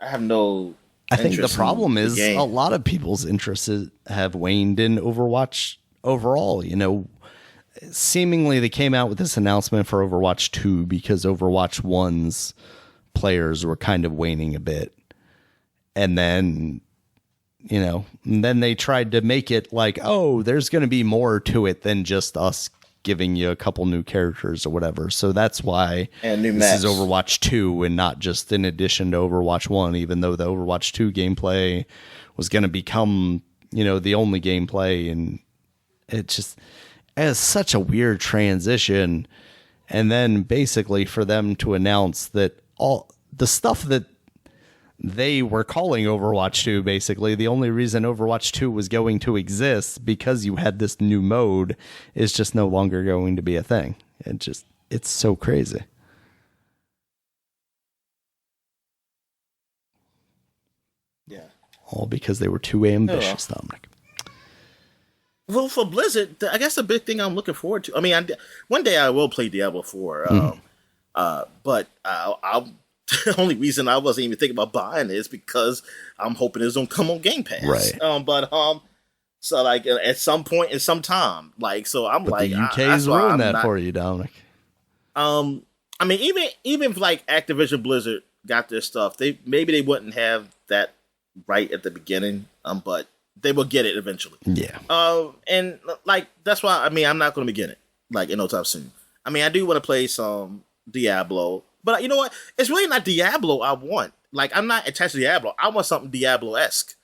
I have no. I think the problem is a lot of people's interests have waned in Overwatch overall. Seemingly they came out with this announcement for Overwatch 2 because Overwatch 1's players were kind of waning a bit. And then, then they tried to make it like, oh, there's going to be more to it than just us giving you a couple new characters or whatever. So that's why this is Overwatch 2 and not just in addition to Overwatch 1, even though the Overwatch 2 gameplay was going to become, the only gameplay. And it's such a weird transition. And then basically for them to announce that all the stuff that they were calling Overwatch 2, basically, the only reason Overwatch 2 was going to exist because you had this new mode is just no longer going to be a thing. It's so crazy. Yeah. All because they were too ambitious, Dominic. Well, for Blizzard, I guess the big thing I'm looking forward to. I mean, one day I will play Diablo 4, but I'll. The only reason I wasn't even thinking about buying it is because I'm hoping it's gonna come on Game Pass. Right. So like at some point in some time, like, so I'm but like, the UK's ruined that for you, Dominic. I mean, even if like Activision Blizzard got their stuff, they wouldn't have that right at the beginning. But they will get it eventually. Yeah. And like that's why I'm not gonna be getting it like in no time soon. I mean, I do want to play some Diablo. But you know what? It's really not Diablo I want. Like, I'm not attached to Diablo. I want something Diablo-esque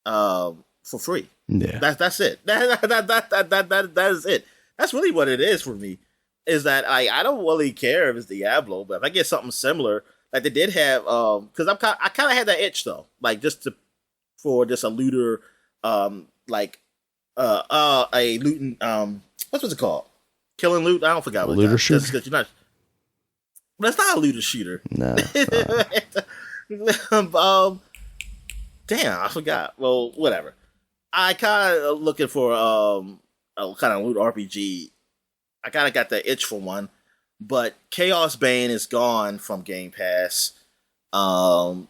for free. Yeah. That's it. That is it. That's really what it is for me. Is that I don't really care if it's Diablo, but if I get something similar, like they did have, because I kind of had that itch though, like for a looter, a looting, what's it called? Killing loot. I don't forget what looter shooter. Because you're not. That's not a looter shooter. No. Damn, I forgot. Well, whatever. I kind of looking for a kind of loot RPG. I kind of got that itch for one, but Chaos Bane is gone from Game Pass. Well,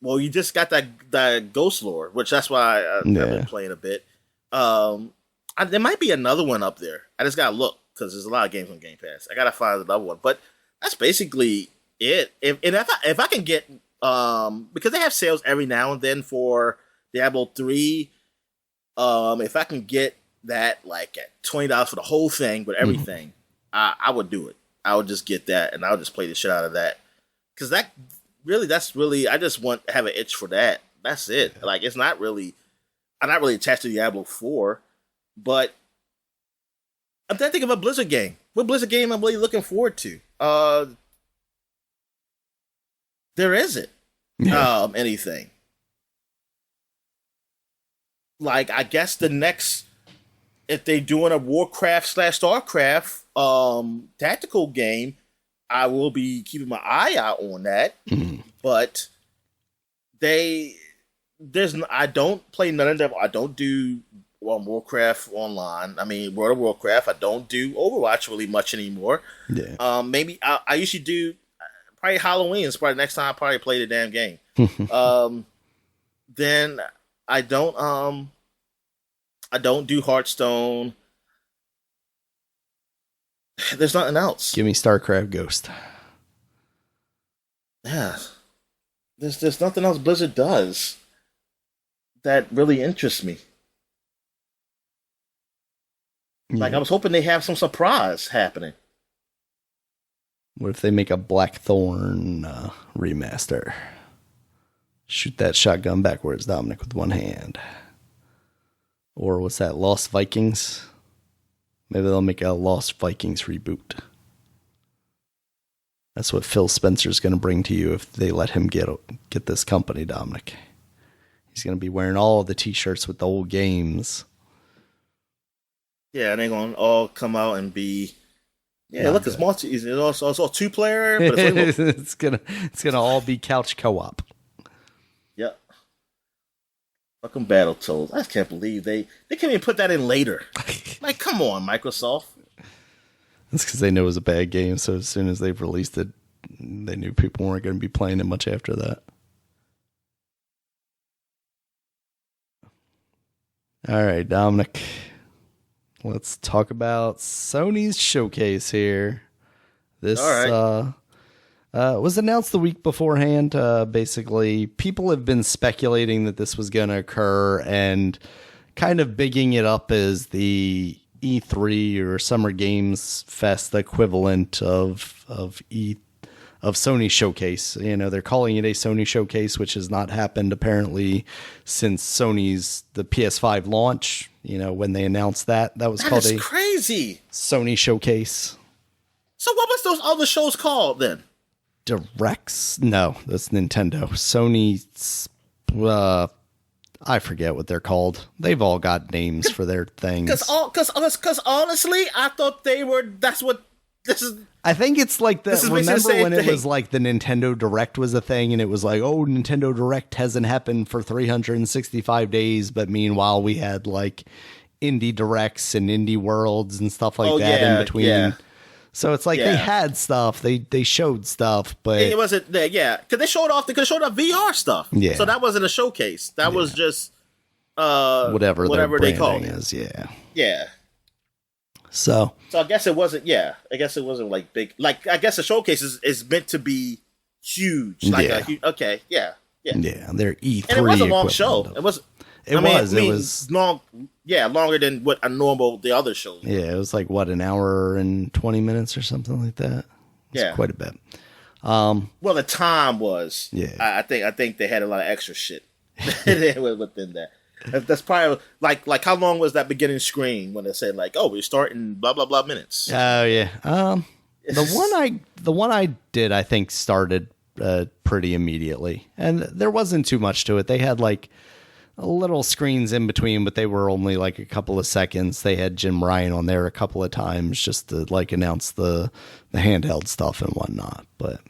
you just got that Ghost Lord, which that's why I've been playing a bit. There might be another one up there. I just gotta look because there's a lot of games on Game Pass. I gotta find another one, but. That's basically it. If I can get because they have sales every now and then for Diablo 3, if I can get that like at $20 for the whole thing with everything, I would do it. I would just get that and I would just play the shit out of that. Because that's really, I just have an itch for that. That's it. Yeah. Like, I'm not really attached to Diablo 4, but I'm trying to think of a Blizzard game. What Blizzard game I'm really looking forward to? There isn't anything. Like, I guess the next, if they're doing a Warcraft/StarCraft tactical game, I will be keeping my eye out on that. Mm-hmm. But I don't play none of them. I don't do Warcraft online. I mean, World of Warcraft. I don't do Overwatch really much anymore. Yeah. Maybe I usually do probably Halloween. It's probably the next time I probably play the damn game. Then I don't do Hearthstone. There's nothing else. Give me StarCraft Ghost. Yeah. There's nothing else Blizzard does that really interests me. Yeah. Like, I was hoping they have some surprise happening. What if they make a Blackthorn remaster? Shoot that shotgun backwards, Dominic, with one hand. Or what's that, Lost Vikings? Maybe they'll make a Lost Vikings reboot. That's what Phil Spencer's going to bring to you if they let him get this company, Dominic. He's going to be wearing all of the t-shirts with the old games. Yeah, and they're going to all come out and be... Yeah, look, it's multi. It's also 2-player, but it's gonna all be couch co-op. Yep. Fucking Battletoads. I just can't believe they can't even put that in later. Like, come on, Microsoft. That's because they know it was a bad game, so as soon as they've released it, they knew people weren't going to be playing it much after that. All right, Dominic. Let's talk about Sony's showcase here. This was announced the week beforehand. Basically, people have been speculating that this was going to occur and kind of bigging it up as the E3 or Summer Games Fest equivalent of Sony Showcase. You know, they're calling it a Sony Showcase, which has not happened apparently since Sony's the PS5 launch. You know, when they announced that was called a crazy Sony Showcase. So what was those other shows called then? Directs? No, that's Nintendo. Sony's, I forget what they're called. They've all got names for their things. Because honestly, I thought they were. That's what this is. I think it's like the. Remember when it was like the Nintendo Direct was a thing, and it was like, oh, Nintendo Direct hasn't happened for 365 days, but meanwhile we had like indie directs and indie worlds and stuff like that in between. Yeah. So it's like they had stuff, they showed stuff, but it wasn't there. Yeah, because they showed off VR stuff. Yeah, so that wasn't a showcase. That was just whatever they called it. Is. Yeah. So I guess it wasn't. Yeah, I guess it wasn't like big. Like I guess the showcase is meant to be huge. Like okay, yeah. They're E3, and it was a long show. It was. It was long. Yeah, longer than what the other shows were. Yeah, it was like an hour and 20 minutes or something like that. It's quite a bit. Well, the time was. Yeah, I think they had a lot of extra shit within that. That's probably like how long was that beginning screen when they said like, oh, we're starting blah blah blah minutes. Oh yeah. The one I did I think started pretty immediately, and there wasn't too much to it. They had like little screens in between, but they were only like a couple of seconds. They had Jim Ryan on there a couple of times just to like announce the handheld stuff and whatnot. But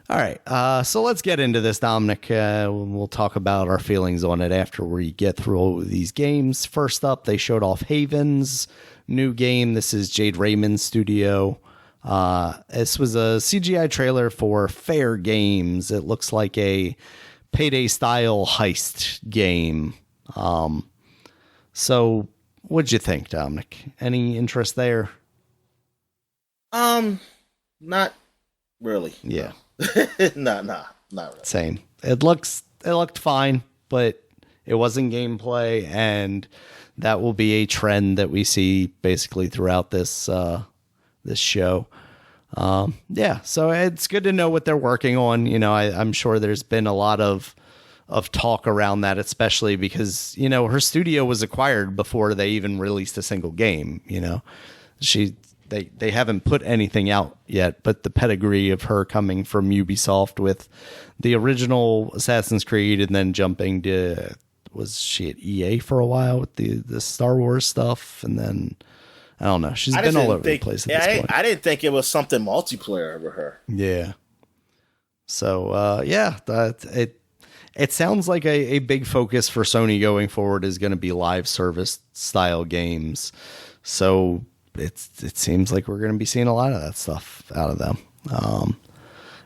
all right, so let's get into this, Dominic. We'll talk about our feelings on it after we get through all of these games. First up, they showed off Haven's new game. This is Jade Raymond's studio. This was a CGI trailer for Fair Games. It looks like a Payday style heist game. So what'd you think, Dominic? Any interest there? Not really. Yeah. Not really. Same. It looked fine, but It wasn't gameplay, and that will be a trend that we see basically throughout this this show. Yeah, so it's good to know what they're working on. You know, I'm sure there's been a lot of talk around that, especially because, you know, her studio was acquired before they even released a single game. You know, they haven't put anything out yet, but the pedigree of her coming from Ubisoft with the original Assassin's Creed and then jumping to, was she at EA for a while with the Star Wars stuff, and then I don't know. She's been all over the place at this point. I didn't think it was something multiplayer over her. Yeah. So, yeah, it sounds like a big focus for Sony going forward is going to be live service style games. So it seems like we're going to be seeing a lot of that stuff out of them.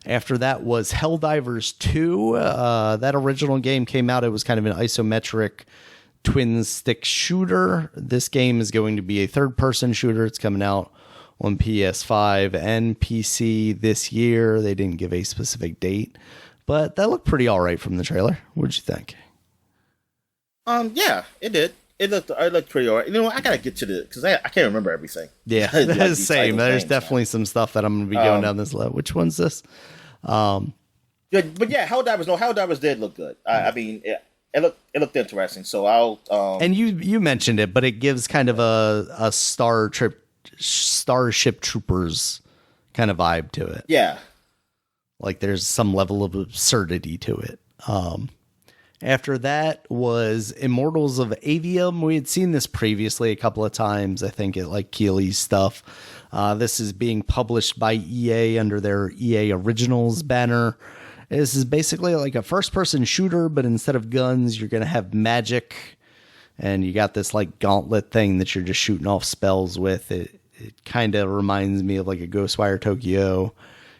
After that was Helldivers 2. That original game came out. It was kind of an isometric twin stick shooter. This game is going to be a third person shooter. It's coming out on PS5 and PC this year. They didn't give a specific date, but that looked pretty all right from the trailer. What'd you think? Yeah, it did. It looked pretty all right. You know, I gotta get to because I can't remember everything. Yeah, like same. There's definitely some stuff that I'm gonna be going down this list. Which one's this? Good, but yeah, Helldivers did look good. I mean, it looked interesting. So I'll and you mentioned it, but it gives kind of a Starship Troopers kind of vibe to it. Yeah, like there's some level of absurdity to it. After that was Immortals of Avium. We had seen this previously a couple of times, I think, at like Keeley's stuff. This is being published by EA under their EA Originals banner. This is basically like a first-person shooter, but instead of guns, you're going to have magic. And you got this like gauntlet thing that you're just shooting off spells with. It kind of reminds me of like a Ghostwire Tokyo,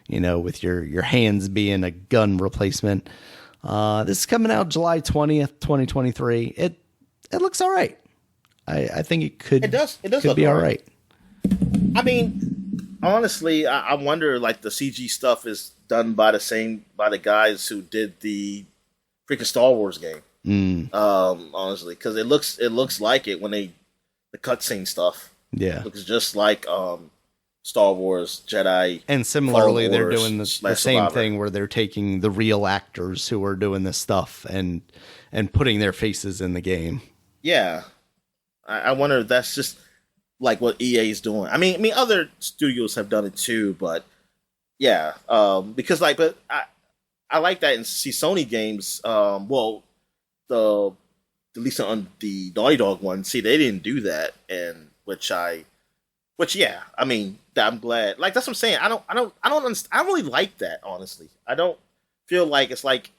you know, with your hands being a gun replacement. This is coming out July 20th, 2023. It looks all right. I think it could. It does could be all right. I mean, honestly, I wonder like the CG stuff is done by the guys who did the freaking Star Wars game. Honestly, because it looks like it when the cutscene stuff. Yeah, looks just like Star Wars, Jedi. And similarly, they're doing the same thing where they're taking the real actors who are doing this stuff and putting their faces in the game. Yeah. I wonder if that's just like what EA is doing. I mean, other studios have done it too, but yeah. Because but I like that and see Sony games. Well, at least on the Naughty Dog one, see, they didn't do that, and which yeah, I mean, I'm glad. Like that's what I'm saying. I don't understand. I don't really like that, honestly. I don't feel like it's like,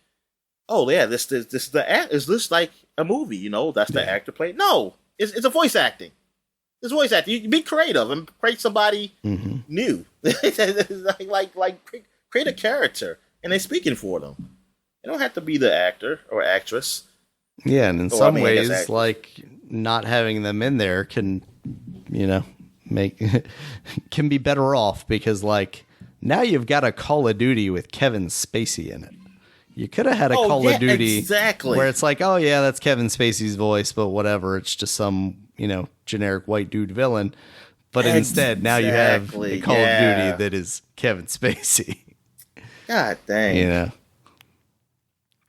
oh yeah, is this like a movie? You know, that's the actor playing. No, it's a voice acting. It's voice acting. You be creative and create somebody new. like create a character, and they're speaking for them. They don't have to be the actor or actress. Yeah, and in some ways, like not having them in there can, you know, can be better off because like now you've got a Call of Duty with Kevin Spacey in it. You could have had a Call of Duty where it's like, oh yeah, that's Kevin Spacey's voice, but whatever, it's just some, you know, generic white dude villain. But instead, now you have a Call of Duty that is Kevin Spacey. God dang. You know.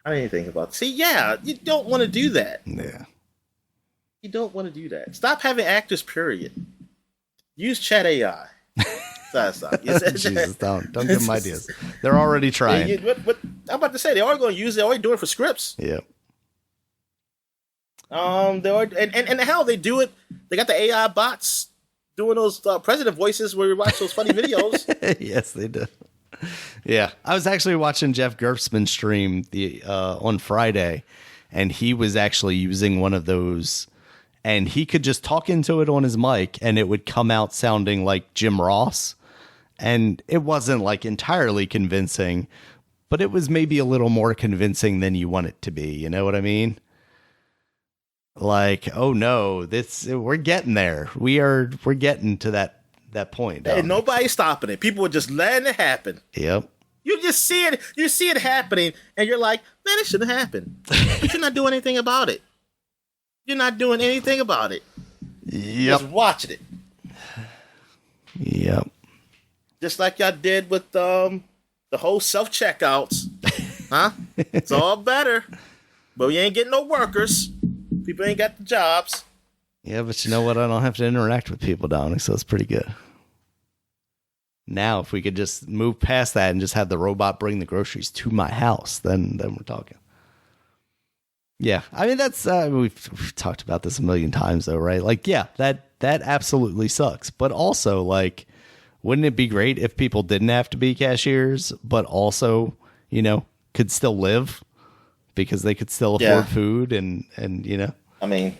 I didn't think about it. See, yeah, you don't want to do that. Yeah. You don't want to do that. Stop having actors, period. Use chat AI. Stop. Jesus, don't give them ideas. They're already trying. What I'm about to say, they are going to use it. They're already doing it for scripts. Yep. They are, and how they do it. They got the AI bots doing those president voices where you watch those funny videos. Yes, they do. Yeah, I was actually watching Jeff Gerstmann stream on Friday, and he was actually using one of those. And he could just talk into it on his mic and it would come out sounding like Jim Ross. And it wasn't like entirely convincing, but it was maybe a little more convincing than you want it to be. You know what I mean? Like, oh no, we're getting there. We're getting to that point. And nobody's stopping it. People are just letting it happen. Yep. You just see it happening and you're like, man, it shouldn't happen. You should not do anything about it. You're not doing anything about it. Yep. Just watching it. Yep. Just like y'all did with the whole self-checkouts. Huh? It's all better. But we ain't getting no workers. People ain't got the jobs. Yeah, but you know what? I don't have to interact with people, Dominic, so it's pretty good. Now, if we could just move past that and just have the robot bring the groceries to my house, then we're talking. Yeah, I mean, that's we've talked about this a million times, though, right? Like, yeah, that absolutely sucks. But also, like, wouldn't it be great if people didn't have to be cashiers, but also, you know, could still live because they could still afford food and you know? I mean,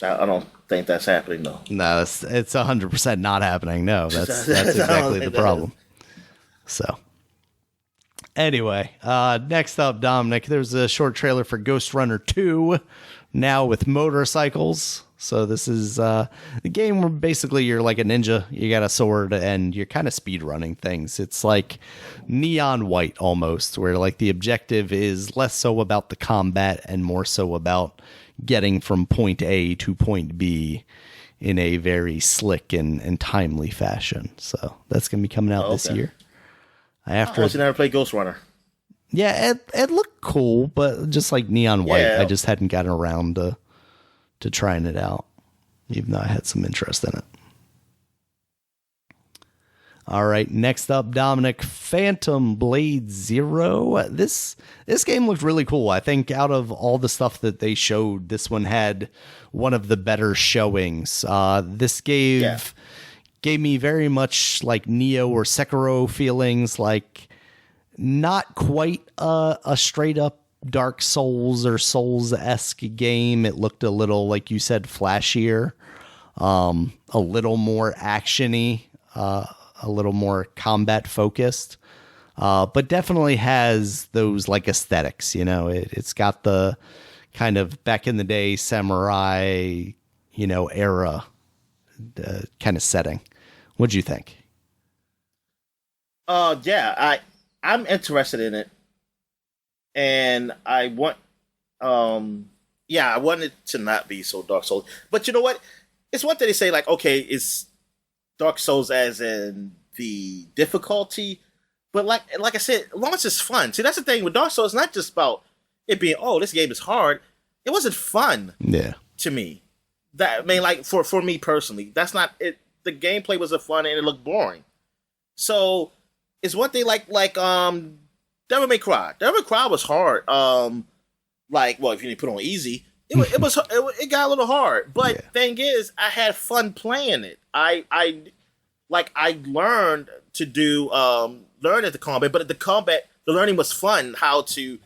I don't think that's happening, though. No, it's 100% not happening. No, that's exactly the problem. So, anyway, next up, Dominic, there's a short trailer for Ghost Runner 2, now with motorcycles. So this is the game where basically you're like a ninja, you got a sword, and you're kind of speed running things. It's like Neon White almost, where like the objective is less so about the combat and more so about getting from point A to point B in a very slick and timely fashion. So that's going to be coming out this year. After you never played Ghost Runner. Yeah, it looked cool, but just like Neon White, I just hadn't gotten around to trying it out, even though I had some interest in it. All right, next up, Dominic, Phantom Blade Zero. This game looked really cool. I think out of all the stuff that they showed, this one had one of the better showings. This gave me very much like Neo or Sekiro feelings, like not quite a straight up Dark Souls or Souls-esque game. It looked a little, like you said, flashier, a little more action-y, a little more combat focused, but definitely has those like aesthetics, you know, it's got the kind of back in the day samurai, you know, era kind of setting. What'd you think? I'm interested in it, and I want, I want it to not be so Dark Souls, but you know what? It's one thing to say like, okay, it's Dark Souls as in the difficulty, but like I said, as long as it's fun. See, that's the thing with Dark Souls. It's not just about it being, oh, this game is hard. It wasn't fun. Yeah. To me, that I mean, like for me personally, that's not it. The gameplay wasn't fun and it looked boring. So it's one thing like Devil May Cry. Devil May Cry was hard. If you didn't put on easy, it got a little hard. But thing is, I had fun playing it. I learned to do learn at the combat, but at the combat, the learning was fun how to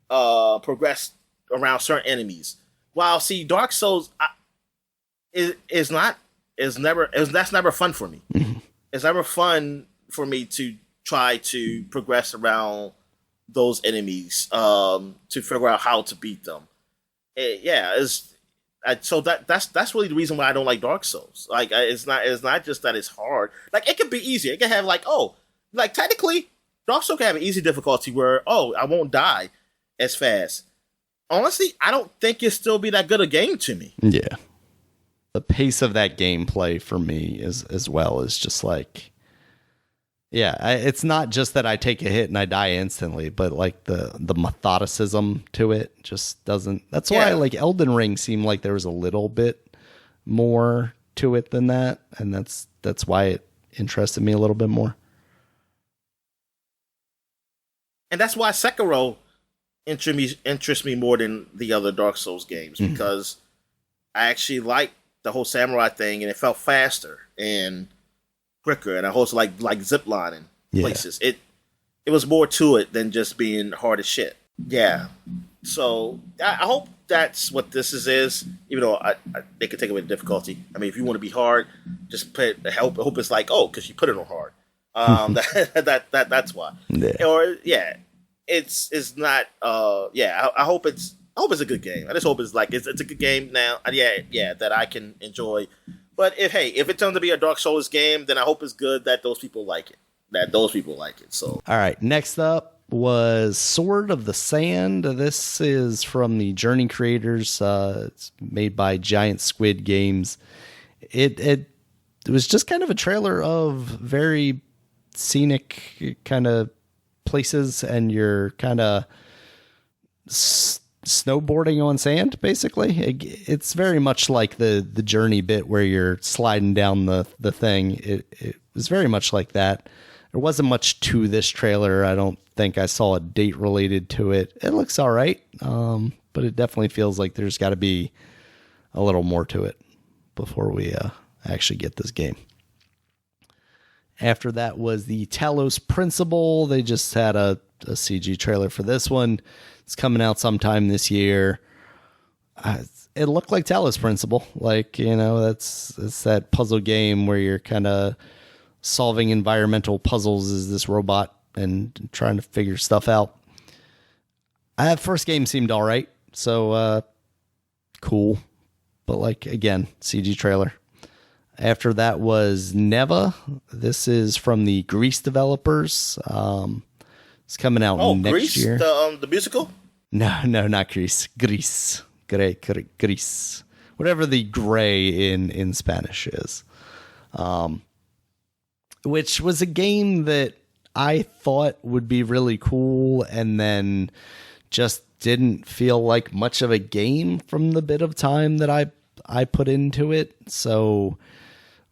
progress around certain enemies. While see, Dark Souls that's never fun for me. It's never fun for me to try to progress around those enemies to figure out how to beat them. So that's really the reason why I don't like Dark Souls. Like it's not just that it's hard. Like it could be easier. It can have technically Dark Souls can have an easy difficulty where I won't die as fast. Honestly, I don't think it'll still be that good a game to me. Yeah, the pace of that gameplay for me is as well is just like. Yeah, it's not just that I take a hit and I die instantly, but like the methodicism to it just doesn't. That's why like Elden Ring seemed like there was a little bit more to it than that, and that's why it interested me a little bit more. And that's why Sekiro interests me more than the other Dark Souls games, because I actually liked the whole samurai thing, and it felt faster and quicker, and I also like ziplining places. It was more to it than just being hard as shit. Yeah. So I hope that's what this is. Even though they could take away the difficulty. I mean, if you want to be hard, just put hope it's like because you put it on hard. That's why. Yeah. Or it's not. I hope it's a good game. I just hope it's a good game now. That I can enjoy. But if it turns to be a Dark Souls game, then I hope it's good that those people like it. So, all right. Next up, was Sword of the Sand. This is from the Journey creators. It's made by Giant Squid Games. It was just kind of a trailer of very scenic kind of places, and you're kind of snowboarding on sand, basically. It's very much like the Journey bit where you're sliding down the thing. It was very much like that. There wasn't much to this trailer. I don't think I saw a date related to it. It looks all right, but it definitely feels like there's got to be a little more to it before we actually get this game. After that was the Talos Principle. They just had a CG trailer for this one. It's coming out sometime this year. It looked like Talos Principle. Like, you know, it's that puzzle game where you're kind of solving environmental puzzles as this robot and trying to figure stuff out. First game seemed all right. So, cool. But like, again, CG trailer. After that was Neva. This is from the Grease developers. It's coming out next Grease? year. The musical? No, not Grease. Grease. Grease. Whatever the gray in Spanish is. Which was a game that I thought would be really cool and then just didn't feel like much of a game from the bit of time that I put into it. So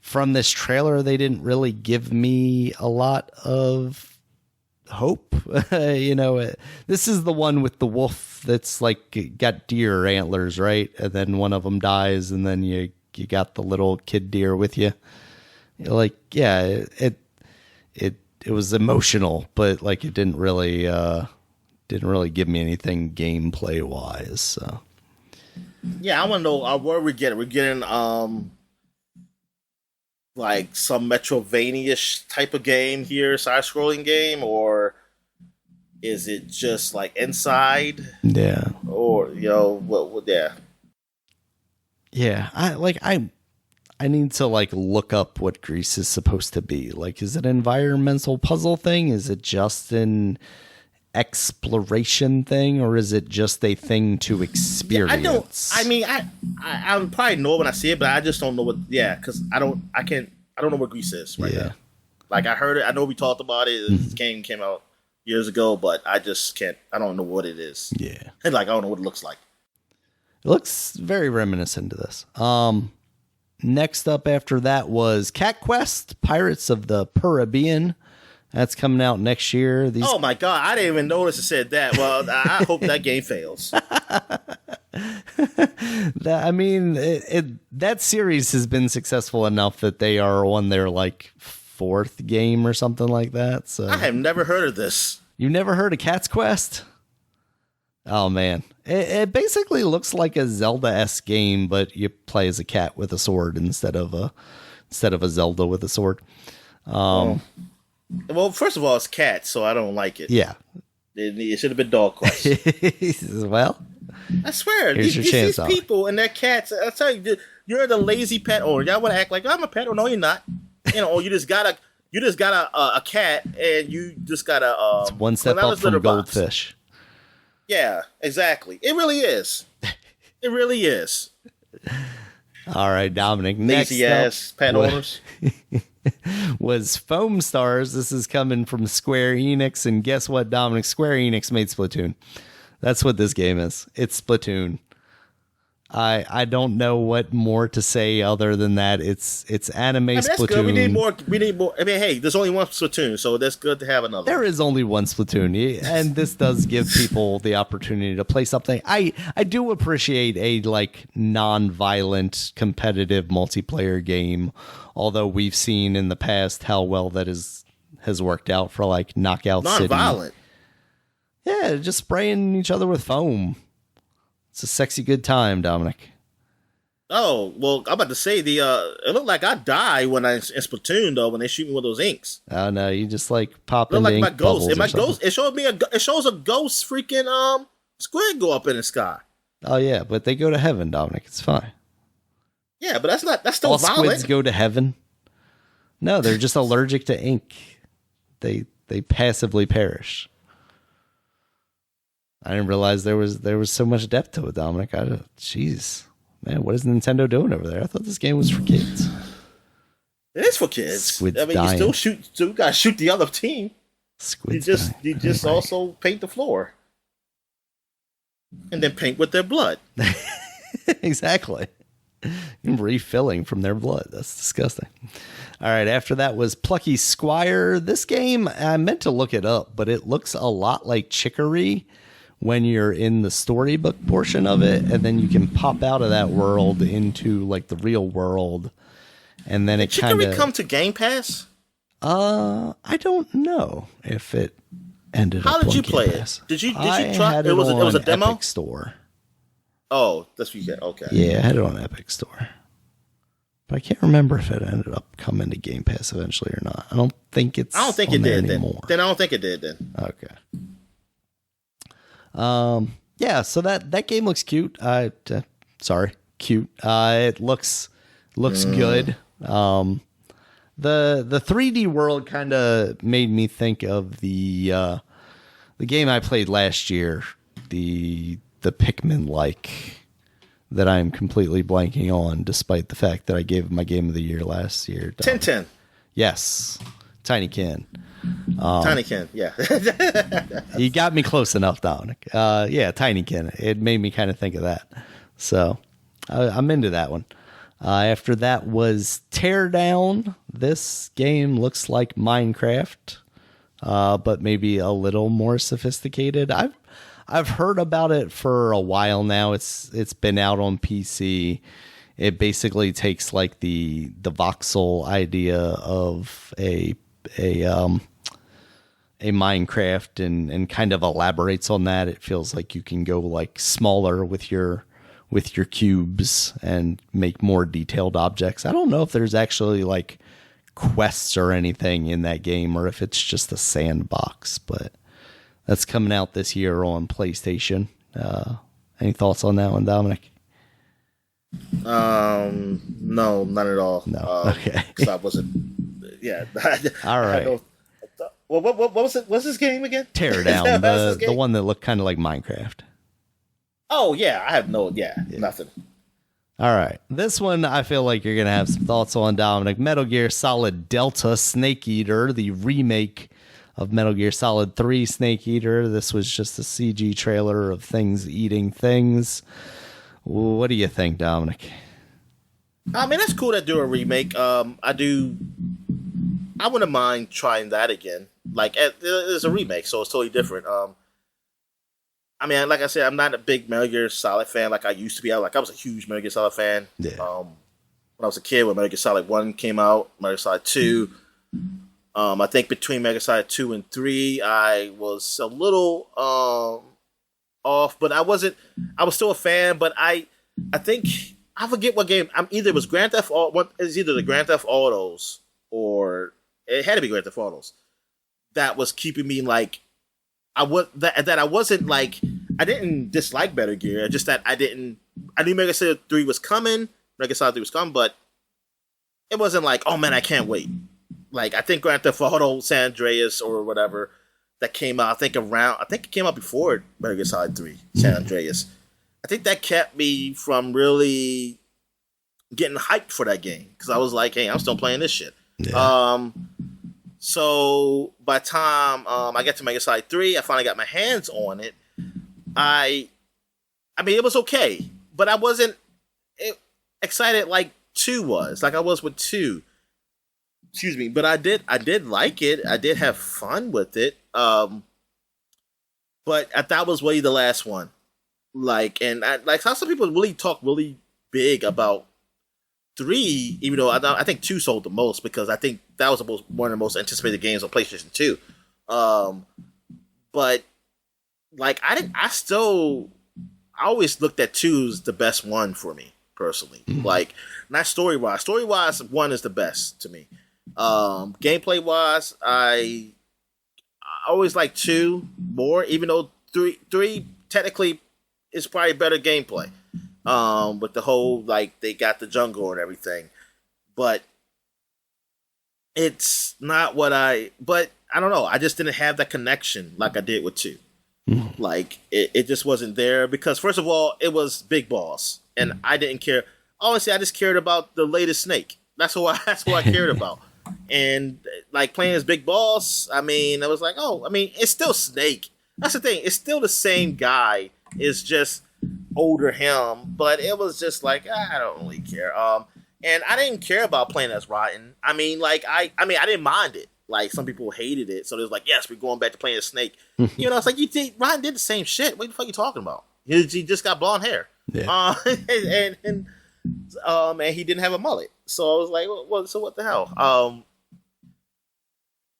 from this trailer, they didn't really give me a lot of hope. This is the one with the wolf that's like got deer antlers, right? And then one of them dies, and then you got the little kid deer with you. You're like, yeah, it was emotional, but like it didn't really give me anything gameplay wise. So yeah, I want to know where we get it. We're getting like some Metroidvania-ish type of game here, side-scrolling game, or is it just like Inside? Yeah. Or what? Yeah. Yeah, I need to like look up what Grease is supposed to be. Like, is it an environmental puzzle thing? Is it just an exploration thing, or is it just a thing to experience? I'll probably know when I see it, but I just don't know what. Yeah, because I don't know what Grease is right now. Like, I heard it. I know we talked about it. This game came out years ago, but I just can't. I don't know what it is. Yeah, and like I don't know what it looks like. It looks very reminiscent to this. Next up after that was Cat Quest, Pirates of the Caribbean. That's coming out next year. Oh my God, I didn't even notice it said that. Well, I hope that game fails. That series has been successful enough that they are on their like fourth game or something like that. So I have never heard of this. You never heard of Cat's Quest? Oh man, it basically looks like a Zelda-esque game, but you play as a cat with a sword instead of a Zelda with a sword. Well, first of all, it's cats, so I don't like it. Yeah, it should have been Dog Quest. Well, I swear, here's your chance. These people and their cats. I tell you, you're the lazy pet owner. Y'all want to act like I'm a pet? Oh no, you're not. Or you just got a cat, and you just got a it's one step up from Goldfish. Yeah, exactly. It really is. It really is. All right, Dominic. Lazy ass pet owners. Was Foam Stars. This is coming from Square Enix, and guess what, Dominic? Square Enix made Splatoon. That's what this game is. It's Splatoon. I don't know what more to say other than that. It's anime Splatoon. That's good. We need more. I mean, hey, there's only one Splatoon, so that's good to have another. There is only one Splatoon, and this does give people the opportunity to play something. I do appreciate a like non-violent competitive multiplayer game, although we've seen in the past how well that has worked out for like Knockout City. Non-violent. Yeah, just spraying each other with foam. It's a sexy good time, Dominic. Oh, well, I'm about to say it looked like I die when I in Splatoon though when they shoot me with those inks. Oh no, you just like pop into like ink my ghost. bubbles. My ghost. It shows a ghost freaking squid go up in the sky. Oh yeah, but they go to heaven, Dominic. It's fine. Yeah, but that's still all violent. Squids go to heaven. No, they're just allergic to ink. They passively perish. I didn't realize there was so much depth to it, Dominic. Jeez, man, what is Nintendo doing over there? I thought this game was for kids. It is for kids. Squid's I mean, dying. you still gotta shoot the other team. Squid's You just also paint the floor, and then paint with their blood. Exactly. Refilling from their blood. That's disgusting. All right. After that was Plucky Squire. This game, I meant to look it up, but it looks a lot like Chicory when you're in the storybook portion of it, and then you can pop out of that world into like the real world. And then it kind of... Chicory come to Game Pass? I don't know if it ended up How did you on Game play Pass. it? Did you I try had it? Was a demo? Epic Store. Oh, that's what you said. Okay. Yeah, I had it on Epic Store. But I can't remember if it ended up coming to Game Pass eventually or not. I don't think it did anymore. Then I don't think it did then. Okay. Yeah, so that game looks cute. Cute. It looks good. The 3D world kind of made me think of the game I played last year, the Pikmin like that I'm completely blanking on, despite the fact that I gave my game of the year last year. Tintin. Yes, Tinykin. Tinykin, yeah. You got me close enough, Dominic. Yeah, Tinykin. It made me kind of think of that. So I'm into that one. After that was Teardown. This game looks like Minecraft, but maybe a little more sophisticated. I've heard about it for a while now. It's been out on PC. It basically takes like the voxel idea of a Minecraft and kind of elaborates on that. It feels like you can go like smaller with your cubes and make more detailed objects. I don't know if there's actually like quests or anything in that game or if it's just a sandbox, but that's coming out this year on PlayStation. Any thoughts on that one, Dominic? No, not at all. No. Okay. Because I wasn't. Yeah. All right. What was it? What's this game again? Teardown, the one that looked kind of like Minecraft. Oh yeah, I have nothing. All right, this one I feel like you're gonna have some thoughts on, Dominic. Metal Gear Solid Delta Snake Eater, the remake of Metal Gear Solid 3 Snake Eater. This was just a CG trailer of things eating things. What do you think, Dominic? I mean, that's cool to do a remake. I wouldn't mind trying that again. Like, it's a remake, so it's totally different. I mean, like I said, I'm not a big Metal Gear Solid fan like I used to be. I was a huge Metal Gear Solid fan. Yeah. When I was a kid, when Metal Gear Solid 1 came out, Metal Gear Solid 2. I think between Metal Gear Solid 2 and 3, I was a little off, but I was still a fan, but I think, I forget what game, it was Grand Theft Auto, it's either the Grand Theft Autos, or it had to be Grand Theft Autos, that was keeping me like, I wasn't like, I didn't dislike Metal Gear, just that I knew Metal Gear Solid 3 was coming, but it wasn't like, oh man, I can't wait. Like, I think Grand Theft Auto San Andreas or whatever that came out, I think it came out before Metal Gear Solid 3, San Andreas. I think that kept me from really getting hyped for that game, because I was like, hey, I'm still playing this shit. Yeah. So by the time I get to Metal Gear Solid 3, I finally got my hands on it. I mean, it was okay, but I wasn't excited like 2 was, like I was with 2. Excuse me, but I did like it. I did have fun with it. But that was really the last one. Like, and how some people really talk really big about 3, even though I think 2 sold the most, because I think that was one of the most anticipated games on PlayStation 2. But like, I always looked at 2 as the best one for me personally. Like, not story wise. 1 is the best to me. Gameplay wise, I always like 2 more, even though 3 technically is probably better gameplay. With the whole, like, they got the jungle and everything, but it's not but I don't know. I just didn't have that connection like I did with 2. Like it just wasn't there because first of all, it was Big Boss, and I didn't care. Honestly, I just cared about the latest Snake. That's what I cared about. And like playing as Big Boss, I mean, I was like, oh, I mean, it's still Snake. That's the thing. It's still the same guy. It's just older him, but it was just like I don't really care. And I didn't care about playing as Rotten. I mean, like I didn't mind it. Like some people hated it, so it was like, yes, we're going back to playing as Snake. You know, it's like Rotten did the same shit. What the fuck are you talking about? He just got blonde hair. Yeah. And he didn't have a mullet. So I was like, well, so what the hell?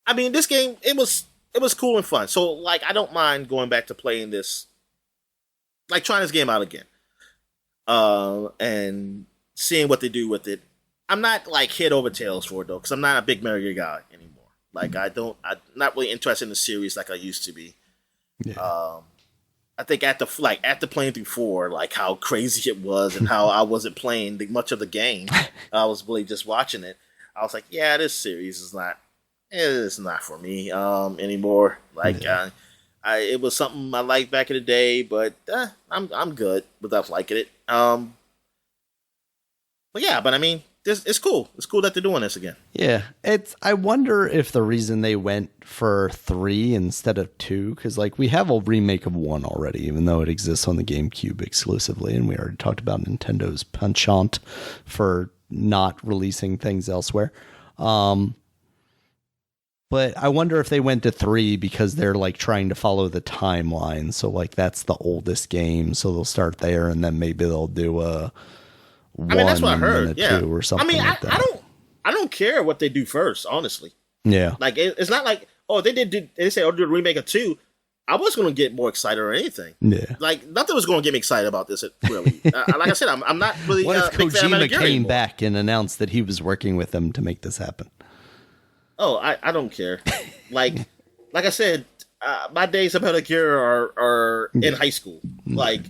I mean, this game it was cool and fun. So like, I don't mind going back to playing this, like trying this game out again, and seeing what they do with it. I'm not like head over tails for it though, because I'm not a big Mario guy anymore. Like I'm not really interested in the series like I used to be. Yeah. I think after playing through 4, like how crazy it was and how I wasn't playing much of the game, I was really just watching it. I was like, yeah, this series is not for me anymore. Like it was something I liked back in the day, but I'm good without liking it. But I mean, it's cool. It's cool that they're doing this again. Yeah, I wonder if the reason they went for 3 instead of 2, because like we have a remake of 1 already, even though it exists on the GameCube exclusively, and we already talked about Nintendo's penchant for not releasing things elsewhere. But I wonder if they went to 3 because they're like trying to follow the timeline. So like that's the oldest game, so they'll start there, and then maybe they'll do a. I mean, that's what I heard. Yeah, or something. I mean, like that. I don't care what they do first, honestly. Yeah, like it's not like they say do a remake of 2. I was going to get more excited or anything. Yeah, like nothing was going to get me excited about this. Really, like I said, I'm not really. What if big fan of Kojima came back and announced that he was working with them to make this happen? Oh, I don't care. Like I said, my days of Metal Gear are in high school,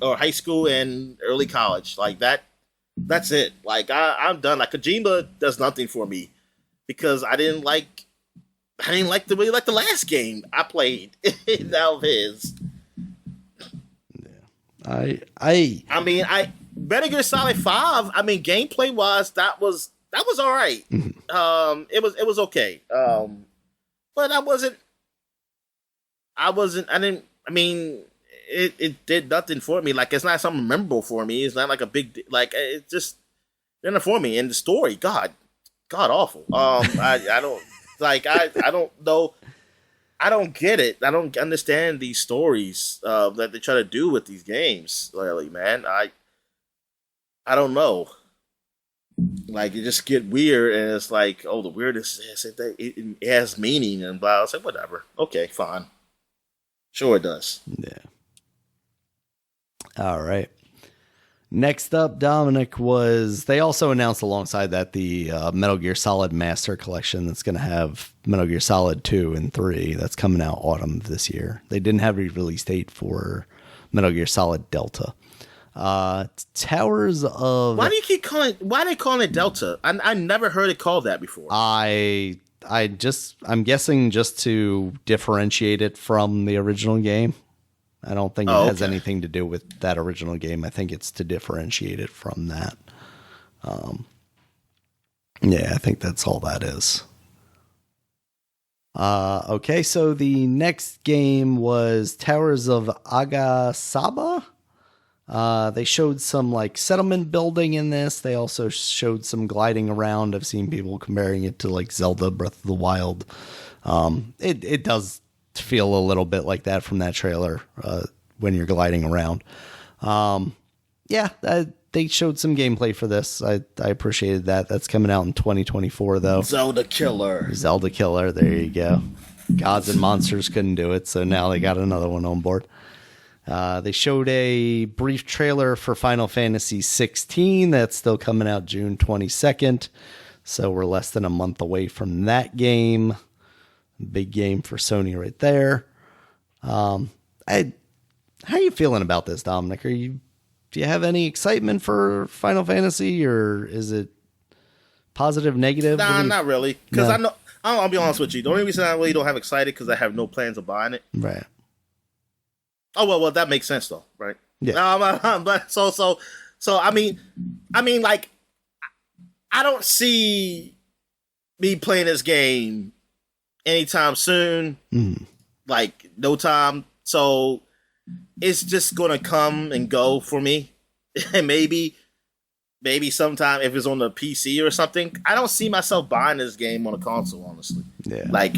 or high school and early college, like that. That's it. Like I'm done. Like Kojima does nothing for me because I didn't like the last game I played of his. Yeah. I mean, Metal Gear Solid 5. I mean, gameplay wise, that was all right. It was okay. But it did nothing for me. Like, it's not something memorable for me. It's not like a big, like, it just didn't for me. And the story, God awful. I don't, like, I don't know. I don't get it. I don't understand these stories that they try to do with these games. Really, man. I don't know. Like, it just get weird, and it's like, oh, the weirdness it has meaning, and blah. I was like, whatever. Okay, fine. Sure it does. Yeah. All right. Next up, Dominic, they also announced alongside that the Metal Gear Solid Master Collection that's going to have Metal Gear Solid 2 and 3. That's coming out autumn of this year. They didn't have a release date for Metal Gear Solid Delta. Towers of... Why are they calling it Delta? I never heard it called that before. I'm guessing just to differentiate it from the original game. I don't think it has anything to do with that original game. I think it's to differentiate it from that. Yeah, I think that's all that is. Okay, so the next game was Towers of Agasaba. They showed some like settlement building in this. They also showed some gliding around. I've seen people comparing it to like Zelda Breath of the Wild. It does feel a little bit like that from that trailer when you're gliding around. They showed some gameplay for this. I appreciated that. That's coming out in 2024 though. Zelda Killer, there you go. Gods and Monsters couldn't do it, so now they got another one on board. They showed a brief trailer for Final Fantasy 16 that's still coming out June 22nd, so we're less than a month away from that game. Big game for Sony right there. How are you feeling about this, Dominic? Do you have any excitement for Final Fantasy, or is it positive, negative? Nah, not really. Because I'll be honest with you. The only reason I really don't have excited because I have no plans of buying it. Right. Oh well, that makes sense though, right? Yeah. But so I mean, like I don't see me playing this game anytime soon. Like no time. So it's just gonna come and go for me. And maybe sometime if it's on the PC or something. I don't see myself buying this game on a console, honestly. Yeah. Like,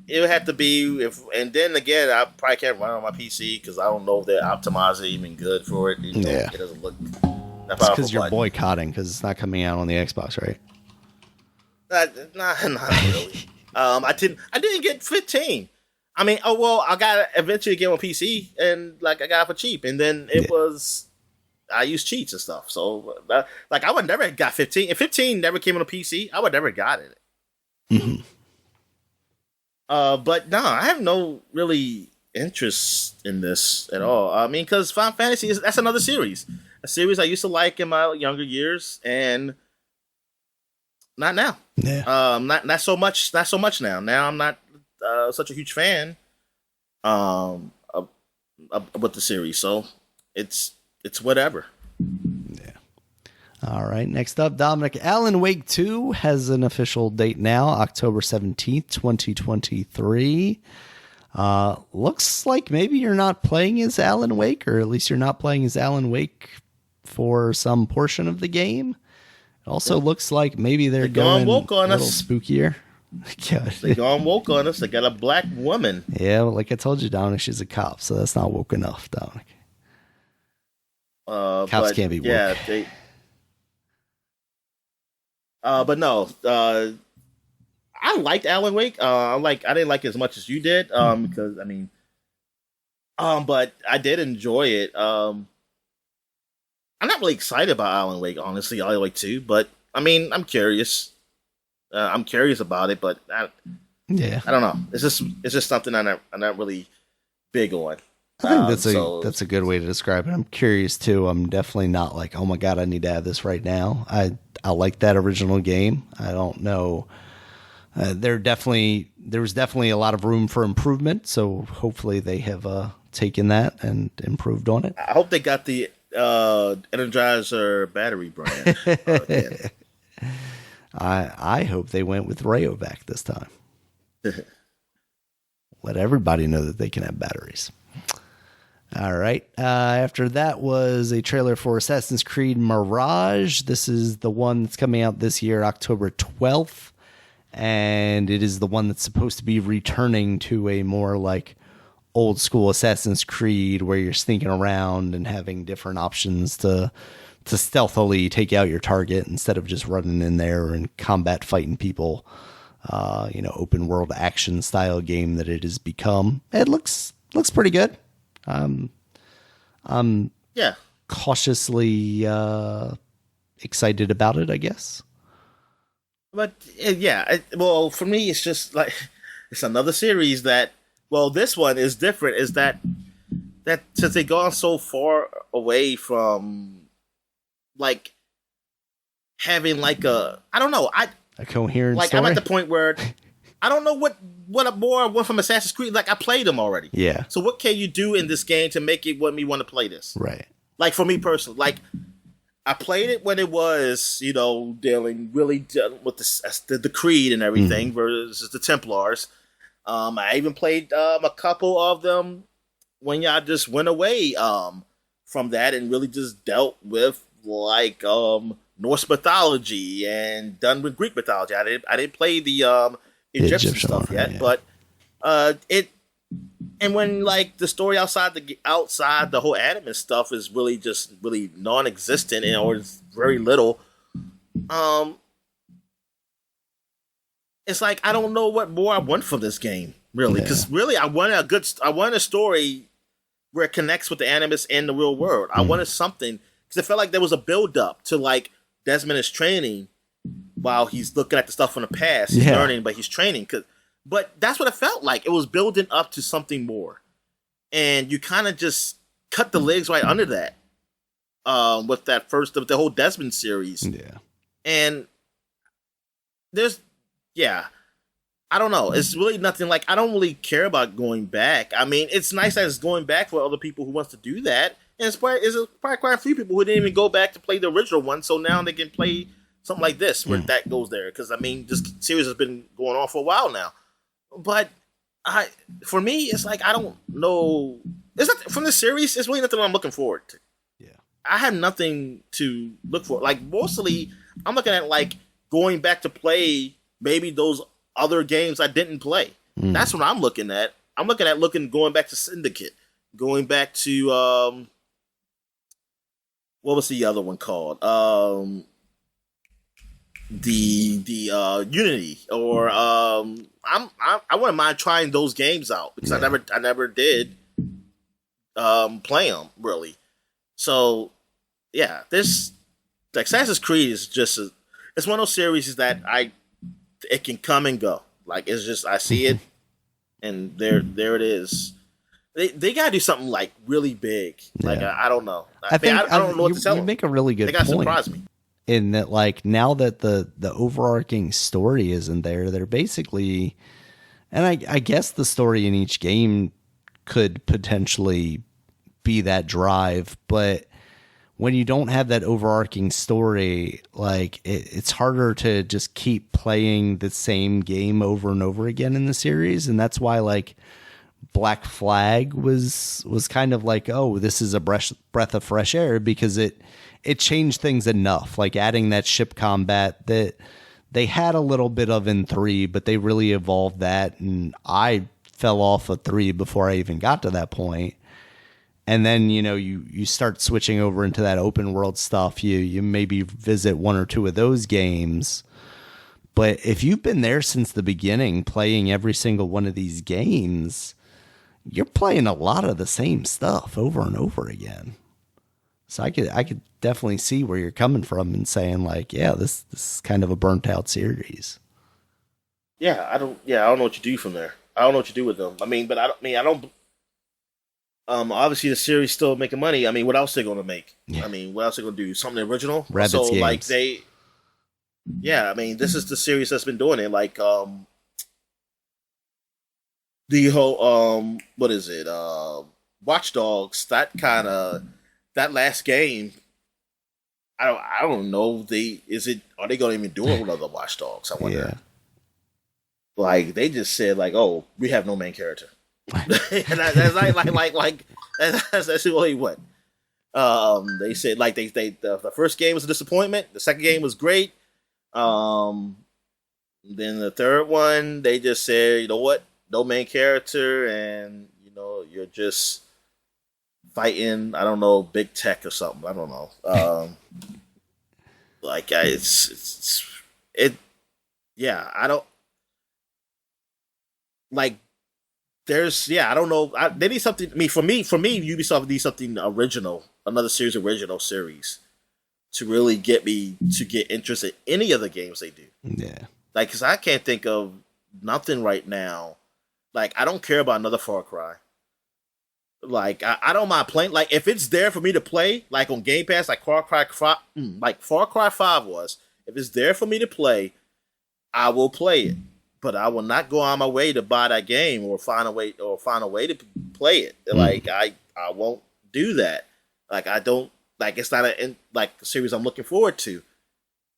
it would have to be if, and then again, I probably can't run on my PC because I don't know if they're optimized even good for it. You know, Yeah. It doesn't look that It's powerful. because you're boycotting because it's not coming out on the Xbox, right? Not really. I didn't get 15. I mean, I got it eventually get on PC and like I got it for cheap, and then it was. I use cheats and stuff, so like I would never have got 15. If 15 never came on a PC, I would never got it. Mm-hmm. But no, I have no really interest in this at all. I mean, because Final Fantasy that's another series, a series I used to like in my younger years, and not now. Yeah. Not so much now. Now I'm not such a huge fan with the series, so it's whatever. Yeah. All right. Next up, Dominic. Alan Wake 2 has an official date now, October 17th, 2023. Looks like maybe you're not playing as Alan Wake, or at least you're not playing as Alan Wake for some portion of the game. It also looks like maybe they're going woke on a little us. spookier. They gone woke on us. They got a black woman. Yeah, well, like I told you, Dominic, she's a cop, so that's not woke enough, Dominic. Cops can't be woke. Yeah, they. But no, I liked Alan Wake. I didn't like it as much as you did. Because I mean, but I did enjoy it. I'm not really excited about Alan Wake, honestly. Alan Wake 2, but I mean, I'm curious. I'm curious about it, but I don't know. It's just something I'm not really big on. I think that's a good way to describe it. I'm curious too. I'm definitely not like, oh my god, I need to have this right now. I like that original game. I don't know. There was definitely a lot of room for improvement. So hopefully they have taken that and improved on it. I hope they got the Energizer battery brand. I hope they went with Rayovac this time. Let everybody know that they can have batteries. All right. After that was a trailer for Assassin's Creed Mirage. This is the one that's coming out this year, October 12th. And it is the one that's supposed to be returning to a more like old school Assassin's Creed where you're sneaking around and having different options to stealthily take out your target instead of just running in there and combat fighting people. Open world action style game that it has become. It looks pretty good. I'm cautiously excited about it, I guess. But well, for me, it's just like it's another series that. Well, this one is different. Is that since they've gone so far away from like having like a coherent like story? I'm at the point where I don't know what more I want from Assassin's Creed. Like I played them already. Yeah. So what can you do in this game to make it me want to play this? Right. Like for me personally, like I played it when it was dealing with the Creed and everything versus the Templars. I even played a couple of them when y'all just went away from that and really just dealt with like Norse mythology and done with Greek mythology. I didn't play the Egyptian stuff yet, yeah. But and when like the story outside the whole anime stuff is really non-existent or it's very little, it's like I don't know what more I want from this game really, because really I want a story where it connects with the animus and the real world. I wanted something because it felt like there was a build up to like Desmond is training while he's looking at the stuff from the past. He's learning, but he's training. But that's what it felt like. It was building up to something more. And you kind of just cut the legs right under that with the whole Desmond series. Yeah. And I don't know. It's really nothing like I don't really care about going back. I mean, it's nice that it's going back for other people who wants to do that. And it's probably quite a few people who didn't even go back to play the original one, so now they can play something like this where that goes there. Because I mean, this series has been going on for a while now. But for me, it's like I don't know. It's not from the series. It's really nothing I'm looking forward to. Yeah, I have nothing to look for. Like mostly, I'm looking at like going back to play maybe those other games I didn't play. That's what I'm looking at. I'm looking at going back to Syndicate, going back to what was the other one called? The Unity, or I wouldn't mind trying those games out because I never did play them really. So yeah, this Assassin's Creed is just it's one of those series that it can come and go. Like it's just I see it and there it is. They gotta do something like really big. Like I don't know. I don't know what to tell them. You make a really good point. They gotta surprise me. In that, like now that the overarching story isn't there, they're basically, and I guess the story in each game could potentially be that drive, but when you don't have that overarching story, like it's harder to just keep playing the same game over and over again in the series, and that's why like Black Flag was kind of like, oh, this is a breath of fresh air because it changed things enough, like adding that ship combat that they had a little bit of in 3, but they really evolved that, and I fell off of 3 before I even got to that point. And then, you know, you start switching over into that open world stuff. You maybe visit one or two of those games. But if you've been there since the beginning, playing every single one of these games, you're playing a lot of the same stuff over and over again. So I could definitely see where you're coming from and saying like, yeah, this is kind of a burnt out series. Yeah, I don't know what you do from there. I don't know what you do with them. I mean, but I don't. Obviously the series still making money. I mean, what else are they going to make? Yeah. I mean, what else are they going to do? Something original? Rabbids so games. Like I mean, this is the series that's been doing it. Like the whole what is it? Watch Dogs. That last game. I don't know. Are they going to even do another Watch Dogs? I wonder. Yeah. Like they just said like, oh, we have no main character. And that's like that's really what they said. Like the first game was a disappointment. The second game was great. Then the third one, they just said, you know what, no main character, and you know you're just fighting. I don't know, big tech or something. I don't know. Like yeah. I don't like. I don't know. They need something. I mean, for me, Ubisoft needs something original, another original series, to really get me to get interested in any of the games they do. Yeah. Like, because I can't think of nothing right now. Like, I don't care about another Far Cry. Like, I don't mind playing. Like, if it's there for me to play, like on Game Pass, like Far Cry 5 was. If it's there for me to play, I will play it. But I will not go on my way to buy that game or find a way to play it. Like I won't do that. Like I don't like it's not a series I'm looking forward to.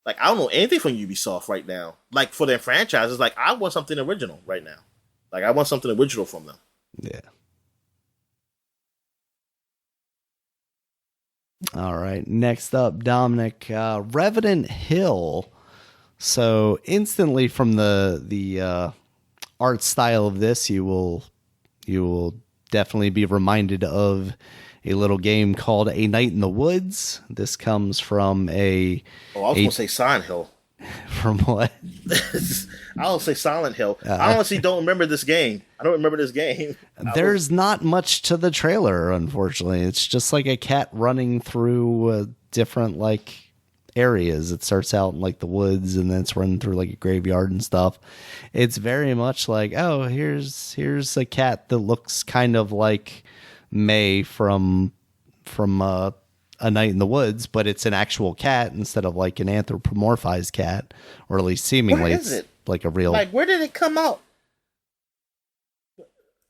Like I don't know anything from Ubisoft right now. Like for their franchises, like I want something original right now. Like I want something original from them. Yeah. All right. Next up, Dominic, Revenant Hill. So instantly from the art style of this, you will definitely be reminded of a little game called A Night in the Woods. This comes from I was going to say Silent Hill. From what? I was say Silent Hill. I honestly don't remember this game. I don't remember this game. There's not much to the trailer, unfortunately. It's just like a cat running through different like areas. It starts out in like the woods and then it's running through like a graveyard and stuff. It's very much like, oh, here's a cat that looks kind of like May from A Night in the Woods, but it's an actual cat instead of like an anthropomorphized cat, or at least seemingly Where is it? like a real. Like, where did it come out?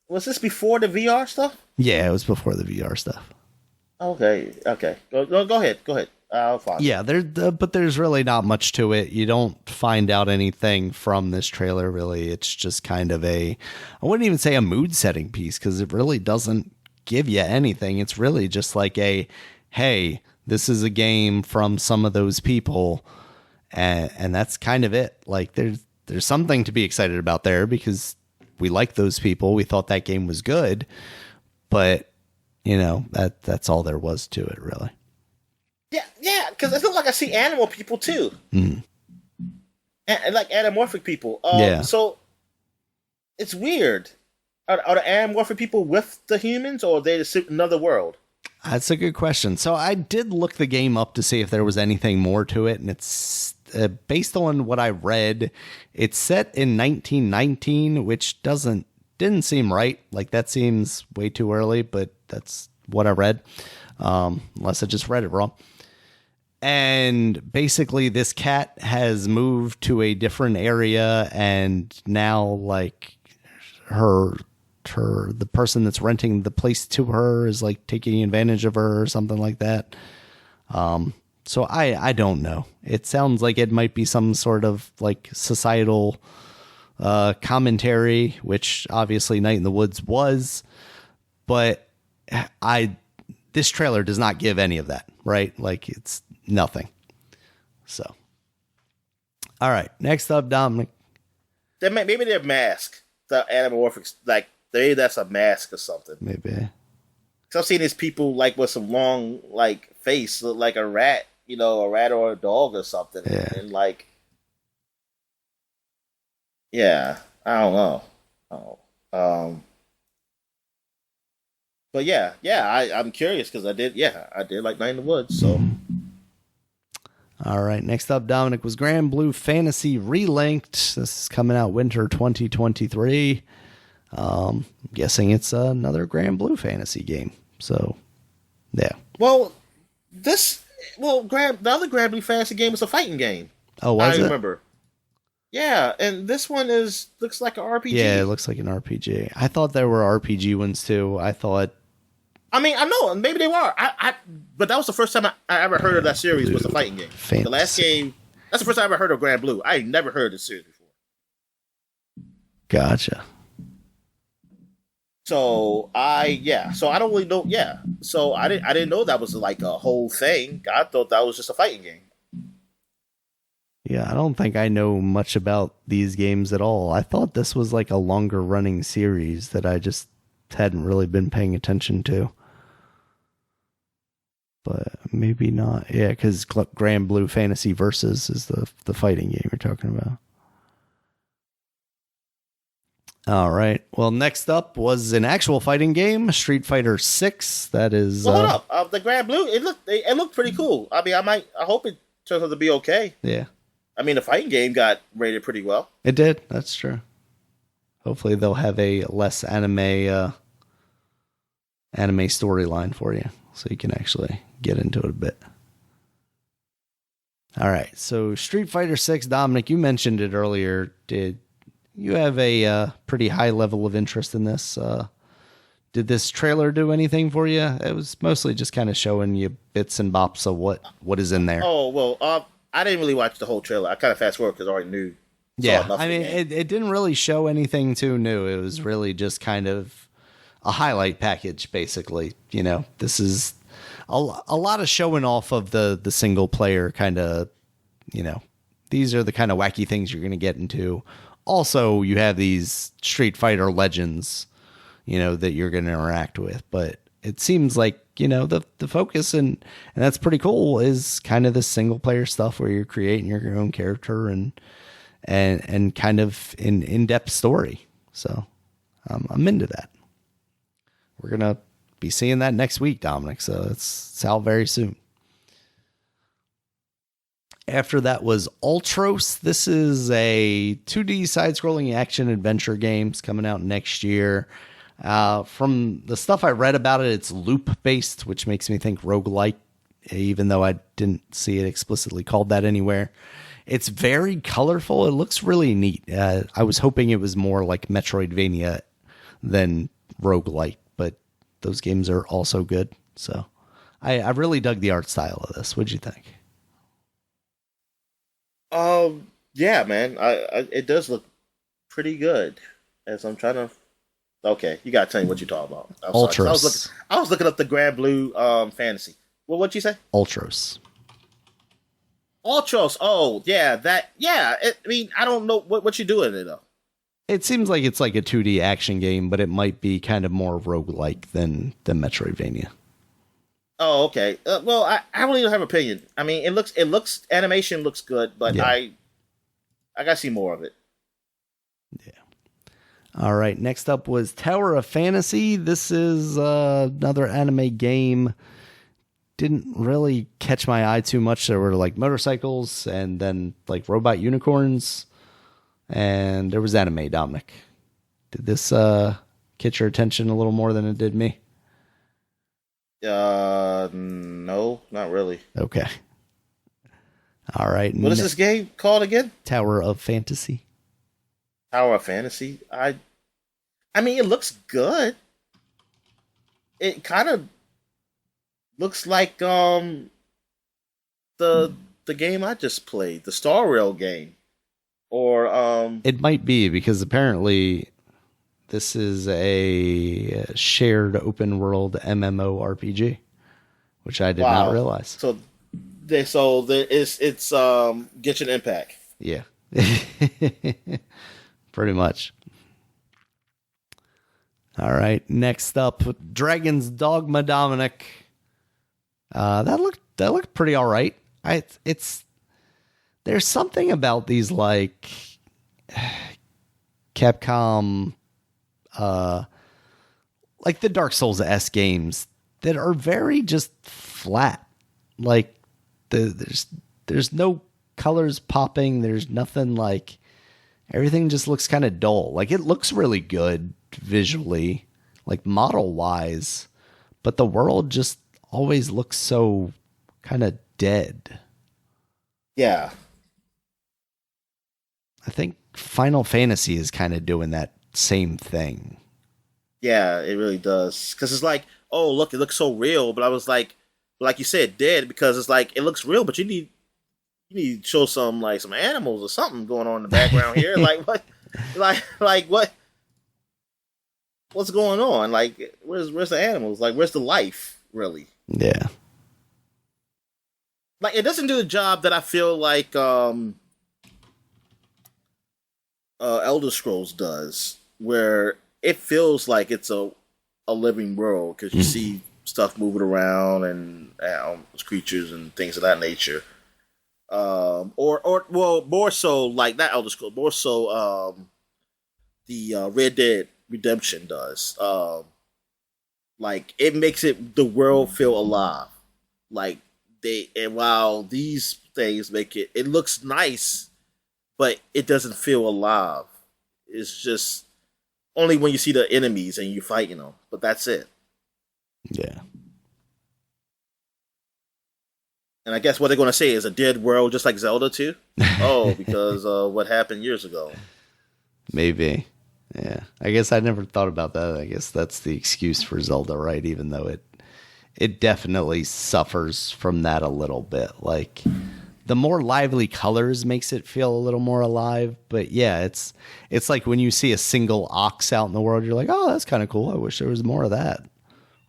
Was this before the VR stuff? Yeah, it was before the VR stuff. Okay. Go ahead. I'll find. Yeah, but there's really not much to it. You don't find out anything from this trailer, really. It's just kind of I wouldn't even say a mood setting piece, because it really doesn't give you anything. It's really just like hey, this is a game from some of those people, and that's kind of it. Like there's something to be excited about there, because we like those people. We thought that game was good, but that's all there was to it, really. Yeah, because it looks like I see animal people too, and like anamorphic people. Yeah. So it's weird. Are the anamorphic people with the humans, or are they just another world? That's a good question. So I did look the game up to see if there was anything more to it, and it's based on what I read. It's set in 1919, which didn't seem right. Like, that seems way too early, but that's what I read, unless I just read it wrong. And basically, this cat has moved to a different area, and now, like, the person that's renting the place to her is, like, taking advantage of her or something like that. So I don't know. It sounds like it might be some sort of, like, societal commentary, which obviously Night in the Woods was, but this trailer does not give any of that, right? Like, it's nothing. So, all right, next up, Dominic. Maybe they're masked. The anamorphics, like, maybe that's a mask or something. Maybe. Because I've seen these people, like, with some long, like, face, look like a rat, a rat or a dog or something. Yeah. And, like, yeah, I don't know. But yeah, I'm curious, because I did like Night in the Woods, so. All right, next up, Dominic, was Grand Blue Fantasy Relinked. This is coming out winter 2023. I'm guessing it's another Grand Blue Fantasy game. So, yeah. Well, the other Grand Blue Fantasy game was a fighting game. Oh, was it? I remember. Yeah, and this one looks like an RPG. Yeah, it looks like an RPG. I thought there were RPG ones too. I mean, I know, maybe they were. But that was the first time I ever heard of that series, was a fighting game. Fantasy. The last game, that's the first time I ever heard of Grand Blue. I had never heard of this series before. Gotcha. So I don't really know. Yeah, so I didn't know that was like a whole thing. I thought that was just a fighting game. Yeah, I don't think I know much about these games at all. I thought this was like a longer running series that I just hadn't really been paying attention to. But maybe not. Yeah, because Grand Blue Fantasy Versus is the fighting game you're talking about. All right. Well, next up was an actual fighting game, Street Fighter 6. That is. Well, hold up. The Grand Blue. It looked pretty cool. I mean, I hope it turns out to be okay. Yeah. I mean, the fighting game got rated pretty well. It did. That's true. Hopefully, they'll have a less anime storyline for you, so you can actually get into it a bit. All right. So, Street Fighter 6, Dominic, you mentioned it earlier. Did you have a pretty high level of interest in this? Did this trailer do anything for you? It was mostly just kind of showing you bits and bops of what is in there. Oh, well, I didn't really watch the whole trailer. I kind of fast forward because I already knew. Yeah, I mean, it didn't really show anything too new. It was really just kind of a highlight package, basically. This is a lot of showing off of the single player kind of, these are the kind of wacky things you're going to get into. Also, you have these Street Fighter legends, that you're going to interact with. But it seems like, the focus, and that's pretty cool, is kind of the single player stuff where you're creating your own character and kind of an in-depth story. So I'm into that. We're going to be seeing that next week, Dominic. So it's out very soon. After that was Ultros. This is a 2D side-scrolling action-adventure game. It's coming out next year. From the stuff I read about it, it's loop-based, which makes me think roguelike, even though I didn't see it explicitly called that anywhere. It's very colorful. It looks really neat. I was hoping it was more like Metroidvania than roguelite, but those games are also good. So I really dug the art style of this. What'd you think? Yeah, man. It does look pretty good. As I'm trying to. Okay, you gotta tell me what you're talking about. Ultros. I was looking up the Grand Blue Fantasy. Well, what'd you say? Ultros. Ultros. Oh, yeah, that. Yeah, I mean, I don't know what you do in it though. It seems like it's like a 2D action game, but it might be kind of more roguelike than Metroidvania. Oh, okay. Well, I really don't have an opinion. I mean, it looks animation looks good, but yeah. I gotta see more of it. Yeah. All right. Next up was Tower of Fantasy. This is another anime game. Didn't really catch my eye too much. There were like motorcycles and then like robot unicorns, and there was anime. Dominic, did this catch your attention a little more than it did me? No, not really. Okay. All right. What is this game called again? Tower of Fantasy. Tower of Fantasy. I mean, it looks good. It kind of looks like the game I just played, the Star Rail game, or It might be because apparently this is a shared open world MMORPG, which I did not realize. So it's Genshin Impact. Yeah, pretty much. All right, next up, Dragon's Dogma. Dominic. That looked pretty all right. There's something about these like Capcom, like the Dark Souls-esque games that are very just flat. Like there's no colors popping. There's nothing like, everything just looks kind of dull. Like it looks really good visually, like model wise, but the world just always looks so kind of dead. Yeah. I think Final Fantasy is kind of doing that same thing. Yeah, it really does. Because it's like, oh, look, it looks so real. But I was like you said, dead, because it's like, it looks real, but you need to show some animals or something going on in the background here. Like what? Like what? What's going on? Like, where's the animals? Like, where's the life, really? Yeah. Like, it doesn't do the job that I feel like Elder Scrolls does, where it feels like it's a living world, because you see stuff moving around and creatures and things of that nature. Or more so like that Elder Scrolls, more so the Red Dead Redemption does. Like, it makes the world feel alive. Like, while these things make it looks nice, but it doesn't feel alive. It's just only when you see the enemies and you're fighting them, but that's it. Yeah. And I guess what they're going to say is a dead world, just like Zelda 2. Oh, because what happened years ago. Maybe. Yeah. I guess I never thought about that. I guess that's the excuse for Zelda, right? Even though it definitely suffers from that a little bit. Like, the more lively colors makes it feel a little more alive. But yeah, it's like when you see a single ox out in the world, you're like, oh, that's kind of cool. I wish there was more of that.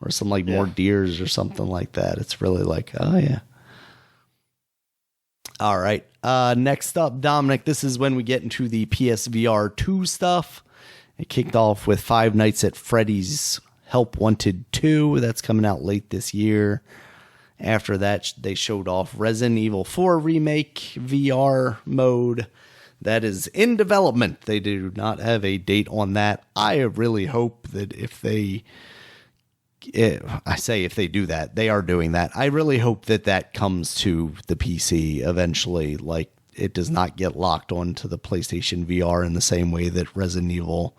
Or some more deers or something like that. It's really like, oh yeah. All right. Next up, Dominic, this is when we get into the PSVR 2 stuff. It kicked off with Five Nights at Freddy's Help Wanted 2. That's coming out late this year. After that, they showed off Resident Evil 4 Remake VR mode. That is in development. They do not have a date on that. I really hope that if they do that, they are doing that. I really hope that comes to the PC eventually. Like, it does not get locked onto the PlayStation VR in the same way that Resident Evil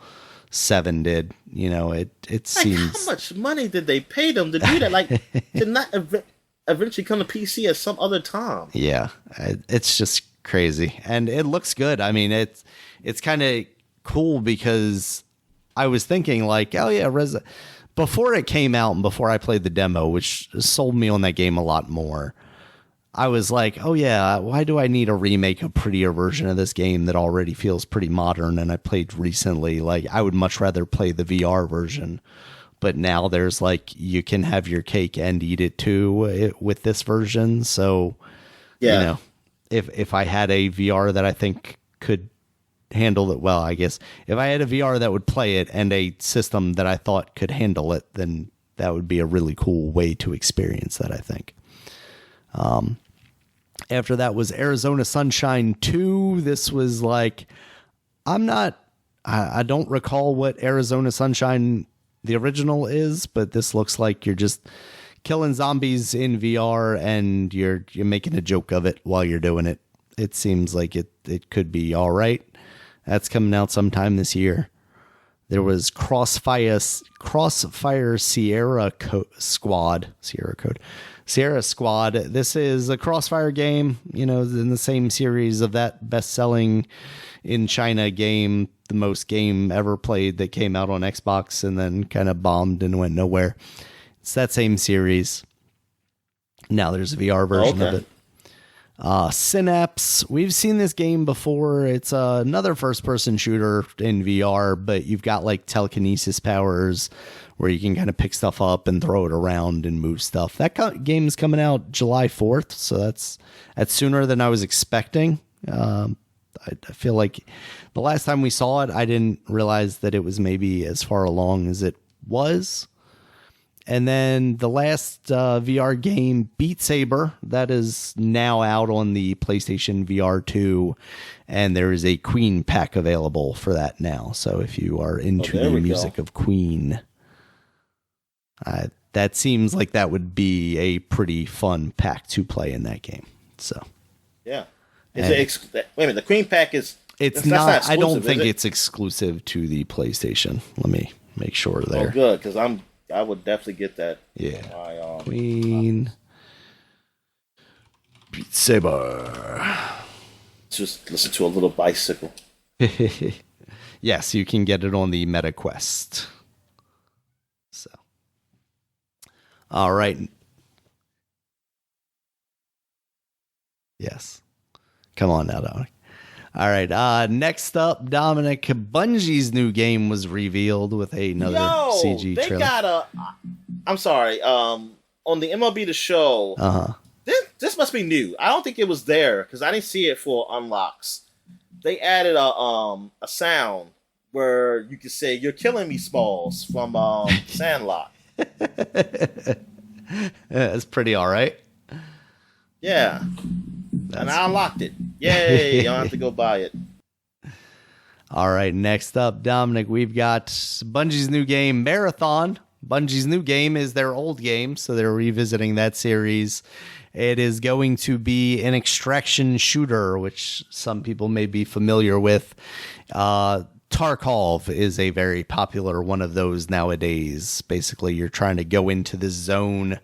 7 did. You know, it seems... How much money did they pay them to do that? Like, to not eventually come to PC at some other time. Yeah, it's just crazy, and it looks good. I mean, it's kind of cool because I was thinking like, oh yeah, before it came out and before I played the demo, which sold me on that game a lot more, I was like, oh yeah, why do I need to remake a prettier version of this game that already feels pretty modern and I played recently? Like, I would much rather play the VR version. But now there's like, you can have your cake and eat it too with this version. So, yeah. You know, if I had a VR that I think could handle it well, I guess if I had a VR that would play it and a system that I thought could handle it, then that would be a really cool way to experience that, I think. After that was Arizona Sunshine 2. This was like, I don't recall what Arizona Sunshine the original is, but this looks like you're just killing zombies in VR and you're making a joke of it while you're doing it. It seems like it could be all right. That's coming out sometime this year. There was Crossfire Sierra Squad. Sierra Squad. This is a Crossfire game, you know, in the same series of that best-selling in China game, the most game ever played that came out on Xbox and then kind of bombed and went nowhere. It's that same series. Now there's a VR version of it. Synapse. We've seen this game before. It's another first-person shooter in VR, but you've got like telekinesis powers where you can kind of pick stuff up and throw it around and move stuff. That game's coming out July 4th, so that's sooner than I was expecting. I feel like the last time we saw it, I didn't realize that it was maybe as far along as it was. And then the last VR game, Beat Saber, that is now out on the PlayStation VR 2, and there is a Queen pack available for that now. So if you are into the music of Queen, that seems like that would be a pretty fun pack to play in that game. So yeah, wait a minute, the Queen pack is. It's not. I don't think it's exclusive to the PlayStation. Let me make sure there. Oh, good, because I would definitely get that. Yeah. Queen. Beat Saber. Just listen to a little bicycle. Yes, you can get it on the Meta Quest. So. All right. Yes. Come on now, Dominic. All right. Next up, Dominic, Bungie's new game was revealed with another CG trailer. They got I'm sorry. On the MLB The Show, this must be new. I don't think it was there because I didn't see it for unlocks. They added a sound where you could say "You're killing me, Smalls" from Sandlot. That's pretty all right. Yeah. And I unlocked it. Yay! You don't have to go buy it. All right, next up, Dominic, we've got Bungie's new game, Marathon. Bungie's new game is their old game, so they're revisiting that series. It is going to be an extraction shooter, which some people may be familiar with. Tarkov is a very popular one of those nowadays. Basically, you're trying to go into the zone,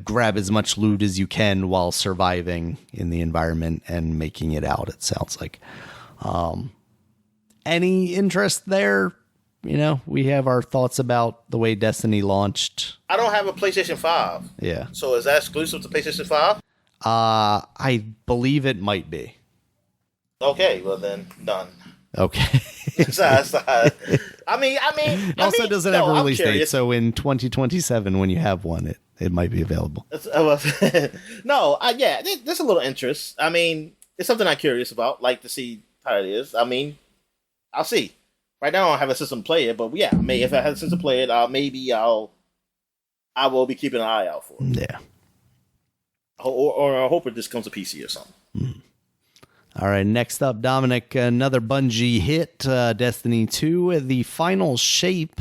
grab as much loot as you can while surviving in the environment and making it out, it sounds like. Any interest there? You know, we have our thoughts about the way Destiny launched. I don't have a PlayStation 5. Yeah. So is that exclusive to PlayStation 5? I believe it might be. Okay, well then, done. Okay. I mean, it also doesn't have a release date, so in 2027, when you have one, it might be available. Yeah, there's a little interest. I mean, it's something I'm curious about, like to see how it is. I mean, I'll see. Right now, I don't have a system to play it, but yeah, if I have a system to play it, maybe I will be keeping an eye out for it. Yeah. Or I hope it just comes to PC or something. Mm. All right, next up, Dominic, another Bungie hit, Destiny 2, the Final Shape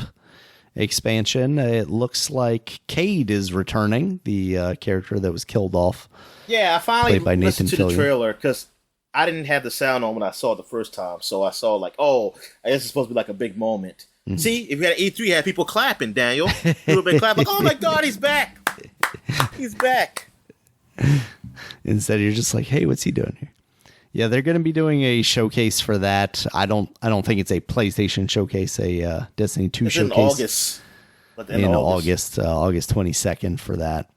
expansion. It looks like Cade is returning, the character that was killed off. Yeah, I finally listened to the trailer because I didn't have the sound on when I saw it the first time, so I saw like, oh, this is supposed to be like a big moment. Mm-hmm. See, if you had E3, you had people clapping, Daniel. People would be clapping, like, oh my God, he's back. He's back. Instead, you're just like, hey, what's he doing here? Yeah, they're going to be doing a showcase for that. I don't think it's a PlayStation showcase, a Destiny 2 it's showcase. In August. But in August 22nd for that.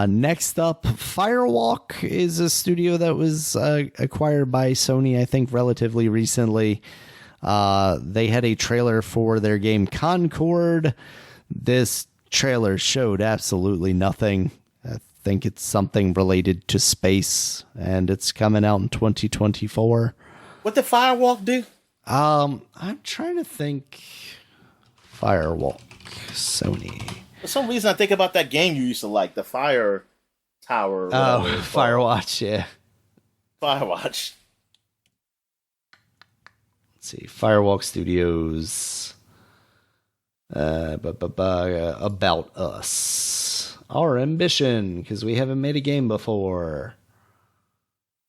Next up, Firewalk is a studio that was acquired by Sony, I think, relatively recently. They had a trailer for their game Concord. This trailer showed absolutely nothing. I think it's something related to space, and it's coming out in 2024. What did Firewalk do? I'm trying to think. Firewalk, Sony. For some reason, I think about that game you used to like, the Fire Tower. Oh, Firewatch, yeah. Firewatch. Let's see, Firewalk Studios. About Us. Our ambition, because we haven't made a game before.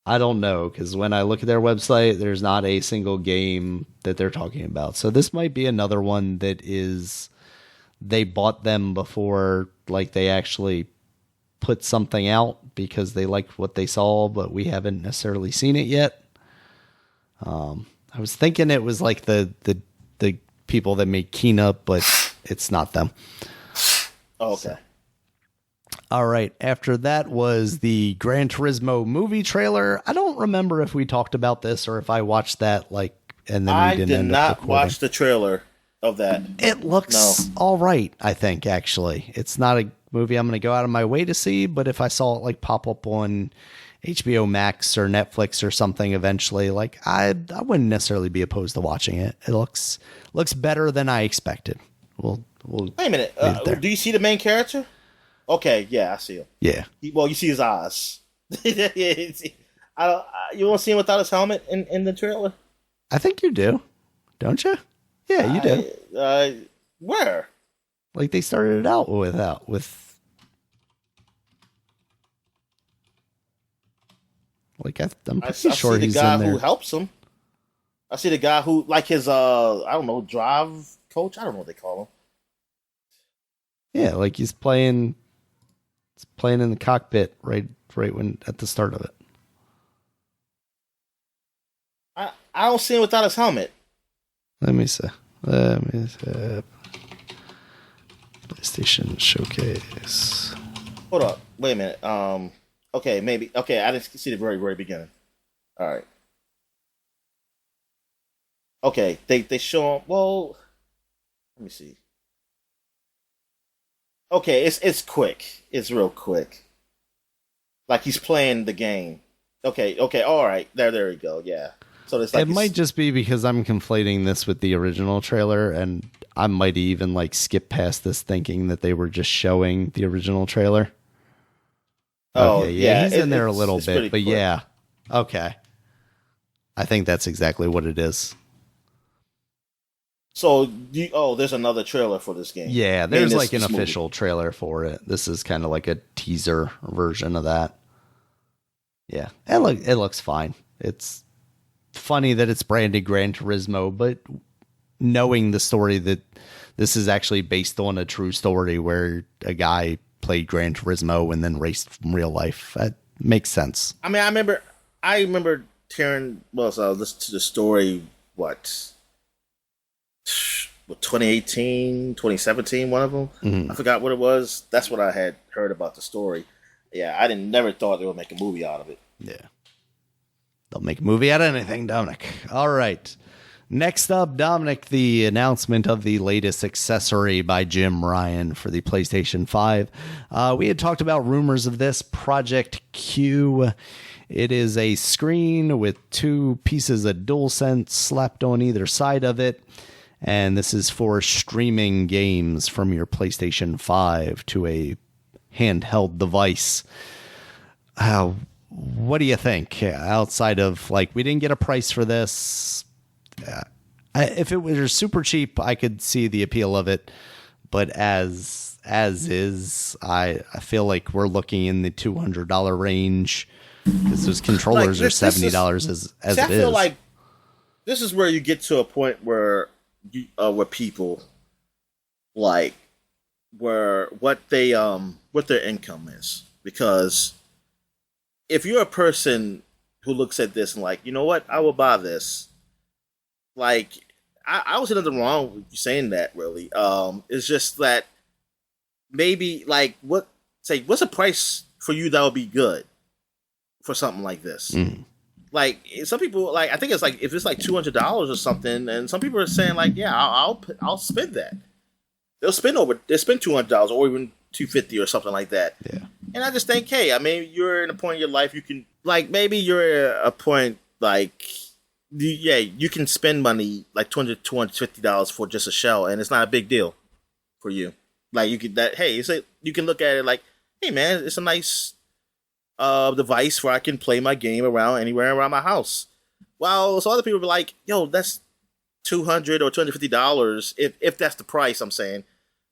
I don't know, because when I look at their website, there's not a single game that they're talking about. So this might be another one that is... They bought them before, like, they actually put something out because they liked what they saw, but we haven't necessarily seen it yet. I was thinking it was like the people that made Kena, but it's not them. Oh, okay. So. All right. After that was the Gran Turismo movie trailer. I don't remember if we talked about this or if I watched that, like, and then we didn't end up recording. I did not watch the trailer of that. It looks all right, I think, actually. It's not a movie I'm going to go out of my way to see, but if I saw it like pop up on HBO Max or Netflix or something eventually, like I wouldn't necessarily be opposed to watching it. It looks better than I expected. We'll wait a minute. Do you see the main character? Okay, yeah, I see him. Yeah. Well, you see his eyes. You want to see him without his helmet in the trailer? I think you do, don't you? Yeah, you do. Where? Like they started it out with. Like I'm pretty sure he's in there. I see the guy who helps him. I see the guy who, like his, I don't know, drive coach. I don't know what they call him. Yeah, like he's playing in the cockpit right when at the start of it. I don't see him without his helmet. Let me see. PlayStation Showcase. Hold up. Wait a minute. Okay, maybe. Okay, I didn't see the very, very beginning. All right. Okay, they show him. Well, let me see. Okay, it's quick. It's real quick. Like he's playing the game. Okay, all right. There we go. Yeah. So it's like it might just be because I'm conflating this with the original trailer, and I might even like skip past this thinking that they were just showing the original trailer. Oh, okay, yeah, he's in there a little bit, but quick. Yeah. Okay. I think that's exactly what it is. So, there's another trailer for this game. Yeah, there's like an official trailer for it. This is kind of like a teaser version of that. Yeah, it looks fine. It's funny that it's branded Gran Turismo, but knowing the story that this is actually based on a true story where a guy played Gran Turismo and then raced from real life, that makes sense. I mean, I remember hearing, so listen to the story, 2018, 2017, one of them. Mm-hmm. I forgot what it was. That's what I had heard about the story. Yeah, I never thought they would make a movie out of it. Yeah. They'll make a movie out of anything, Dominic. All right. Next up, Dominic, the announcement of the latest accessory by Jim Ryan for the PlayStation 5. We had talked about rumors of this, Project Q. It is a screen with two pieces of DualSense slapped on either side of it. And this is for streaming games from your PlayStation 5 to a handheld device. What do you think? Outside of, like, we didn't get a price for this. If it was super cheap, I could see the appeal of it. But as is, I feel like we're looking in the $200 range because those controllers are $70 as it is. I feel like this is where you get to a point where people like what their income is, because if you're a person who looks at this and like, you know what, I will buy this. Like, I don't see nothing wrong with you saying that, really. It's just that maybe, like, what's a price for you that would be good for something like this? Like, some people, like, I think it's like, if it's like $200 or something, and some people are saying like, yeah, I'll spend that. They'll spend $200 or even $250 or something like that. Yeah. And I just think, hey, I mean, you're in a point in your life you can, like, maybe you're at a point like, yeah, you can spend money like $250 for just a shell, and it's not a big deal for you. Like, you could you can look at it like, hey man, it's a nice device where I can play my game around anywhere around my house. While so other people be like, yo, that's $200 or $250 if that's the price. I'm saying,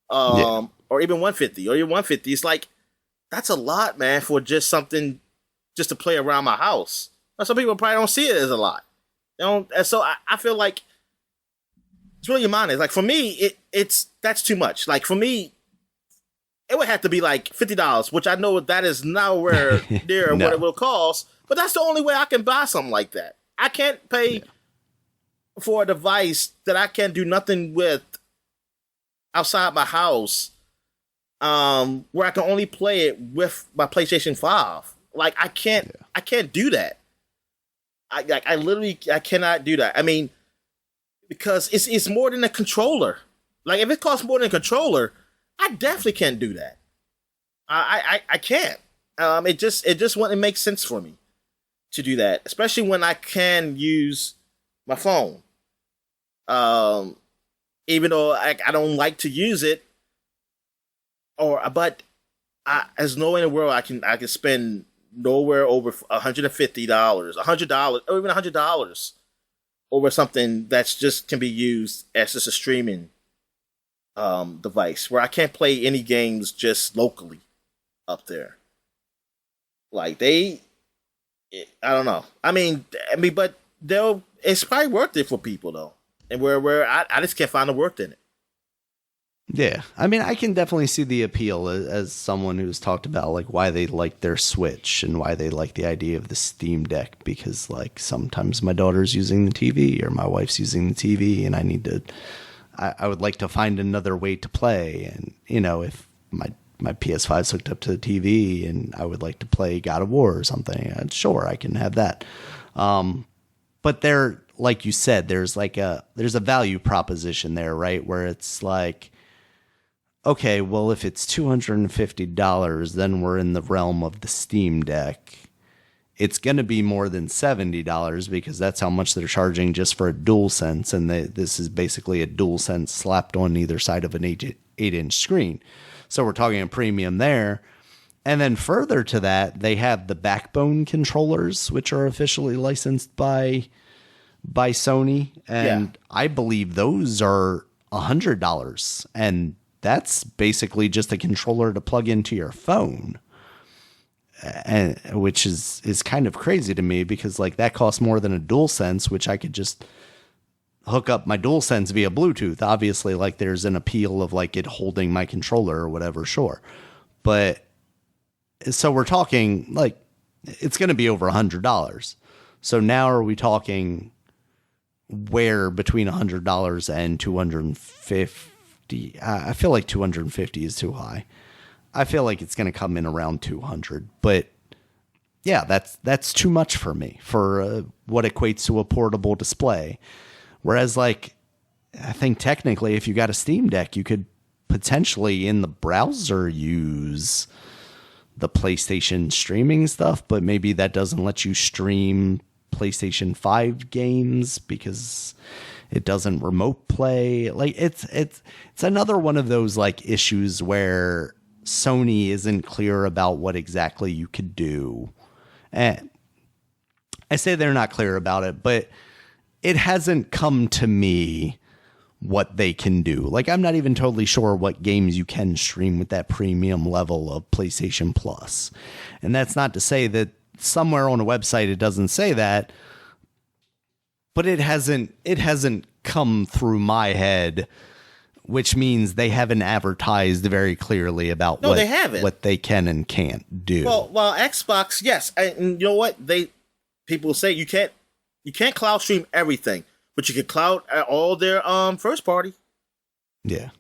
or even $150 or even $150. It's like, that's a lot, man, for just something just to play around my house. Now, some people probably don't see it as a lot. They don't, and so I feel like it's really your mind. It's like, for me, that's too much. Like, for me, it would have to be like $50, which I know that is nowhere near No. what it will cost. But that's the only way I can buy something like that. I can't pay for a device that I can't do nothing with outside my house, where I can only play it with my PlayStation 5. Like, I can't do that. I literally cannot do that. I mean, because it's more than a controller. Like, if it costs more than a controller, I definitely can't do that. I can't. It just wouldn't make sense for me to do that, especially when I can use my phone. Even though I don't like to use it, but there's no way in the world I can spend nowhere over $150, $100, or even $100 over something that's just can be used as just a streaming device where I can't play any games just locally up there. Like, I don't know. I mean, but it's probably worth it for people though, and where I just can't find the worth in it. Yeah, I mean, I can definitely see the appeal as someone who's talked about like why they like their Switch and why they like the idea of the Steam Deck, because like sometimes my daughter's using the TV or my wife's using the TV and I would like to find another way to play. And, you know, if my PS5's hooked up to the TV and I would like to play God of War or something, sure, I can have that. But there, like you said, there's a value proposition there, right? Where it's like, okay, well, if it's $250, then we're in the realm of the Steam Deck. It's going to be more than $70 because that's how much they're charging just for a DualSense, and this is basically a DualSense slapped on either side of an 8-inch screen. So we're talking a premium there. And then further to that, they have the Backbone controllers, which are officially licensed by Sony, and I believe those are $100, and that's basically just a controller to plug into your phone, and which is kind of crazy to me because like that costs more than a DualSense, which I could just hook up my DualSense via Bluetooth. Obviously, like there's an appeal of like it holding my controller or whatever, sure, but so we're talking like it's going to be over $100. So now are we talking where between $100 and $250? I feel like 250 is too high. I feel like it's going to come in around 200, but yeah, that's too much for me for what equates to a portable display. Whereas like, I think technically if you got a Steam Deck, you could potentially in the browser use the PlayStation streaming stuff, but maybe that doesn't let you stream PlayStation 5 games because it doesn't remote play. Like it's another one of those like issues where Sony isn't clear about what exactly you could do. And I say they're not clear about it, but it hasn't come to me what they can do. Like I'm not even totally sure what games you can stream with that premium level of PlayStation Plus. And that's not to say that somewhere on a website it doesn't say that, but it hasn't come through my head, which means they haven't advertised very clearly about what they can and can't do. Well, Xbox, yes, and you know what, they people say you can't cloud stream everything, but you can cloud all their first party. Yeah.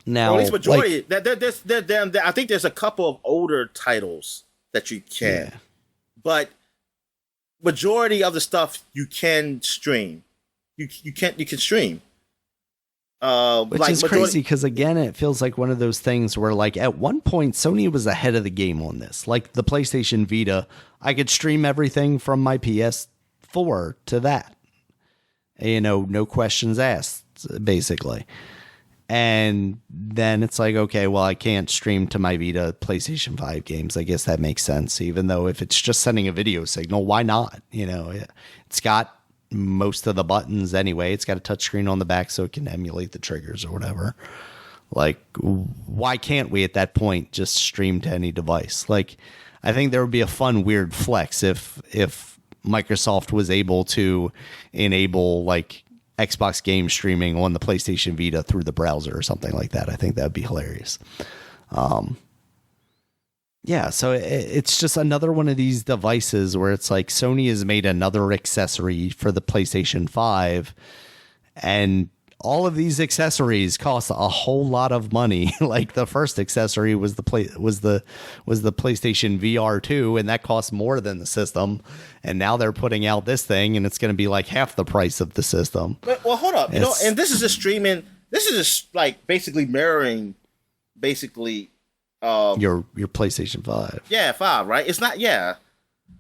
Now, or at least majority. I think there's a couple of older titles that you can, but majority of the stuff you can stream. You can stream. Which is crazy because, again, it feels like one of those things where, like, at one point, Sony was ahead of the game on this. Like, the PlayStation Vita, I could stream everything from my PS4 to that. You know, no questions asked, basically. And then it's like, okay, well, I can't stream to my Vita PlayStation 5 games. I guess that makes sense, even though if it's just sending a video signal, why not? You know, it's got most of the buttons anyway. It's got a touchscreen on the back so it can emulate the triggers or whatever. Like, why can't we at that point just stream to any device? Like, I think there would be a fun, weird flex if Microsoft was able to enable, like, Xbox game streaming on the PlayStation Vita through the browser or something like that. I think that'd be hilarious. Yeah, so it's just another one of these devices where it's like Sony has made another accessory for the PlayStation 5, and all of these accessories cost a whole lot of money. Like the first accessory was the PlayStation VR 2, and that cost more than the system. And now they're putting out this thing, and it's going to be like half the price of the system. But, well, hold up, and this is just streaming. This is just like basically mirroring, your PlayStation 5. Yeah, 5, right? It's not,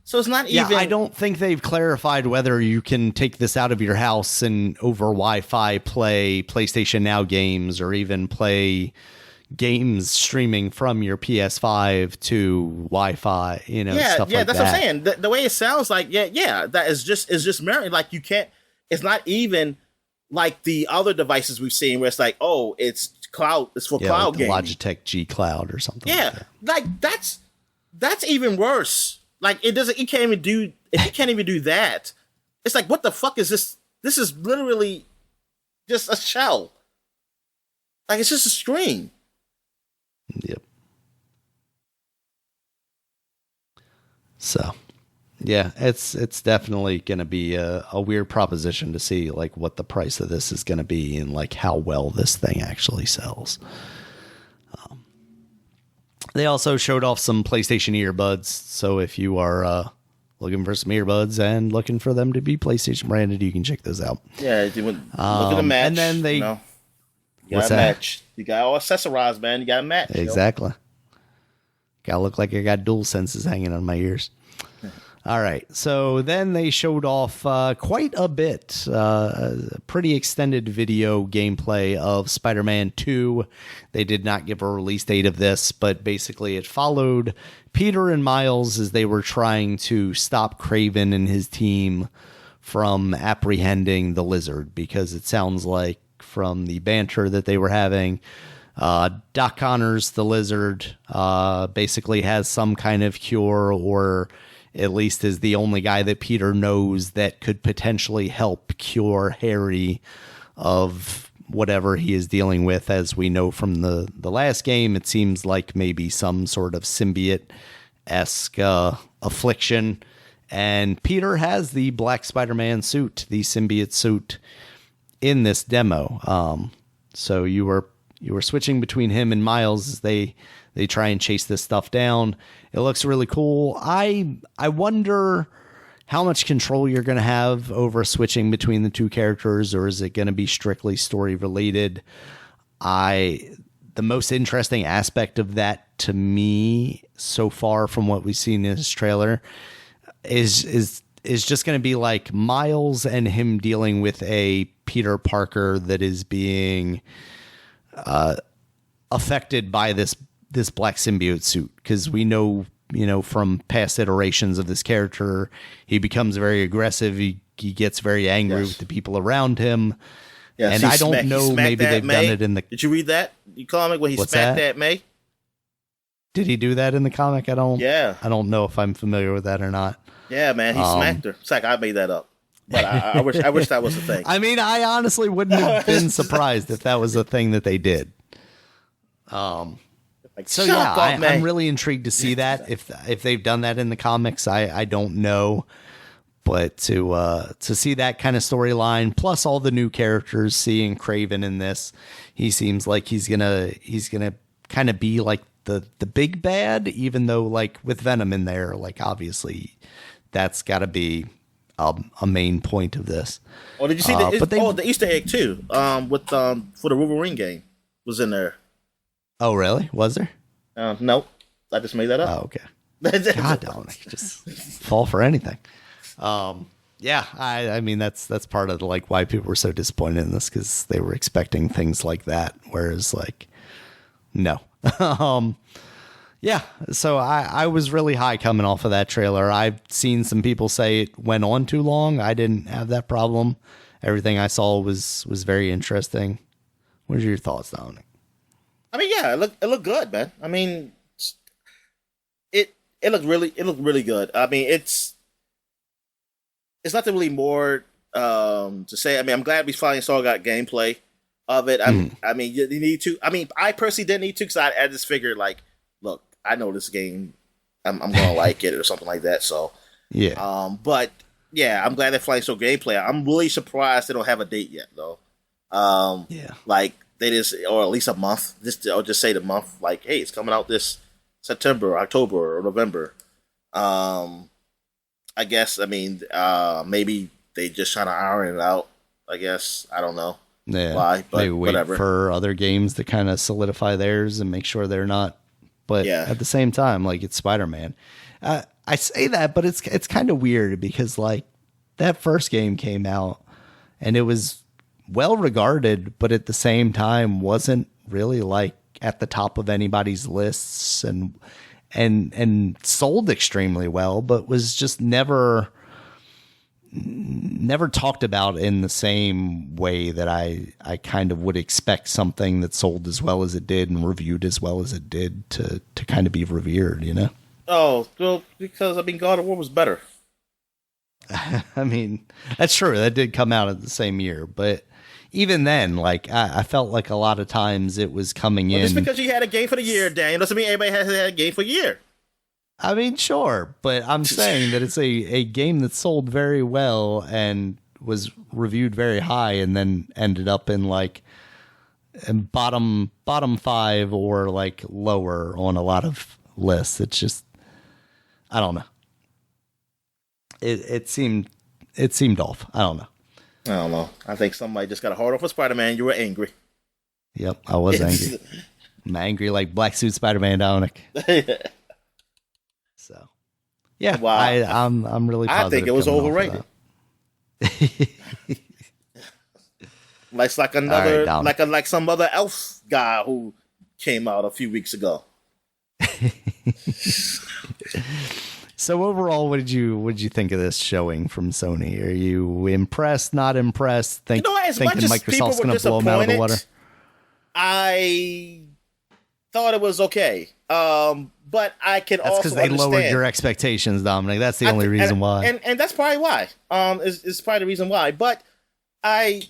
So it's not even... Yeah, I don't think they've clarified whether you can take this out of your house and over Wi-Fi play PlayStation Now games or even play games streaming from your PS5 to Wi-Fi, stuff like that. Yeah, that's what I'm saying. The way it sounds like, that is just mirroring. Like, you can't... It's not even like the other devices we've seen where it's like, oh, it's cloud. It's for cloud like gaming. Logitech G Cloud or something. Yeah, like that's even worse. Like it can't even do. If you can't even do that, it's like, what the fuck is this? This is literally just a shell. Like it's just a screen. Yep. So, yeah, it's definitely going to be a weird proposition to see like what the price of this is going to be and like how well this thing actually sells. They also showed off some PlayStation earbuds. So if you are looking for some earbuds and looking for them to be PlayStation branded, you can check those out. Yeah, look at the match. And then they... You got a match. You got all accessorized, man. You got a match. Exactly. Gotta look like I got dual senses hanging on my ears. All right. So then they showed off quite a bit, a pretty extended video gameplay of Spider-Man 2. They did not give a release date of this, but basically it followed Peter and Miles as they were trying to stop Kraven and his team from apprehending the lizard, because it sounds like from the banter that they were having, Doc Connors, the lizard, basically has some kind of cure, or at least is the only guy that Peter knows that could potentially help cure Harry of whatever he is dealing with. As we know from the last game, it seems like maybe some sort of symbiote-esque affliction. And Peter has the Black Spider-Man suit, the symbiote suit, in this demo. So you were switching between him and Miles as they try and chase this stuff down. It looks really cool. I wonder how much control you're going to have over switching between the two characters, or is it going to be strictly story related? The most interesting aspect of that to me so far from what we've seen in this trailer is just going to be like Miles and him dealing with a Peter Parker that is being affected by this black symbiote suit, because we know from past iterations of this character, he becomes very aggressive. He gets very angry with the people around him. Yeah, and I don't know, maybe they've done it in the... Did you read that comic when he smacked that May? Did he do that in the comic? I don't know if I'm familiar with that or not. Yeah, man, he smacked her. It's like I made that up. But I wish that was a thing. I mean, I honestly wouldn't have been surprised if that was a thing that they did. Like, So shut yeah, up, man. I'm really intrigued to see that. If they've done that in the comics, I don't know. But to see that kind of storyline, plus all the new characters, seeing Kraven in this, he seems like he's gonna kind of be like the big bad, even though like with Venom in there, like obviously that's got to be a main point of this. Oh, did you see the Easter egg too? With for the Wolverine game was in there. Oh, really? Was there? Nope. I just made that up. Oh, okay. God, Dominic, just fall for anything. Yeah, I mean that's part of like why people were so disappointed in this, because they were expecting things like that, whereas like no. Yeah, so I was really high coming off of that trailer. I've seen some people say it went on too long. I didn't have that problem. Everything I saw was very interesting. What are your thoughts, Dominic? I mean, yeah, it looked good, man. I mean, it looked really good. I mean, it's nothing really more to say. I mean, I'm glad we finally got gameplay of it. I mean, you need to. I mean, I personally didn't need to, because I just figured, like, look, I know this game, I'm gonna like it or something like that. So yeah. But yeah, I'm glad they finally showed gameplay. I'm really surprised they don't have a date yet, though. Yeah, like they just, or at least a month. Or just say the month, like, hey, it's coming out this September, October, or November. I guess. I mean, maybe they just trying to iron it out. I guess. I don't know. Yeah. Why? But maybe wait whatever. For other games to kind of solidify theirs and make sure they're not. But at the same time, like, it's Spider-Man. I say that, but it's kind of weird, because like that first game came out and it was well regarded, but at the same time wasn't really like at the top of anybody's lists, and sold extremely well, but was just never talked about in the same way that I kind of would expect something that sold as well as it did and reviewed as well as it did to kind of be revered, you know? Oh, well, because I mean, God of War was better. I mean, that's true. That did come out at the same year, but even then, like, I felt like a lot of times it was coming in. Just because you had a game for the year, Daniel, doesn't mean everybody has had a game for a year. I mean, sure, but I'm saying that it's a game that sold very well and was reviewed very high, and then ended up in like bottom 5 or like lower on a lot of lists. It's just, I don't know. It seemed off. I don't know. I think somebody just got a hard on for Spider-Man. You were angry. Yep, I was angry. I'm angry like Black Suit Spider-Man, Dominic. So, yeah, wow. I'm really positive. I think it was overrated. like another, right, like some other elf guy who came out a few weeks ago. So overall, what did you think of this showing from Sony? Are you impressed? Not impressed? Think that Microsoft's going to blow them out of the water? I thought it was okay, but I can also because they lowered your expectations, Dominic. That's the only reason why, and that's probably why. Is probably the reason why. But I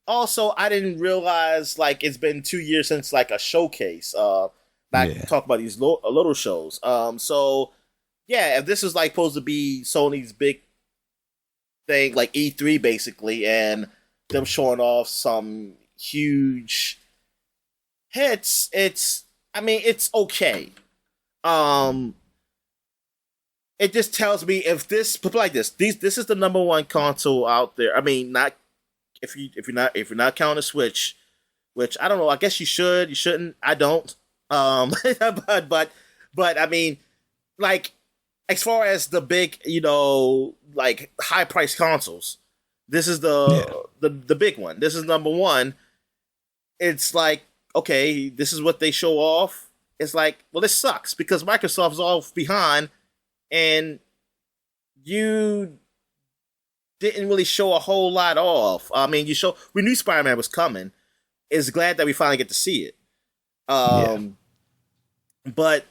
didn't realize, like, it's been 2 years since like a showcase. Talk about these little shows. So. Yeah, if this is like supposed to be Sony's big thing, like E3 basically, and them showing off some huge hits, it's okay. It just tells me if this, put it like this is the number one console out there. I mean, not if you're not counting the Switch, which I don't know. I guess you should, you shouldn't. I don't. But I mean, like, as far as the big, like high price consoles, this is the big one. This is number one. It's like, okay, this is what they show off. It's like, well, this sucks because Microsoft's all behind, and you didn't really show a whole lot off. I mean, we knew Spider-Man was coming. It's glad that we finally get to see it. But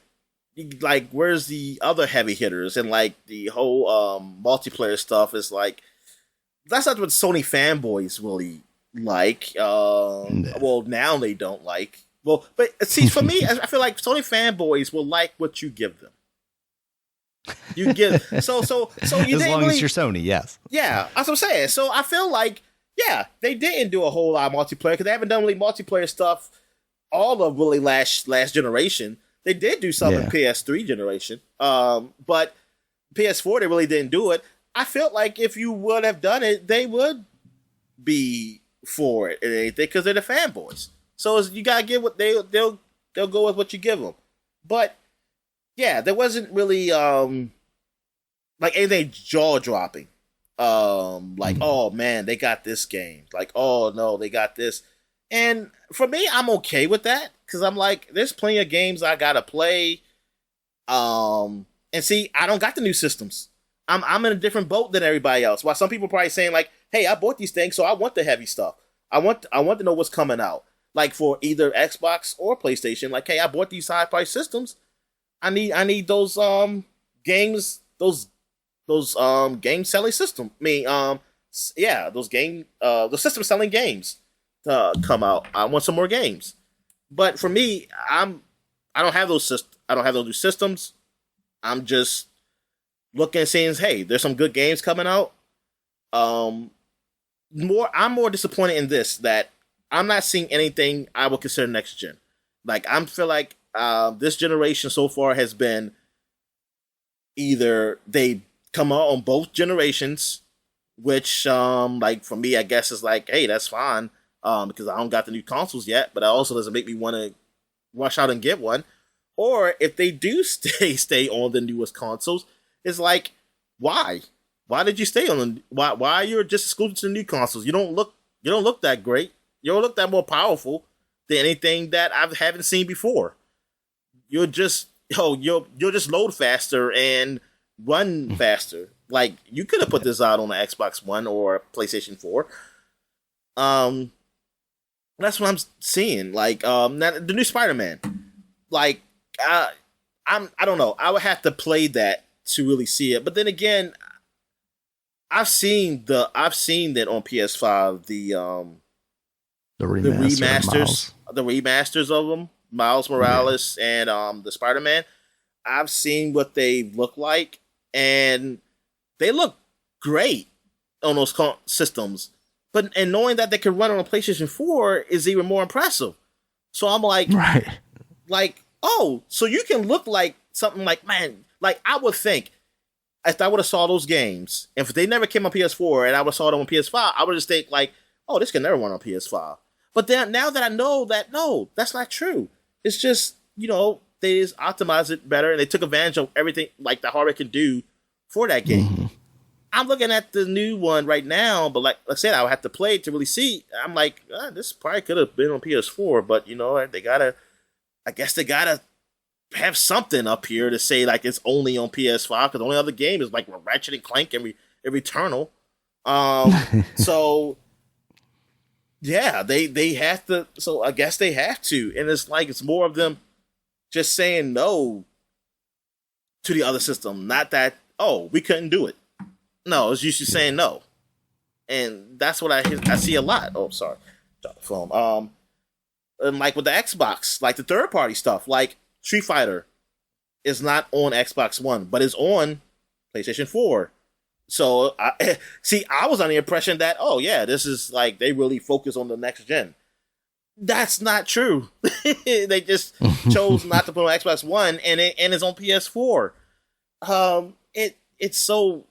like, where's the other heavy hitters? And like the whole multiplayer stuff is like, that's not what Sony fanboys really like. Well, now they don't like. Well, but see, for me, I feel like Sony fanboys will like what you give them. You give so you as didn't long really, as you're Sony, yes. Yeah, that's what I'm saying. So I feel like, yeah, they didn't do a whole lot of multiplayer because they haven't done really multiplayer stuff all of really last generation. They did do some in PS3 generation, but PS4 they really didn't do it. I felt like if you would have done it, they would be for it and anything because they're the fanboys. So you gotta give what they'll go with what you give them. But yeah, there wasn't really like anything jaw dropping. Like oh man, they got this game. Like oh no, they got this. And for me, I'm okay with that because I'm like, there's plenty of games I gotta play. And see, I don't got the new systems. I'm in a different boat than everybody else. While some people probably saying like, hey, I bought these things, so I want the heavy stuff. I want to know what's coming out. Like for either Xbox or PlayStation, like, hey, I bought these high price systems. I need those games, those game selling system. Those the system selling games to come out. I want some more games. But for me, I don't have those new systems. I'm just looking and saying, hey, there's some good games coming out. I'm more disappointed in this that I'm not seeing anything I would consider next gen. Like I feel like this generation so far has been either they come out on both generations, which like for me I guess is like, hey, that's fine because I don't got the new consoles yet, but it also doesn't make me want to rush out and get one. Or if they do stay on the newest consoles, it's like, why? Why did you stay on the why you're just exclusive to the new consoles? You don't look that great. You don't look that more powerful than anything that I haven't seen before. You'll just load faster and run faster. Like you could have put this out on the Xbox One or PlayStation 4. That's what I'm seeing. Like the new Spider-Man. Like I don't know. I would have to play that to really see it. But then again, I've seen that on PS5 the remasters of them, Miles Morales and the Spider-Man. I've seen what they look like, and they look great on those systems. But knowing that they can run on a PlayStation 4 is even more impressive. So I'm like, oh, so you can look like something like, man, like I would think if I would have saw those games, and if they never came on PS4 and I would have saw them on PS5, I would just think like, oh, this can never run on PS5. But then now that I know that, no, that's not true. It's just, they just optimized it better and they took advantage of everything like the hardware can do for that game. Mm-hmm. I'm looking at the new one right now, but like I said, I would have to play it to really see. I'm like, this probably could have been on PS4, but I guess they gotta have something up here to say like it's only on PS5 because the only other game is like Ratchet and Clank and Returnal. So yeah, they have to. So I guess they have to, and it's like it's more of them just saying no to the other system. Not that we couldn't do it. No, it's usually saying no, and that's what I see a lot. Oh, sorry, drop the phone. And like with the Xbox, like the third party stuff, like Street Fighter is not on Xbox One, but is on PlayStation 4. So I was under the impression that, this is like they really focus on the next gen. That's not true. They just chose not to put on Xbox One and it's on PS4. It's so,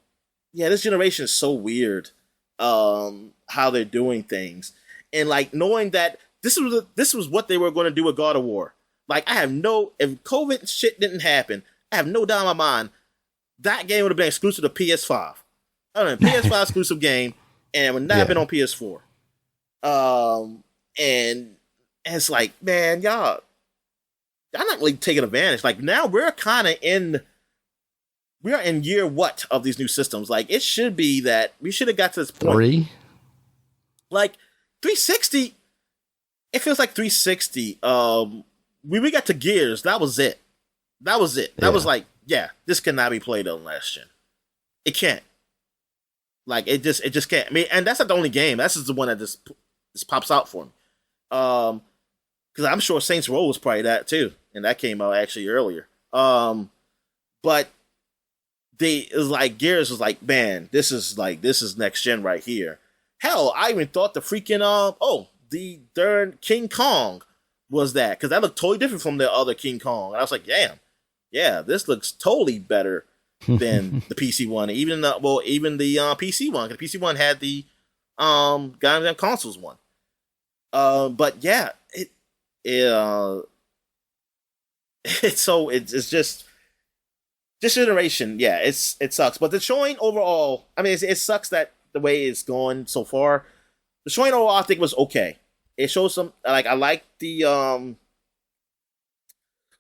this generation is so weird. How they're doing things, and like knowing that this was what they were going to do with God of War. Like if COVID shit didn't happen, I have no doubt in my mind that game would have been exclusive to PS5. I don't know, PS5 exclusive game, and it would not have been on PS4. And it's like, man, y'all not really taking advantage. Like now we're in year what of these new systems? Like it should be that we should have got to this point. 3? Like 360. It feels like 360. When we got to Gears, that was it. That was was like, this cannot be played on last gen. It can't. Like it just can't. I mean, and that's not the only game. That's just the one that just pops out for me. because I'm sure Saints Row was probably that too, and that came out actually earlier. But it was like Gears was like, man, this is next gen right here. Hell, I even thought the freaking the darn King Kong was that, because that looked totally different from the other King Kong. And I was like, damn, yeah, this looks totally better than the PC one, even the PC one. The PC one had the goddamn consoles one. But yeah, it's just this generation. Yeah, it sucks. But the showing overall, I mean, it sucks that the way it's going so far. The showing overall, I think, was okay. It shows some, like, I like the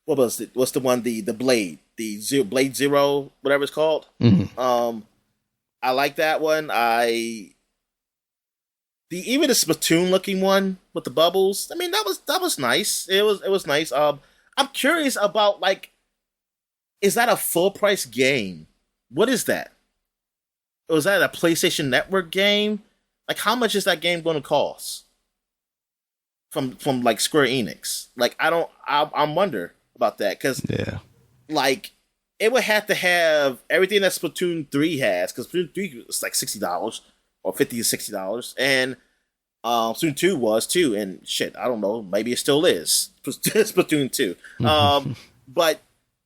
what was it? What's the one? The Blade, Blade Zero, whatever it's called. Mm-hmm. I like that one. Even the Splatoon looking one with the bubbles. I mean, that was nice. It was nice. I'm curious about, like, is that a full price game? What is that? Or is that a PlayStation Network game? Like, how much is that game going to cost? From like Square Enix. Like, I'm wonder about that, because like, it would have to have everything that Splatoon 3 has, because Splatoon 3 was like $60 or $50 to $60, and Splatoon 2 was too, and shit, I don't know, maybe it still is Splatoon 2. But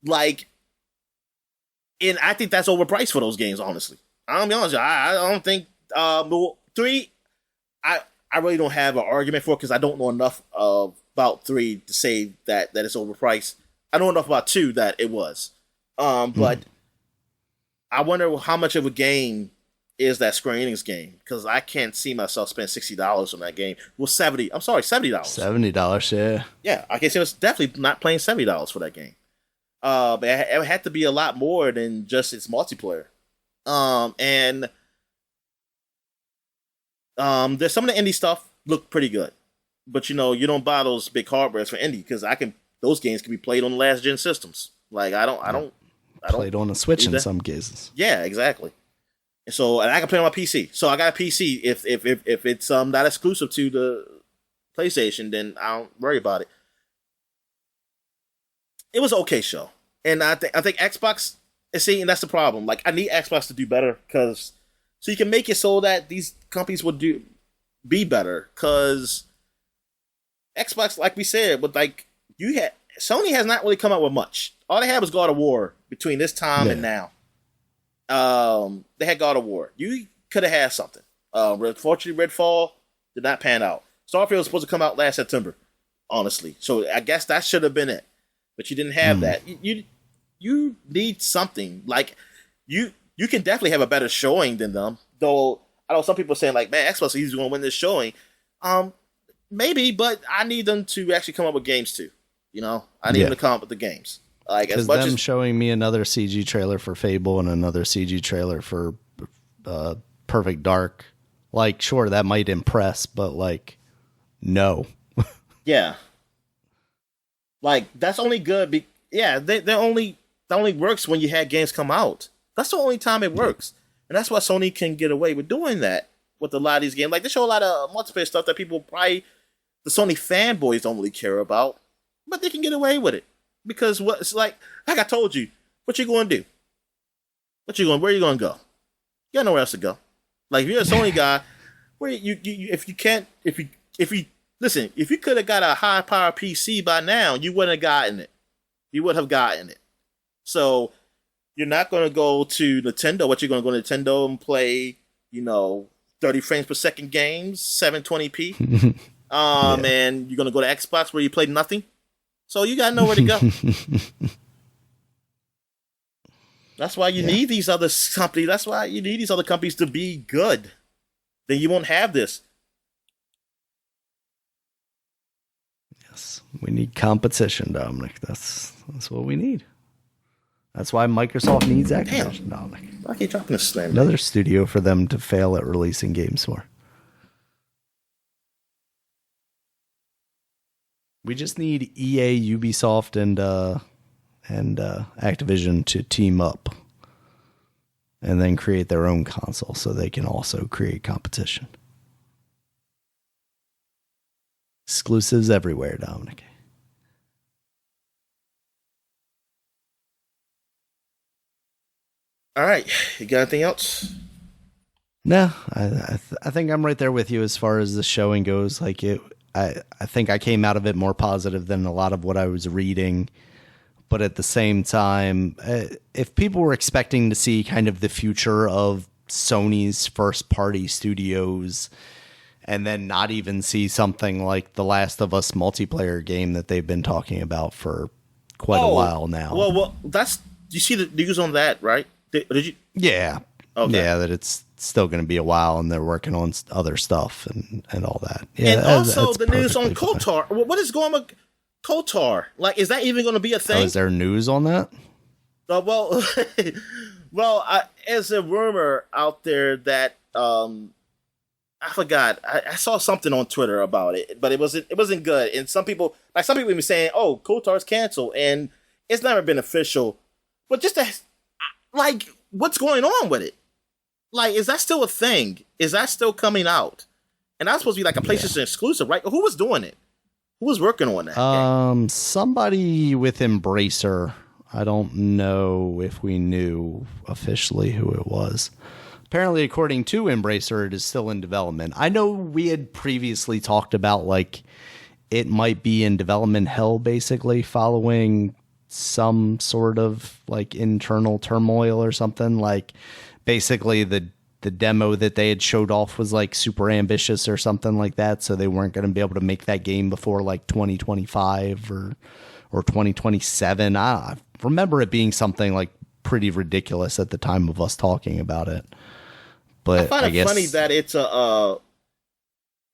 like, and I think that's overpriced for those games, honestly. I'll be honest, I don't think 3. I really don't have an argument for, because I don't know enough about 3 to say that it's overpriced. I know enough about 2 that it was. But I wonder how much of a game is that Square Enix game, because I can't see myself spending $60 on that game. Well, $70. $70, yeah. Yeah, I can see us definitely not playing $70 for that game. But it would have to be a lot more than just its multiplayer. And there's some of the indie stuff look pretty good, but you don't buy those big hardwares for indie, because those games can be played on the last gen systems. Like, I don't played on the Switch in some cases. Yeah, exactly. And I can play on my PC. So I got a PC. If it's not exclusive to the PlayStation, then I don't worry about it. It was an okay show, and I think Xbox. See, and that's the problem. Like, I need Xbox to do better, so you can make it so that these companies would be better. Because Xbox, like we said, but like Sony has not really come out with much. All they had was God of War between this time and now. They had God of War. You could have had something. Unfortunately, Redfall did not pan out. Starfield was supposed to come out last September, honestly. So I guess that should have been it. But you didn't have that. You need something. Like, you can definitely have a better showing than them. Though I know some people are saying, like, man, Xbox is going to win this showing. Maybe, but I need them to actually come up with games too. I need them to come up with the games. Like, as much as showing me another CG trailer for Fable and another CG trailer for Perfect Dark, like, sure, that might impress, but like, no. Yeah. Like, that's only good. That only works when you had games come out. That's the only time it works. And that's why Sony can get away with doing that with a lot of these games. Like, they show a lot of multiplayer stuff that people probably, the Sony fanboys, don't really care about, but they can get away with it. Because it's like I told you, what you going to do? Where you going to go? You got nowhere else to go. Like, if you're a Sony guy, where if you could have got a high power PC by now, you wouldn't have gotten it. You would have gotten it. So you're not going to go to Nintendo. What, you're going to go to Nintendo and play, 30 frames per second games, 720p? And you're going to go to Xbox where you play nothing? So you got nowhere to go. That's why you need these other companies. That's why you need these other companies to be good. Then you won't have this. Yes, we need competition, Dominic. That's what we need. That's why Microsoft needs Activision, Dominic. I keep dropping this slam. Another studio for them to fail at releasing games for. We just need EA, Ubisoft, and Activision to team up and then create their own console so they can also create competition. exclusives everywhere, Dominic. All right, you got anything else? No, I think I'm right there with you as far as the showing goes. Like I think I came out of it more positive than a lot of what I was reading. But at the same time, if people were expecting to see kind of the future of Sony's first party studios and then not even see something like the Last of Us multiplayer game that they've been talking about for quite a while now. Well, that's, you see the news on that, right? Did you? Yeah. Okay. Yeah, that it's still going to be a while and they're working on other stuff and all that. Yeah, and also the news on fine. KOTOR. What is going on with KOTOR? Like, is that even going to be a thing? Oh, is there news on that? Well, there's a rumor out there that I forgot. I saw something on Twitter about it, but it wasn't good. And some people even saying, "Oh, KOTOR's canceled," and it's never been official. But just like, what's going on with it? Like, is that still a thing? Is that still coming out? And that's supposed to be like a PlayStation exclusive, right? Who was doing it? Who was working on that game? Somebody with Embracer. I don't know if we knew officially who it was. Apparently, according to Embracer, it is still in development. I know we had previously talked about like it might be in development hell, basically following some sort of like internal turmoil or something. Like basically the demo that they had showed off was like super ambitious or something like that, so they weren't going to be able to make that game before like 2025 or 2027. I remember it being something like pretty ridiculous at the time of us talking about it. But I find it funny that it's a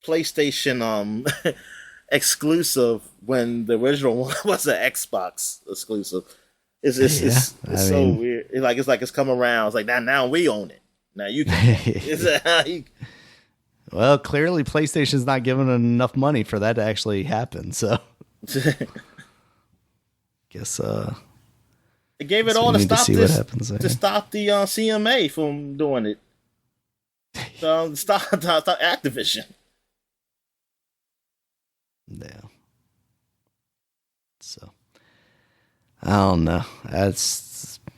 PlayStation exclusive when the original one was an Xbox exclusive. It's so weird. It's like it's come around. It's like now we own it. Now you can. Well, clearly PlayStation's not giving enough money for that to actually happen. So, guess it gave it all to stop this to stop the CMA from doing it. So stop Activision. Yeah. So I don't know.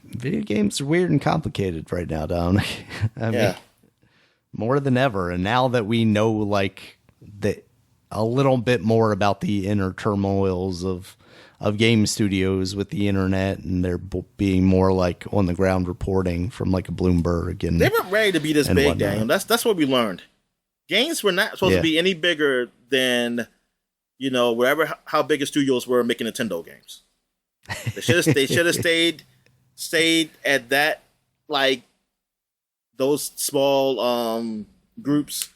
Video games are weird and complicated right now, Dominic. I mean, more than ever. And now that we know like a little bit more about the inner turmoils of game studios with the internet, and they're being more like on the ground reporting from like a Bloomberg, and they weren't ready to be this big, whatnot. Daniel. That's what we learned. Games were not supposed to be any bigger than, how big the studios were making Nintendo games. They should have stayed at that, like those small groups,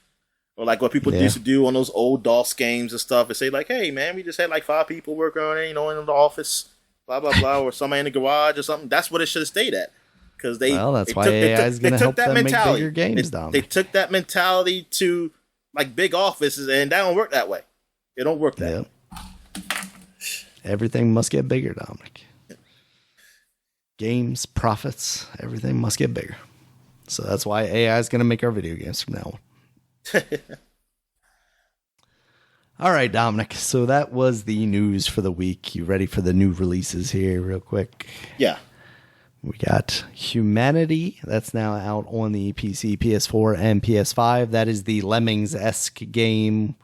or like what people used to do on those old DOS games and stuff, and say like, hey man, we just had like 5 people working on it, in the office, blah blah blah, or somebody in the garage or something. That's what it should have stayed at, because that's why AI is going to help them make bigger games. They took that mentality to like big offices, and that don't work that way. It don't work that way. Everything must get bigger, Dominic. Games, profits, everything must get bigger. So that's why AI is going to make our video games from now on. All right, Dominic. So that was the news for the week. You ready for the new releases here real quick? Yeah. We got Humanity. That's now out on the PC, PS4, and PS5. That is the Lemmings-esque game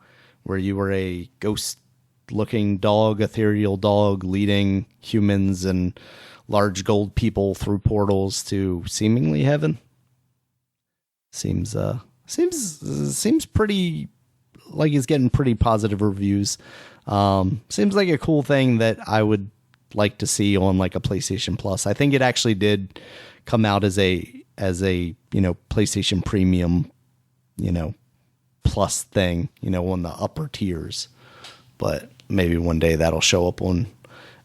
where you were a ghost-looking dog, ethereal dog, leading humans and large gold people through portals to seemingly heaven. Seems pretty like it's getting pretty positive reviews. Seems like a cool thing that I would like to see on like a PlayStation Plus. I think it actually did come out as a PlayStation Premium, Plus thing, on the upper tiers. But maybe one day that'll show up on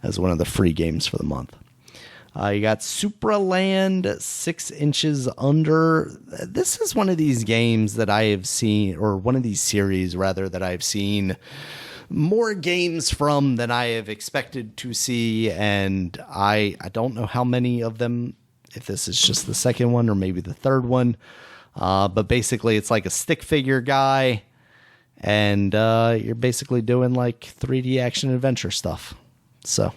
as one of the free games for the month. You got Supraland 6 Inches Under. This is one of these games that I have seen, or one of these series rather, that I've seen more games from than I have expected to see, and I don't know how many of them, if this is just the second one or maybe the third one, but basically it's like a stick figure guy, and you're basically doing like 3D action adventure stuff. So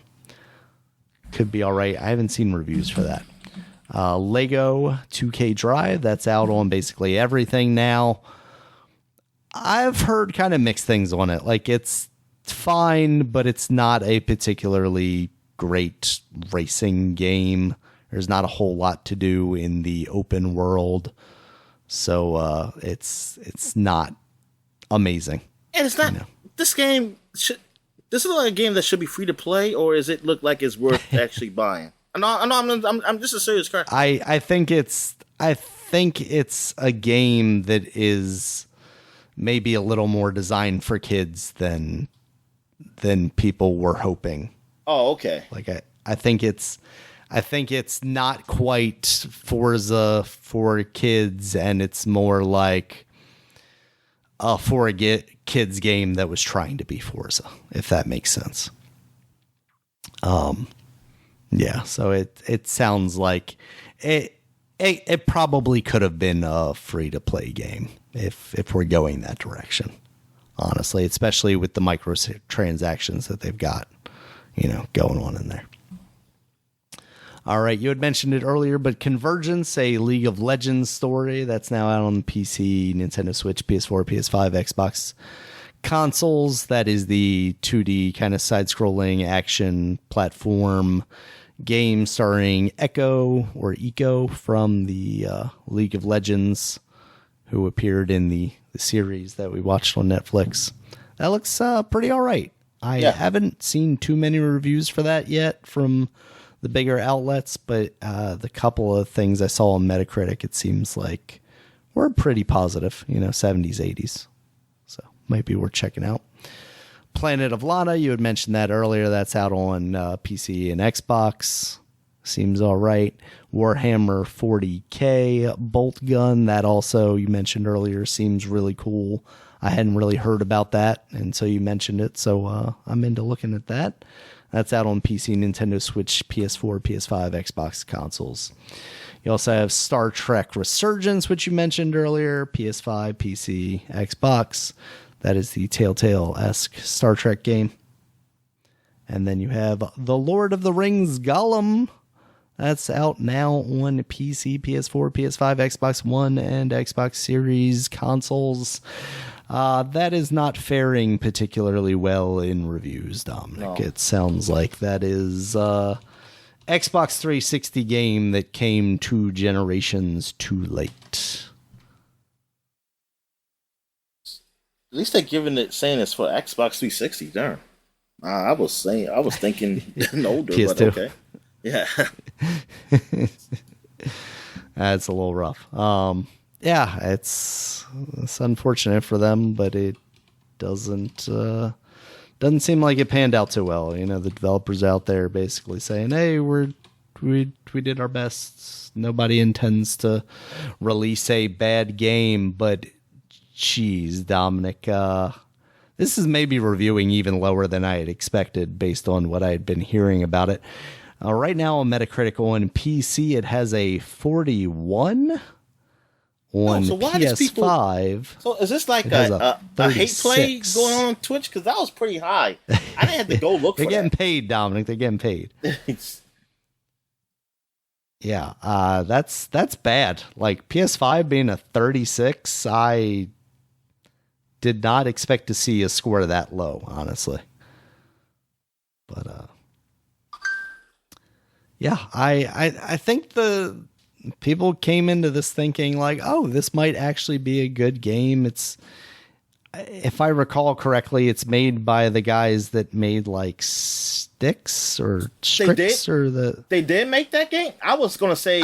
could be all right. I haven't seen reviews for that. Lego 2K Drive, that's out on basically everything now. I've heard kind of mixed things on it. Like, it's fine, but it's not a particularly great racing game. There's not a whole lot to do in the open world, so it's not amazing. And it's not this game. This is like a game that should be free to play, or does it look like it's worth actually buying? I'm just a serious question. I think it's a game that is maybe a little more designed for kids than people were hoping. Oh, okay. Like I think it's not quite Forza for kids, and it's more like a for a kids game that was trying to be Forza, if that makes sense. Yeah, so it sounds like it probably could have been a free to play game if we're going that direction. Honestly, especially with the microtransactions that they've got, going on in there. All right, you had mentioned it earlier, but Convergence, a League of Legends story that's now out on PC, Nintendo Switch, PS4, PS5, Xbox consoles. That is the 2D kind of side-scrolling action platform game starring Echo from the League of Legends, who appeared in the series that we watched on Netflix. That looks pretty all right. I haven't seen too many reviews for that yet from the bigger outlets, but the couple of things I saw on Metacritic, it seems like were pretty positive, 70s, 80s. So might be worth checking out. Planet of Lana, you had mentioned that earlier. That's out on PC and Xbox. Seems all right. Warhammer 40K Bolt Gun, that also you mentioned earlier, seems really cool. I hadn't really heard about that, and so you mentioned it, so I'm into looking at that. That's out on PC, Nintendo Switch, PS4, PS5, Xbox consoles. You also have Star Trek Resurgence, which you mentioned earlier, PS5, PC, Xbox. That is the Telltale-esque Star Trek game. And then you have The Lord of the Rings Gollum. That's out now on PC, PS4, PS5, Xbox One, and Xbox Series consoles. That is not faring particularly well in reviews, Dominic. No. It sounds like that is Xbox 360 game that came 2 generations too late. At least they're saying it's for Xbox 360. Darn. I was thinking older, PS2. But okay. Yeah. That's a little rough. Yeah, it's unfortunate for them, but it doesn't seem like it panned out too well. The developers out there basically saying, "Hey, we did our best. Nobody intends to release a bad game," but geez, Dominic, this is maybe reviewing even lower than I had expected based on what I had been hearing about it. Right now on Metacritic on PC, it has a 41. On so why PS5, so is this like a hate play going on Twitch? Because that was pretty high. I didn't have to go look for They're getting paid, Dominic. They're getting paid. Yeah, that's bad. Like PS5 being a 36, I did not expect to see a score that low, honestly. But yeah, I think the people came into this thinking like, oh, this might actually be a good game. It's, if I recall correctly, it's made by the guys that made like Styx or Strix They did make that game? I was going to say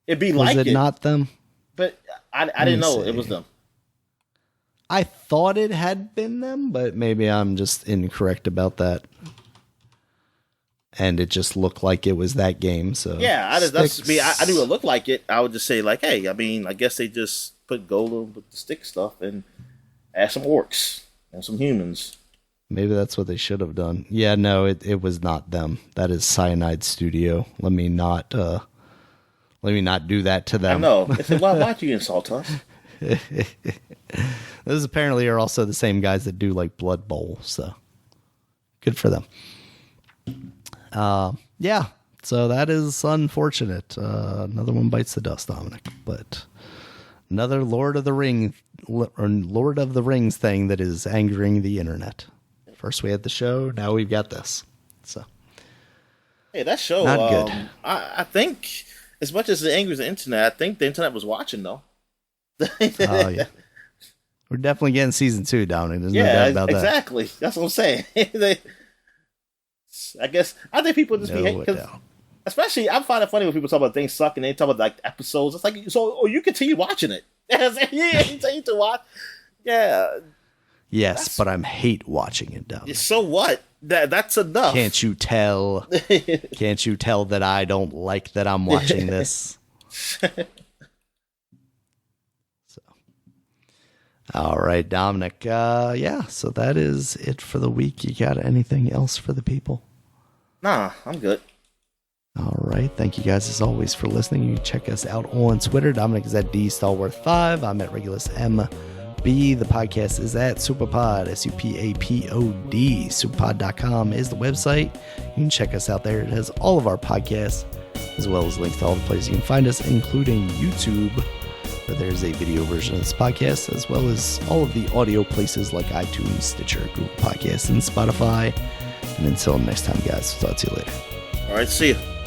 it'd be like it. Was it not them? But I didn't know it was them. I thought it had been them, but maybe I'm just incorrect about that. And it just looked like it was that game. So yeah, that's me. I knew it looked like it. I would just say like, hey, I guess they just put gold on with the stick stuff and add some orcs and some humans. Maybe that's what they should have done. Yeah, no, it was not them. That is Cyanide Studio. Let me not do that to them. I know. Why'd you insult us? Those apparently are also the same guys that do like Blood Bowl, so good for them. Yeah, so that is unfortunate. Another one bites the dust, Dominic, but another Lord of the Rings thing that is angering the internet. First we had the show, now we've got this. So, hey, that show, not good. I think as much as it angers the internet, I think the internet was watching though. Oh yeah, we're definitely getting season 2, Dominic. There's no doubt about that. Exactly. That's what I'm saying. I think people just be hating. Especially, I find it funny when people talk about things suck and they talk about like episodes. It's like, so you continue watching it. Yeah, you continue to watch. Yeah. Yes, but I'm hate watching it, Dominic. So what? That's enough. Can't you tell? Can't you tell that I don't like that I'm watching this? All right, Dominic. Yeah, so that is it for the week. You got anything else for the people? Nah, I'm good. All right. Thank you guys as always for listening. You can check us out on Twitter. Dominic is at DStalworth5. I'm at Regulus MB. The podcast is at Superpod, SUPAPOD. Superpod.com is the website. You can check us out there. It has all of our podcasts, as well as links to all the places you can find us, including YouTube, where there's a video version of this podcast, as well as all of the audio places like iTunes, Stitcher, Google Podcasts, and Spotify. And until next time, guys, we'll talk to you later. All right, see you.